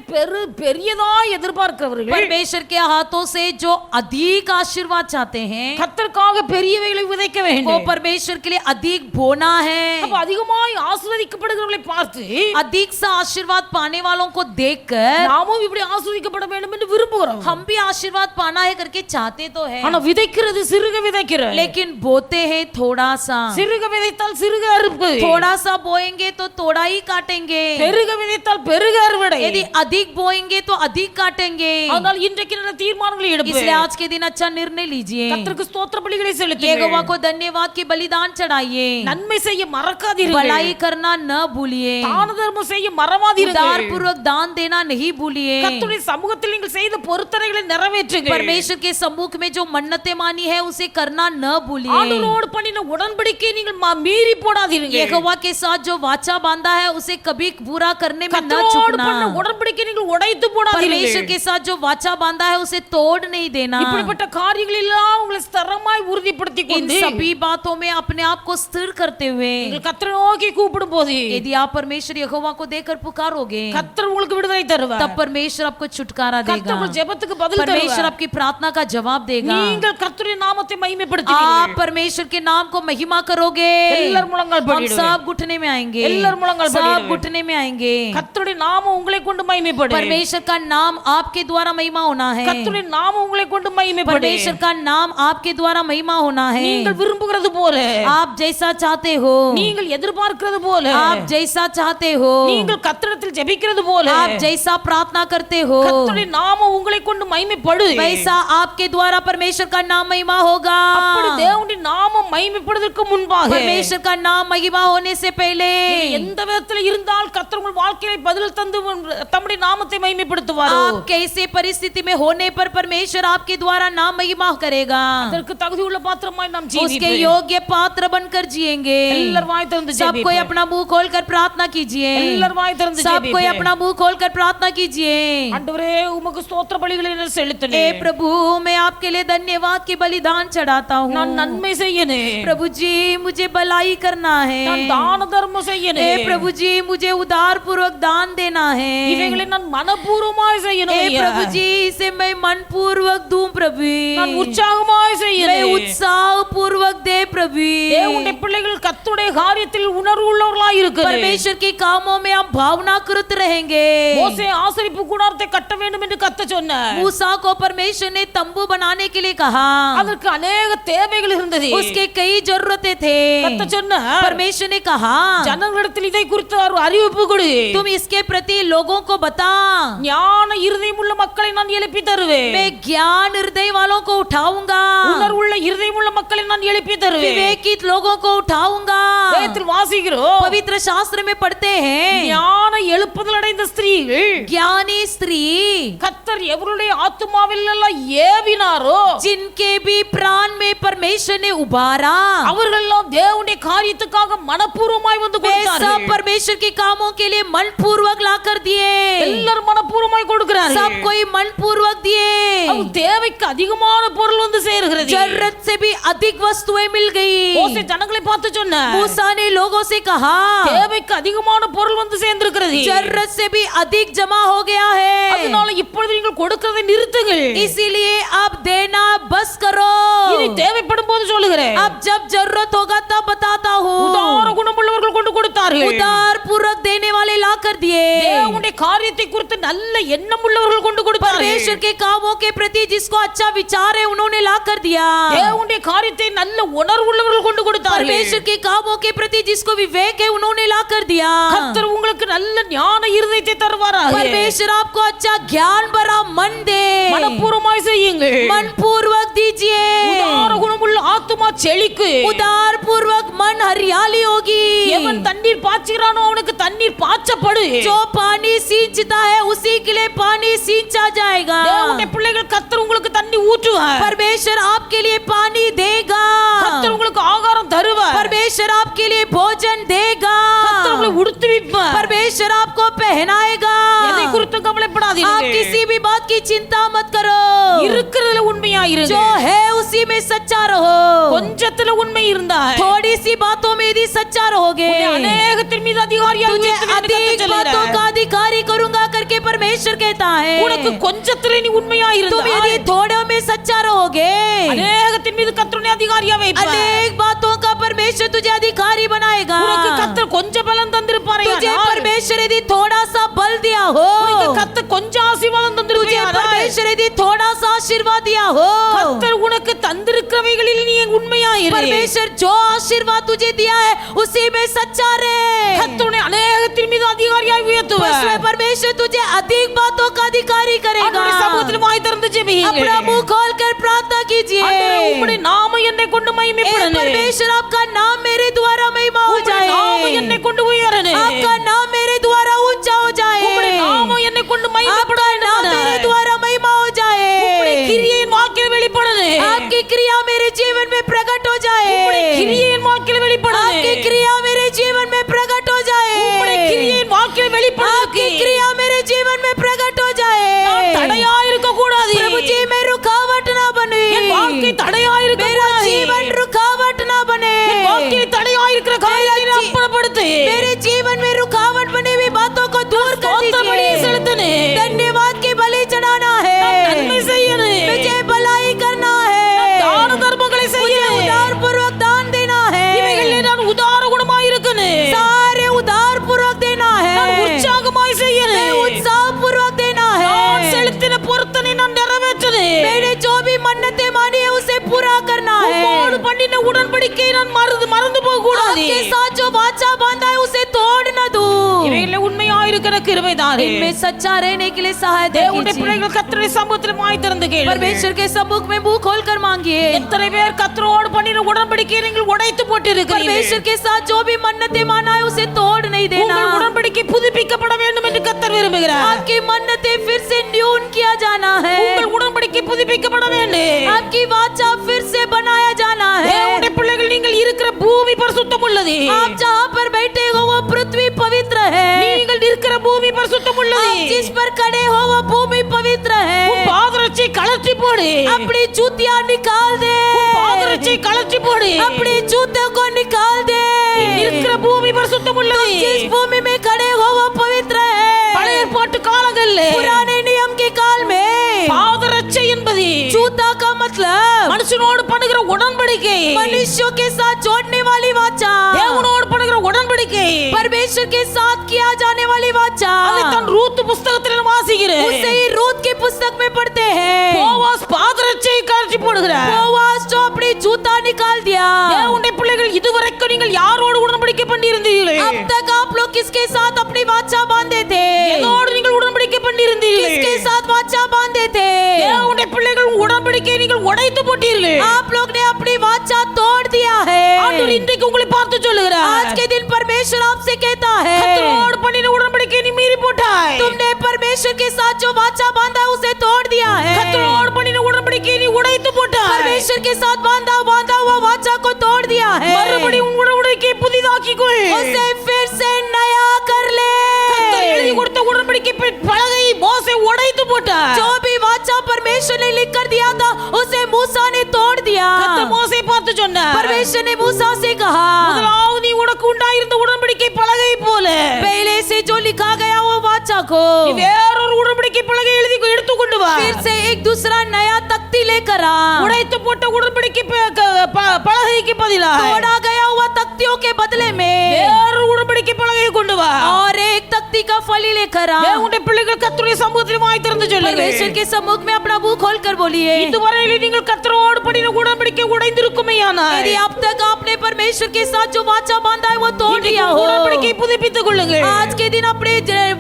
பெரியதாய் எதிர்பார்க்கிறவர்கள், परमेश्वर के हाथों से जो अधिक आशीर्वाद चाहते हैं கர்த்தருக்காக பெரியவைகளை விதைக்க वो வேண்டும். परमेश्वर के लिए अधिक बोना है। அப்ப அதிகமாய் ஆசீர்வதிக்கப்படுகிறவர்களை பார்த்து अधिक सा आशीर्वाद पाने वालों को देखकर நாமும் இப்படி ஆசீர்வதிக்கப்பட வேண்டும் என்று விரும்புகிறோம். हम भी आशीर्वाद पाना है करके चाहते तो है, ஆனா விதைக்கிறது சிறுக விதைக்கிறது, लेकिन बोते हैं थोड़ा सा। சிறுக விதைத்தால் சிறுக அறுப்பு, थोड़ा सा बोएंगे तो थोड़ा ही काटेंगे, பெருக விதைத்தால் பெருக அறுவடை. यदि अधिक बोएंगे तो अधिक काटेंगे। அதனால் இன்றைக்கு நல்ல தீர்மானங்களை எடுப்பு. इसलिए आज के दिन अच्छा निर्णय लीजिए, கர்த்தருக்கு ஸ்தோத்திர பலிகளை செலுத்துங்கள். यहोवा को धन्यवाद की बलिदान चढ़ाइए, நன்மை செய்ய மறக்காதீர்கள், भलाई करना न भूलिए, தான தர்மம் செய்ய மறவாதீர்கள், उदार पूर्वक दान देना नहीं भूलिए, கர்த்தருடைய சமூகத்தில் நீங்கள் செய்த பொருத்தனைகளை நிறைவேற்றுங்கள். परमेश्वर के सम्मुख में जो मन्नतें मानी है उसे करना न भूलिए, ஆண்டவரோடு பண்ணின உடன்படிக்கையை நீங்கள் மீறி போடாதீர்கள். यहोवा के साथ जो वाचा बांधा है उसे कभी पूरा करने में न கர்த்தரோடு चूकना, பண்ண உடன்படிக்கையை நீங்கள் உடைத்து போடாதீர்கள். परमेश्वर के साथ जो वाचा बांधा है उसे तोड़ नहीं देना। இப்படிப்பட்ட காரியங்கள் எல்லாம் உங்களை ஸ்திரமாய் உறுதிப்படுத்திக் इन கொண்டு सभी बातों में अपने आप को स्थिर करते हुए நீங்கள் கர்த்தரை நோக்கி கூப்பிடும் போது यदि आप परमेश्वर यहोवा को देकर पुकारोगे கர்த்தர் உங்களுக்கு விடுதலை தருவார். तब परमेश्वर आपको छुटकारा கர்த்தர் देगा, உங்கள் ஜெபத்துக்கு பதில் परमेश्वर தருவார். आपकी प्रार्थना का जवाब देगा, நீங்கள் கர்த்தருடைய நாமத்தை आप மகிமைப்படுத்துவீர்கள். परमेश्वर के नाम को महिमा करोगे, எல்லாரும் முழங்கால் हम படிடுங்க. सब घुटने में आएंगे, எல்லாரும் முழங்கால் सब படிடுங்க. घुटने में आएंगे। கர்த்தருடைய நாமம் உங்களை கொண்டு மகிமைப்படும். परमेश्वर का नाम आपके द्वारा महिमा होना है, கர்த்தருடைய நாமம் உங்களை கொண்டு மகிமைப்படும். परमेश्वर का नाम आपके द्वारा महिमा होना है। நீங்கள் விரும்புகிறது போல, आप जैसा चाहते हो, நீங்கள் எதிர்பார்க்கிறது போல, आप जैसा चाहते हो, நீங்கள் கர்த்தரிடத்தில் ஜெபிக்கிறது போல, आप जैसा प्रार्थना करते हो, கர்த்தருடைய நாமம் உங்களை கொண்டு மகிமைப்படும். वैसा आपके द्वारा परमेश्वर का नाम महिमा होगा। அப்படி தேவனுடைய நாமம் மகிமைப்படுவதற்கு முன்பாக परमेश्वर का नाम महिमा होने से पहले நீங்க எந்த விதத்தில் இருந்தால் கர்த்தர் உங்கள் வாழ்க்கையை பதில் தந்து தம்முடைய நாமத்தை மகிமைப்படுத்துவாரோ, आप कैसे परिस्थिति में होने पर परमेश्वर आपके द्वारा नाम महिमा करेगा, அதற்கு தகுதி உள்ள பாத்திரமாய் நாம் उसके ஜீவிப்போம். योग्य पात्र बनकर जिएंगे। எல்லாரும் வாய் திறந்து सब कोई ஜெபிப்போம். अपना मुंह खोलकर प्रार्थना कीजिए, எல்லாரும் வாய் திறந்து सब कोई ஜெபிப்போம். अपना मुंह खोलकर प्रार्थना कीजिए। ஆண்டவரே உமக்கு ஸ்தோத்திர பலிகளை நான் ए செலுத்தினேன். प्रभु, मैं आपके लिए धन्यवाद की बलिदान चढ़ाता हूँ। நான் நன்மை செய்யணும், प्रभु जी, मुझे भलाई करना है। நான் தான தர்மம் ए செய்யணும், प्रभु जी, मुझे उदार पूर्वक दान देना है। இவைகளை நான் மனப்பூர்வமாய் செய்யணும். ए ஐயா. प्रभु जी, इसे मैं मन पूर्वक दूं प्रभु, நான் உற்சாகமாய் मैं செய்யணும். उत्साह पूर्वक दे प्रभु। தேவனுடைய பிள்ளைகள் கர்த்தருடைய காரியத்தில் உணர்வு உள்ளவர்களாய் இருக்கிறது. परमेश्वर के कामों में हम भावनाकृत रहेंगे। மோசே ஆசரிப்பு கூடாரத்தை கட்ட வேண்டும் என்று கர்த்தர் சொன்னார். मूसा को परमेश्वर ने तंबू बनाने के लिए कहा, அதற்கு अनेक தேவைகள் இருந்தது. उसके कई जरूरतें थे। கர்த்தர் சொன்னார், परमेश्वर ने कहा, ஜனங்களிடத்தில் இதை குறித்து ஒரு அறிவிப்பு கொடு. तुम इसके प्रति लोगों को बता, ஞான இருதயமுள்ள மக்களை நான் எழுப்பி தருவேன். मैं ज्ञान हृदय वालों को उठाऊंगा, உணர்வுள்ள இருதயமுள்ள மக்களை நான் எழுப்பி தருவேன். विवेकित लोगों को उठाऊंगा। வேதத்தில் வாசிக்கிறோம், पवित्र शास्त्र में पढ़ते हैं, ஞான எழுப்புதல் அடைந்த ஸ்திரீகள் ज्ञानी स्त्री கர்த்தர் எவருடைய ஆத்துமாவில் எல்லாம் ஏவினாரோ जिनके भी प्राण में परमेश्वर ने उबारा, அவர்கள் எல்லாம் தேவனுடைய காரியத்துக்காக மனப்பூர்வமாய் வந்து वे सब கொடுத்தார்கள். परमेश्वर के कामों के लिए मन पूर्वक ला कर दिए, எல்லாரும் மனப்பூர்வமாய் கொடுக்கிறார்கள். सब कोई मन पूर्वक दिए। அவங்க தேவைக்கு அதிகமான பொருள் வந்து சேருகிறது. जरूरत से भी अधिक वस्तुएं मिल गई। மோசே ஜனங்களை பார்த்து சொன்னார், मूसा ने लोगों से कहा, தேவைக்கு அதிகமான பொருள் வந்து சேர்ந்திருக்கிறது. जरूरत से भी अधिक जमा हो गया है, அதனால இப்பொழுது நீங்கள் கொடுக்கிறதை நிறுத்துங்கள். इसीलिए अब देना बस करो। இனி தேவைப்படும் போது சொல்லுகிறேன். अब जब जरूरत होगा तब बताता हूँ। உதார குணமுள்ளவர்கள் கொண்டு கொடுத்தார்கள். उदार पूर्वक देने वाले ला ला कर दिए। தேவனுடைய காரியத்தை குறித்து நல்ல எண்ணம் உள்ளவர்கள் கொண்டு கொடுத்தார்கள். परमेश्वर के कामों के प्रति जिसको अच्छा विचार है उन्होंने ला कर दिया। தேவனுடைய காரியத்தை நல்ல உணர்வுள்ளவர்கள் கொண்டு கொடுத்தார்கள். परमेश्वर के कामों के प्रति जिसको विवेक है उन्होंने ला कर दिया। கர்த்தர் உங்களுக்கு நல்ல ஞான இருதயத்தை தருவாராக. परमेश्वर आपको अच्छा ज्ञान भरा मन दे। மனப்பூர்வமாய் செய்யுங்கள். मन पूर्वक दीजिए। உதார குணமுள்ள ஆத்துமா செழிக்கு. उदार पूर्वक मन हरियाली होगी। எவன் தண்ணீர் பாய்ச்சுகிறானோ அவனுக்கு தண்ணீர் பாய்ச்சப்படு. जो पानी सींचता है उसी के लिए पानी सींचा जाएगा। தேவனுடைய பிள்ளைகள் கர்த்தர் உங்களுக்கு தண்ணி ஊற்றுவார். परमेश्वर आपके लिए पानी देगा। கர்த்தர் உங்களுக்கு ஆகாரம் தருவார். परमेश्वर आपके लिए भोजन देगा। கர்த்தர் உங்களை உடுத்துவிப்பார். परमेश्वर आपको पहनाएगा। எதை குறித்து आप கவலைப்படாதீர்கள். किसी भी बात की चिंता मत करो। இருக்கிறதுல உண்மையா இருங்க. जो है उसी में सच्चा रहो। கொஞ்சத்துல உண்மை இருந்தா थोड़ी सी बातों में यदि सच्चा रहोगे அநேகத்தின் மீது அதிகாரியாக तुझे உயர்த்துவேன் என்று अधिक கர்த்தர் बातों சொல்கிறார். का अधिकारी करूंगा करके परमेश्वर कहता है। உனக்கு கொஞ்சத்துல நீ உண்மையா तुम இருந்தா यदि थोड़े में सच्चा रहोगे அநேகத்தின் மீது கர்த்தர் உன்னை அதிகாரியா வைப்பார். अनेक बातों का परमेश्वर तुझे अधिकारी बनाएगा। உனக்கு கர்த்தர் கொஞ்சம் பலன் தந்திருப்பாரே तुझे परमेश्वर यदि थोड़ा सा बल दिया हो உனக்கு கர்த்தர் கொஞ்சம் ஆசீர்வாதம் तुझे தந்திருப்பாரே परमेश्वर यदि थोड़ा सा आशीर्वाद दिया हो கர்த்தர் உனக்கு தந்திருக்கிறவைகளில் நீ உண்மையா இரு. परमेश्वर जो आशीर्वाद तुझे दिया है उसी में सच्चा रहे। கர்த்தர் உன்னை அநேகத்தின் மீது அதிகாரியாய் உயர்த்துவார். उसमें परमेश्वर तुझे अधिक बातों का अधिकारी करेगा। அவருடைய சமூகத்தில் வாய் திறந்து ஜெபியுங்கள். अपना मुंह खोलकर प्रार्थना कीजिए। ஆண்டவரே, உம்முடைய நாமம் என்னை கொண்டு மகிமைப்படணும். परमेश्वर आपका नाम मेरे द्वारा महिमा हो உம்முடைய நாமம் जाए। என்னை கொண்டு உயரணும். आपका नाम मेरे द्वारा ऊंचा हो உம்முடைய जाए। நாமம் என்னை கொண்டு आपका மகிமைப்படணும். नाम मेरे द्वारा महिमा हो உம்முடைய जाए। கிரியையின் வாக்கில் வெளிப்படணும். आपकी क्रिया मेरे जीवन में प्रकट हो உம்முடைய जाए। கிரியையின் வாக்கில் வெளிப்படணும். आपकी क्रिया मेरे जीवन में प्रकट हो உம்முடைய जाए। கிரியையின் வாக்கில் आपकी வெளிப்படணும். क्रिया मेरे जीवन में प्रकट हो நான் जाए। தடையா இருக்க கூடாது. प्रभु जी मैं रुकावट ना बने। என் வாழ்க்கை தடையா இருக்க मेरा கூடாது. जीवन रुकावट ना बने। என் வாழ்க்கையில் தடையா இருக்கிற காரியத்தை நான் அப்புறப்படுத்து. मेरे जीवन में रुकावट बनी हुई बातों को दूर कर ஸ்தோத்திர பலியை दीजिए। செலுத்தணும். धन्यवाद की बलि चढ़ाना है। நன்மை செய்யணும். मुझे भलाई करना है। தான தர்மங்களை मुझे செய்யணும். उदार पूर्वक दान देना है। இவைகளிலே நான் உதார குணமாய் இருக்கணும். सारे उदार पूर्वक देना நான் है। உற்சாகமாய் செய்யணும். उत्साह पूर्वक देना நான் है। செலுத்தின பொருத்தனை நான் நிறைவேற்றணும். मैंने जो भी मन्नतें मानी है उसे पूरा करना உம்மோடு है। பண்ணின உடன்படிக்கையை நான் மறந்து போக கூடாது. आपके साथ जो वाचा बांधा है उसे तोड़ न दूं। இவைகளிலே உண்மையா இருக்கிற கிருபை தாரே. इनमें सच्चा रहने के लिए सहायता தேவனுடைய कीजिए। பிள்ளைகள் கர்த்தருடைய சமூகத்தில் வாய் திறந்து கேளுங்கள். परमेश्वर के सम्मुख में मुंह खोलकर मांगिए। எத்தனை பேர் கர்த்தரோடு பண்ணின உடன்படிக்கையை நீங்கள் உடைத்து போட்டு परमेश्वर இருக்கிறீர்கள். के साथ जो भी मन्नतें माना है उसे तोड़ नहीं देना। உங்கள் உடன்படிக்கை புதுப்பிக்கப்பட வேண்டும் என்று கர்த்தர் விரும்புகிறார். आपकी मन्नतें फिर से न्यून किया जाना है। உங்கள் உடன்படிக்கை புதுப்பிக்கப்பட வேண்டும். आपकी वाचा फिर से बनाया जाना है। தேவனுடைய பிள்ளைகள் நீங்கள் இருக்கிற பூமி பரிசுத்தம் உள்ளது. आप जहाँ पर बैठे हो वो पृथ्वी पवित्र है। நீங்கள் இருக்கிற பூமி பரிசுத்தம் உள்ளது. आप जिस पर खड़े हो वो भूमि पवित्र உன் है। பாதரட்சை கழற்றி போடு. अपनी जूतियां निकाल दे। பாதரட்சை கழற்றி போடு. अपनी जूतों को निकाल दे। இருக்கிற பூமி பரிசுத்தம் உள்ளது. जिस भूमि में खड़े हो वो पवित्र பழைய है। ஏற்பாட்டு காலங்களில் पुराने नियम के काल में பாதரட்சை என்பது जूता का मतलब மனுஷனோடு பண்ணுகிற உடன்படிக்கை. मनुष्यों के साथ जोड़ने वाली वाचा। தேவனோடு பண்ணுகிற உடன்படிக்கை. परमेश्वर के साथ किया जाने वाली वाचा। அதைத்தான் ரூத் புஸ்தகத்தில் நான் வாசிக்கிறேன். उसे ही रूत की पुस्तक में पढ़ते हैं। போவாஸ் பாதரட்சை கழற்றி போடுகிறார். बोआज जो अपनी जूता निकाल दिया। தேவனுடைய பிள்ளைகள் இதுவரைக்கும் நீங்கள் யாரோடு உடன்படிக்கை பண்ணியிருந்தீர்கள்? अब तक आप लोग किसके साथ अपनी वाचा बांधे थे? எதோடு நீங்கள் உடன்படிக்கை பண்ணியிருந்தீர்கள்? किसके साथ वाचा बांधे थे? தேவனுடைய பிள்ளைகள் உடன்படிக்கையை நீங்கள் உடைத்து போட்டீர்கள். आप लोग ने अपनी वाचा तोड़ दिया है। ஆண்டவர் இன்றைக்கு உங்களை பார்த்து சொல்லுகிறார். आज के दिन परमेश्वर आपसे कहता है கர்த்தரோடு பண்ணின உடன்படிக்கையை நீ மீறி போட்டாய். तुमने परमेश्वर के साथ जो वाचा बांधा उसे तोड़ दिया है। கர்த்தரோடு பண்ணின உடன்படிக்கையை நீ உடைத்து போட்டாய். परमेश्वर के साथ बांधा हुआ वाचा को तोड़ दिया है। மறுபடியும் உன் உடன்படிக்கையை புதிதாக்கிக்கொள். उसे फिर से नया कर ले। கர்த்தர் எழுதி கொடுத்த உடன்படிக்கை பலகையை மோசே உடைத்து போட்டார். जो भी वाचा परमेश्वर ने लिख कर दिया था उसे मूसा ने तोड़ दिया। கர்த்தர் மோசேயை பார்த்து சொன்னார். परमेश्वर ने मूसा से कहा முதலாவது நீ உனக்கு உண்டாயிருந்த உடன்படிக்கை பலகை போல पहले से जो लिखा गया वो वाचा को நீ வேறொரு உடன்படிக்கை பலகை எழுதி எடுத்து கொண்டு வா. फिर से एक दूसरा नया तख्ती लेकर आ। உடைத்து போட்ட உடன்படிக்கை பலகைக்கு பதிலாக तोड़ा गया हुआ तख्तियों के बदले में வேறொரு உடன்படிக்கை பலகையை கொண்டு வா. और एक तख्ती भक्ति का फल ही लेकर आ। தேவனுடைய பிள்ளைகள் கர்த்தருடைய சமூகத்தில் வாய் திறந்து சொல்லுங்க. परमेश्वर के सम्मुख में अपना मुंह खोलकर बोलिए। இதுவரையிலே நீங்கள் கர்த்தரோடு பண்ணின உடன்படிக்கை உடைந்திருக்குமேயானால் यदि अब तक आपने परमेश्वर के साथ जो वाचा बांधा है वो तोड़ लिया हो, உடன்படிக்கை புதுப்பித்துக் கொள்ளுங்க. आज के दिन अपने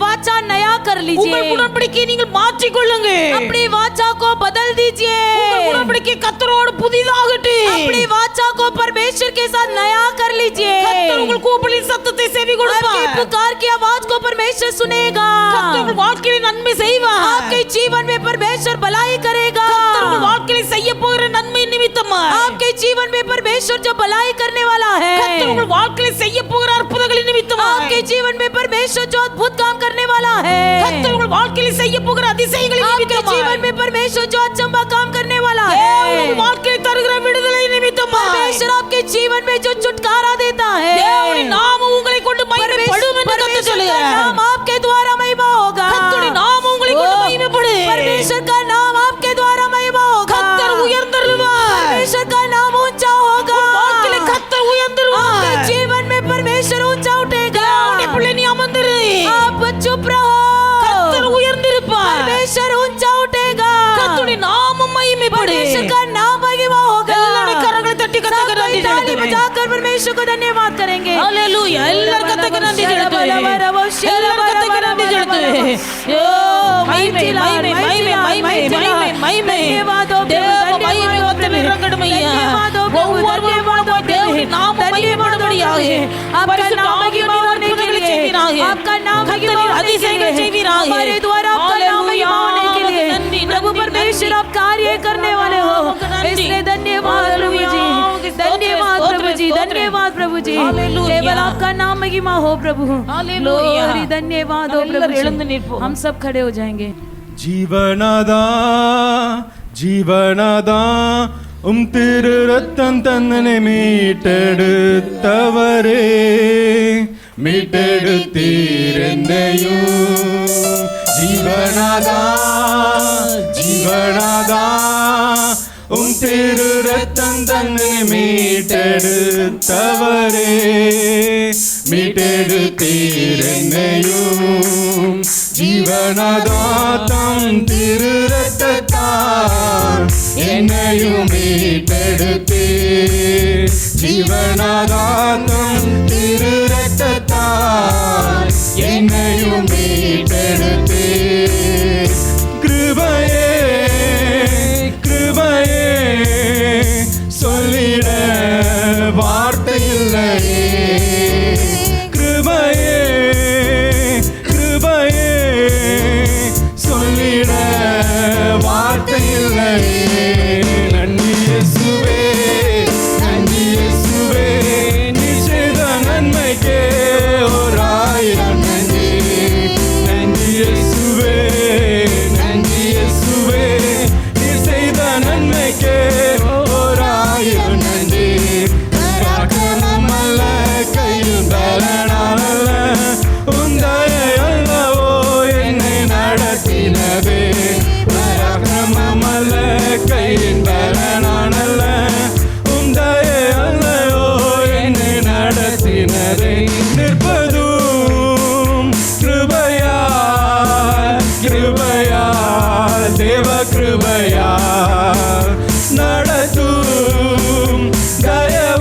वाचा नया कर लीजिए। உங்கள் உடன்படிக்கையை நீங்கள் மாற்றிக் கொள்ளுங்க. अपनी वाचा को बदल दीजिए। உங்கள் உடன்படிக்கை கர்த்தரோடு புதிதாகட்டும். अपनी वाचा को परमेश्वर के साथ नया कर लीजिए। கர்த்தர் உங்கள் கூப்பிளின் சத்தத்தை செவி கொடுப்பார். आपकी पुकार की आवाज को परमेश्वर सुनेगा। கர்த்தர் உங்கள் வாழ்க்கையில் நன்மை செய்வார். आपके जीवन में परमेश्वर भलाई करेगा। கர்த்தர் உங்கள் வாழ்க்கையில் செய்ய போகிற நன்மை நிமித்தமாய் आपके जीवन में परमेश्वर जो भलाई करने वाला है, கர்த்தர் உங்கள் வாழ்க்கையில் செய்ய போகிற அற்புதங்களின் நிமித்தமாய் आपके जीवन में परमेश्वर जो अद्भुत काम करने वाला है, கர்த்தர் உங்கள் வாழ்க்கையில் செய்ய போகிற அதிசயங்களின் आपके நிமித்தமாய் जीवन में परमेश्वर जो अचंबा काम करने वाला தேவன் है, உங்கள் வாழ்க்கையில் தருகிற விடுதலை நிமித்தமாய் परमेश्वर आपके जीवन में जो छुटकारा देता है, தேவனுடைய நாமம் உங்களை கொண்டு மகிமைப்படும் என்று கர்த்தர் परमेश्वर का சொல்லுகிறார். नाम आपके द्वारा महिमा होगा। கர்த்தருடைய நாமம் உங்களை கொண்டு மகிமைப்படும். परमेश्वर का नाम आपके द्वारा महिमा होगा। கர்த்தர் உயர்ந்தருவார். परमेश्वर का नाम ऊंचा होगा। வாழ்க்கையில கர்த்தர் உயர்ந்தருவார். आपके जीवन में परमेश्वर ऊंचा उठेगा। தேவனுடைய பிள்ளை நீ அமர்ந்திரு. आप चुप रहो। கர்த்தர் உயர்ந்திருப்பார். परमेश्वर ऊंचा उठेगा। கர்த்தருடைய நாமம் மகிமைப்படும். परमेश्वर का नाम महिमा होगा। எல்லாரும் கரங்களை தட்டி கர்த்தருக்கு நன்றி ताली செலுத்துங்க. बजाकर परमेश्वर को धन्यवाद करेंगे। ஹalleluya. எல்லாரும் கர்த்தருக்கு நன்றி செலுத்துங்க. எல்லாரும் கர்த்தருக்கு நன்றி செலுத்துங்க. ஓ மகிமை மகிமை மகிமை மகிமை மகிமை மகிமை தேவ மகிமை ஒத்தனை இறங்கடுமையா. ஒவ்வொருவரும் தேவனுடைய நாமம் மகிமைப்படும்படியாக பரிசுத்த ஆவியானவர் அற்புதங்களை செய்வீராக. आपका नाम கர்த்தரின் அதிசயங்களை செய்வீராக. हमारे द्वारा आपका नाम महिमा होने के लिए प्रभु परमेश्वर आप कार्य करने वाले हो, इसलिए धन्यवाद प्रभु जी, धन्यवाद प्रभु जी, धन्यवाद प्रभु जी। केवल आपका नाम महिमा हो प्रभु। Glory, धन्यवाद हो प्रभु जी। हम सब खड़े हो जाएंगे। ஜீவனாதா ஜீவனாதா திரு ரத்தம் தந்தனை மீட்டெடுத்தவரே மீட்டெடுத்தீரென்னையும் ஜீவனாதா ஜீவனாதா திரு ரத்தம் தந்தனை மீட்டெடுத்தவரே மீட்டெடுத்தீரென்னையும் ஜீவனாதாத்தம் திரு ரத்தத்தால் என்னையும் மீட்டெடுத்தீர் ஜீவனாதாத்தம் திரு ரத்தத்தால் என்னையும் மீட்டெடுத்தீர் கிருபையே கிருபையே சொல்லிட வார்த்தை இல்லையே கிருபையே கிருபையே சொல்லிட வார்த்தை இல்லையே நன்றி இயேசுவே நன்றி இயேசுவே நீ செய்த நன்மைக்கே ஓராயிரம் நன்றி நன்றி இயேசுவே நன்றி இயேசுவே நீ செய்த நன்மைக்கே ஓராயிரம் நன்றி பராக்கிரமமல்ல கையும் பலனானல்ல உந்தயை அல்லவோ என்னை நடத்தினதே பராக்கிரமமல்ல கையின் பலனானல்ல உந்தயை அல்லவோ என்னை நடத்தினதே நிற்பதும் கிருபையா கிருபையா தேவ கிருபையா நடத்தும் தயவால்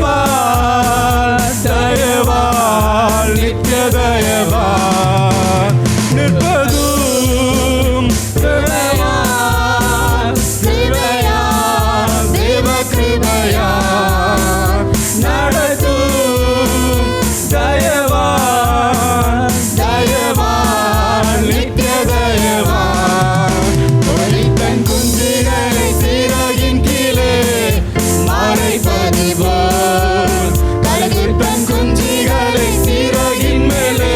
தயவால் நித்ய தயவால் நிற்பதும் கிருபையால் கிருபையால் தேவ கிருபையால் நடத்தும் தயவால் தயவால் நித்ய தயவால் ஒளித்தன் குஞ்சுகளை சிறகின் கீழே மறைப்பது போல் கலந்து தன் குஞ்சுகளை சிறகின் மேலே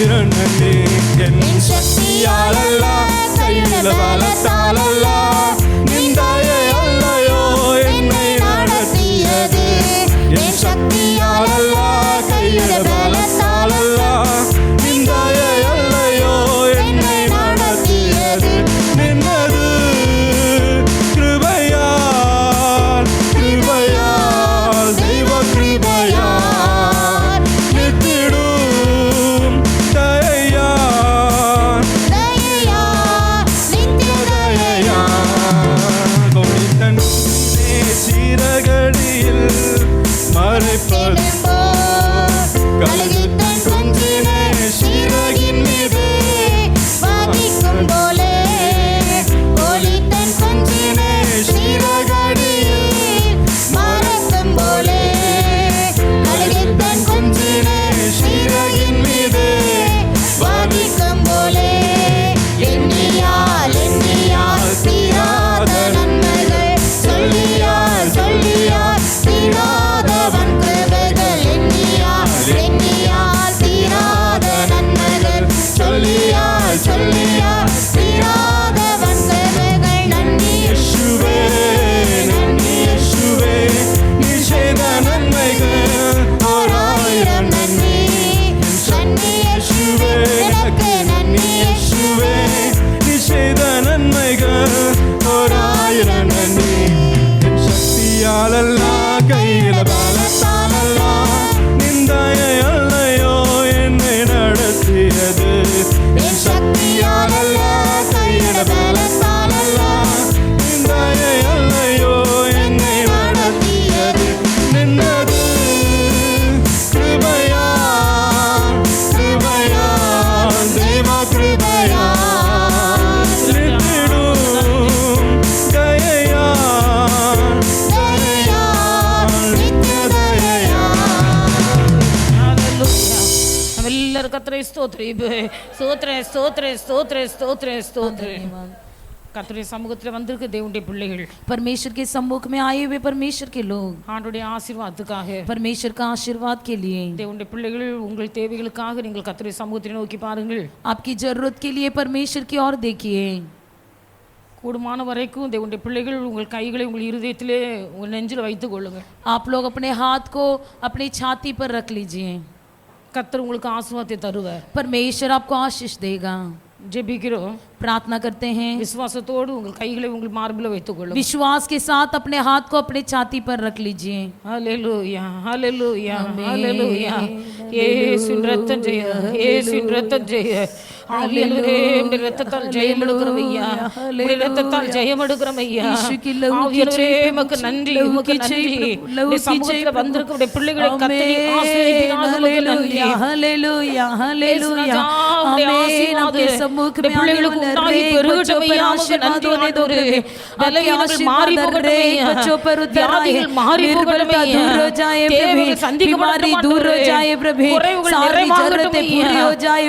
ஆயிரம் நன்றி. என் சக்தியாலல்ல, கையில பலத்தாலல்ல, நின் தயை அல்லையோ என்னை நடத்தியது. என் சக்தியாலல்ல, கையில பலத்தாலல்ல, நின் தயை அல்லையோ என்னை நடத்தியது. நின்னது கிருபையால், கிருபையால், தெய்வ கிருபையால், நித்திடும் தயையால், நித்திய தயையால், கொடித்தன் சீரகடியில் மறைப்பது கழுகுத்தன் குஞ்சினை சீரகின் மீது வாதிக்கும் போலே, கோழித்தன் குஞ்சினை சீரகடியில் மறைக்கும் போலே, கழுகுத்தன் குஞ்சினை சீரகின் மீது வாதிக்கும் போலே, எண்ணியால் எண்ணியால் தீராத நன்மைகள், சொல்லியால் சொல்லியால் தீராதவன் கிருபைகள். எண்ணியால் எண்ணியால் தீராத நன்மைகள், சொல்லியால் சொல்லியால் தீராதவன் கிருபைகள். நன்றி இயேசுவே, நன்றி இயேசுவே, நீ செய்த நன்மைகள் ஓராயிரம் நன்றி. நன்றி இயேசுவே, எனக்கு நன்றி இயேசுவே, நீ செய்த நன்மைகள் ஓராயிரம் நன்றி. என் சக்தியாலல்ல, கையில பலத்தாலல்ல, நின் தயை அல்லையோ என்னை நடத்தியது. என் சக்தியாலல்ல, கையில பலத்தாலல்ல, நின் தயை அல்லையோ என்னை நடத்தியது. நின்னது கிருபையால், கிருபையால், தெய்வ கிருபையால், நித்திடும் தயையால், தயையால், நித்திய தயையால். நாமெல்லாரும் கர்த்தரை ஸ்தோத்திரம் கர்த்தருடைய சமூகத்தில் வந்திருக்க தேவனுடைய பிள்ளைகள், परमेश्वर के सम्मुख में आए हुए परमेश्वर के लोग, ஆண்டுடைய ஆசீர்வாதத்துக்காக, परमेश्वर का आशीर्वाद के लिए, தேவனுடைய பிள்ளைகள் உங்கள் தேவைகளுக்காக நீங்கள் கர்த்தருடைய சமூகத்தை நோக்கி பாருங்கள். आपकी जरूरत के लिए परमेश्वर की ओर देखिए. கூடுமான வரைக்கும் தேவனுடைய பிள்ளைகள் உங்கள் கைகளை உங்கள் இருதயத்திலே உங்கள் நெஞ்சில் வைத்துக் கொள்ளுங்கள். आप लोग अपने हाथ को अपनी छाती पर रख लीजिए. கர்த்தர் உங்களுக்கு ஆசீர்வாதத்தை தருவார். परमेश्वर आपको आशीष देगा. ஜெபிக்கிறோம், प्रार्थना करते हैं, விசுவாசத்தோடு உங்கள் கைகளை உங்கள் மார்பில் வைத்துக் கொள்ளுங்கள். विश्वास के साथ अपने हाथ को अपने छाती पर रख लीजिए. ஹல்லேலூயா ஹல்லேலூயா ஹல்லேலூயா. இயேசுவின் இரத்தம் ஜெய, இயேசுவின் இரத்தம் ஜெய. ஆவியானவரே, உம்முடைய இரத்தத்தால் ஜெயம் எடுக்கிறோம் ஐயா, உம்முடைய இரத்தத்தால் ஜெயம் எடுக்கிறோம் ஐயா. ஆவியானவரே, உமக்கு நன்றி, உமக்கு நன்றி. இந்த சமூகத்தில் வந்திருக்க உடைய பிள்ளைகளை கர்த்தர் ஆசீர்வதிப்பீராக. உமக்கு நன்றி. Hallelujah hallelujah. உம்முடைய ஆசீர்வாதம் இந்த பிள்ளைகளுக்கு உண்டாகி பெருகட்டும் ஐயா. உமக்கு நன்றி ஆண்டவரே. பலவீனங்கள் மாறி போகட்டும் ஐயா, வியாதிகள் மாறி போகட்டும் ஐயா, தேவைகள் சந்திக்கப்படட்டும் ஆண்டவரே, குறைவுகள் நிறைவாகட்டும் ஐயா.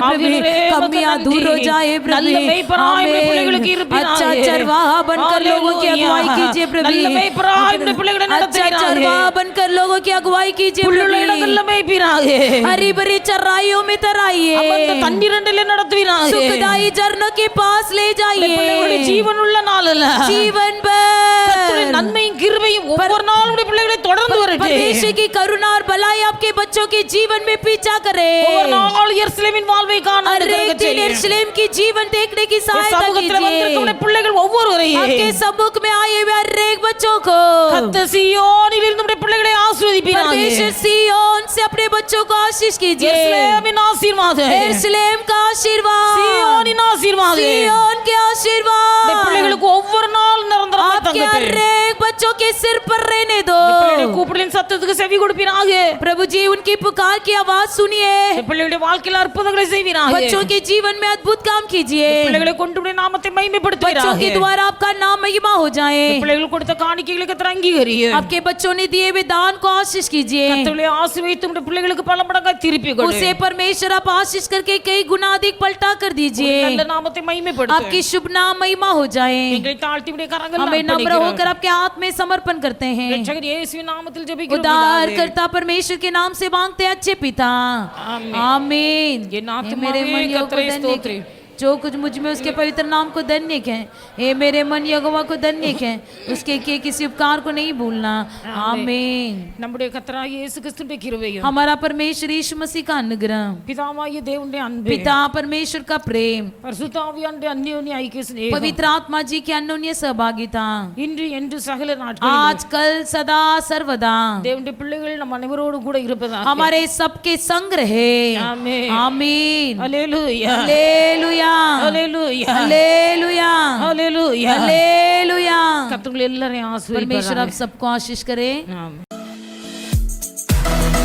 ஆவியானவரே, कमियां दूर हो जाए प्रभु. நல்ல மேய்ப்பராய் உம்முடைய பிள்ளைகளுக்கு இருப்பீராக. अच्छा चरवाहा बनकर लोगों की अगुवाई कीजिए प्रभु. நல்ல மேய்ப்பராய் உம்முடைய பிள்ளைகளை अच्छा நடத்துவீராக. चरवाहा बनकर लोगों की अगुवाई कीजिए புல்லுள்ள प्रभु. இடங்களில் மேய்ப்பீராக. हरी भरी चराइयों में तराइए. அமர்ந்த தண்ணீரண்டிலே நடத்துவீராக. सुखदाई झरनों के पास ले இந்த जाइए. பிள்ளைகளுடைய ஜீவனுள்ள நாளில் जीवन भर கர்த்தருடைய நன்மையும் கிருபையும் ஒவ்வொரு நாளும் உடைய பிள்ளைகளை தொடர்ந்து வரட்டும். परमेश्वर की करुणा और भलाई आपके बच्चों के जीवन में पीछा करे. ஒவ்வொரு நாளும் எருசலேமின் வாழ்வை காண हर एक दिन यरूशलेम की जीवन देखने की सहायता சமூகத்தில் வந்திருக்க कीजिए. உடைய பிள்ளைகள் ஒவ்வொருவரையும் आपके सम्मुख में आए हुए हर एक बच्चों को கர்த்தர் சீயோனில் இருந்து உடைய பிள்ளைகளை ஆசீர்வதிப்பீராக. परमेश्वर सिय्योन से अपने बच्चों को आशीष कीजिए. எருசலேமின் ஆசீர்வாதம், यरूशलेम का आशीर्वाद, சீயோனின் ஆசீர்வாதம் सिय्योन के இந்த आशीर्वाद பிள்ளைகளுக்கு ஒவ்வொரு நாள் நிரந்தரமாக आपके हर தங்கட்டும். एक बच्चों के सिर पर रहने दो. பிள்ளைகளுடைய கூப்பிடலின் சத்தத்துக்கு செவி கொடுப்பீராக. प्रभु जी उनकी पुकार की आवाज सुनिए. இந்த பிள்ளைகளுடைய வாழ்க்கையில் அற்புதங்களை செய்வீராக. बच्चों के जीवन में अद्भुत काम कीजिए. பிள்ளைகளை கொண்டு உடைய நாமத்தை बच्चों மகிமைப்படுத்துவீராக. के द्वारा आपका नाम महिमा हो जाए. பிள்ளைகள் கொடுத்த காணிக்கைகளை கர்த்தர் அங்கீகரியும். आपके बच्चों ने दिए हुए दान को आशीष कीजिए. கர்த்தருடைய ஆசீர்வதித்து உடைய பிள்ளைகளுக்கு பல மடங்காய் திருப்பி கொடு. उसे परमेश्वर आप आशीष करके कई गुना अधिक पलटा कर दीजिए. நல்ல நாமத்தை மகிமைப்படுத்து. आपकी शुभ नाम महिमा हो जाए. எங்களை தாழ்த்தி உடைய கரங்களில் हमें नम्र அர்ப்பணிக்கிறோம். होकर आपके हाथ में समर्पण करते हैं। രക്ഷകൻ യേശുവിൻ നാമത്തിൽ ജപിക്കുന്നു उदार പിതാവേ. करता परमेश्वर के नाम से मांगते हैं अच्छे पिता। आमीन। आमीन। ये नाथ हे मेरे मावे मन को कतरे धन्य स्तोत्र। जो कुछ मुझ में उसके पवित्र नाम को धन्य कहें। हे मेरे मन यहोवा को धन्य कहें, उसके किए किसी उपकार को नहीं भूलना। आमीन। നമ്മുടെ കർത്താവായ യേശു ക്രിസ്തുവിന്റെ കൃപയും हमारा परमेश्वर यीशु मसीह का अनुग्रह, പിതാവായ ദൈവന്റെ അൻപ് पिता परमेश्वर का प्रेम, പരിശുദ്ധാവിയാന്റെ അന്യോന്യ ഐക്യ സ്നേഹം पवित्र आत्मा जी की अन्योन्य सहभागिता ഇன்று என்று സകല നാட்களிலும் आज कल सदा सर्वदा தேவனுடைய பிள்ளைகள் நம்ம அனைவரோடும் கூட இருப்பதாக हमारे सबके संग रहे। आमीन। आमीन। ஹல்லேலூயா हालेलुया ஹல்லேலூயா हालेलुया ஹல்லேலூயா हालेलुया। கர்த்தர் எல்லாரையும் परमेश्वर ஆசீர்வதிப்பாராக आप सबको आशीष करे। ஆமென்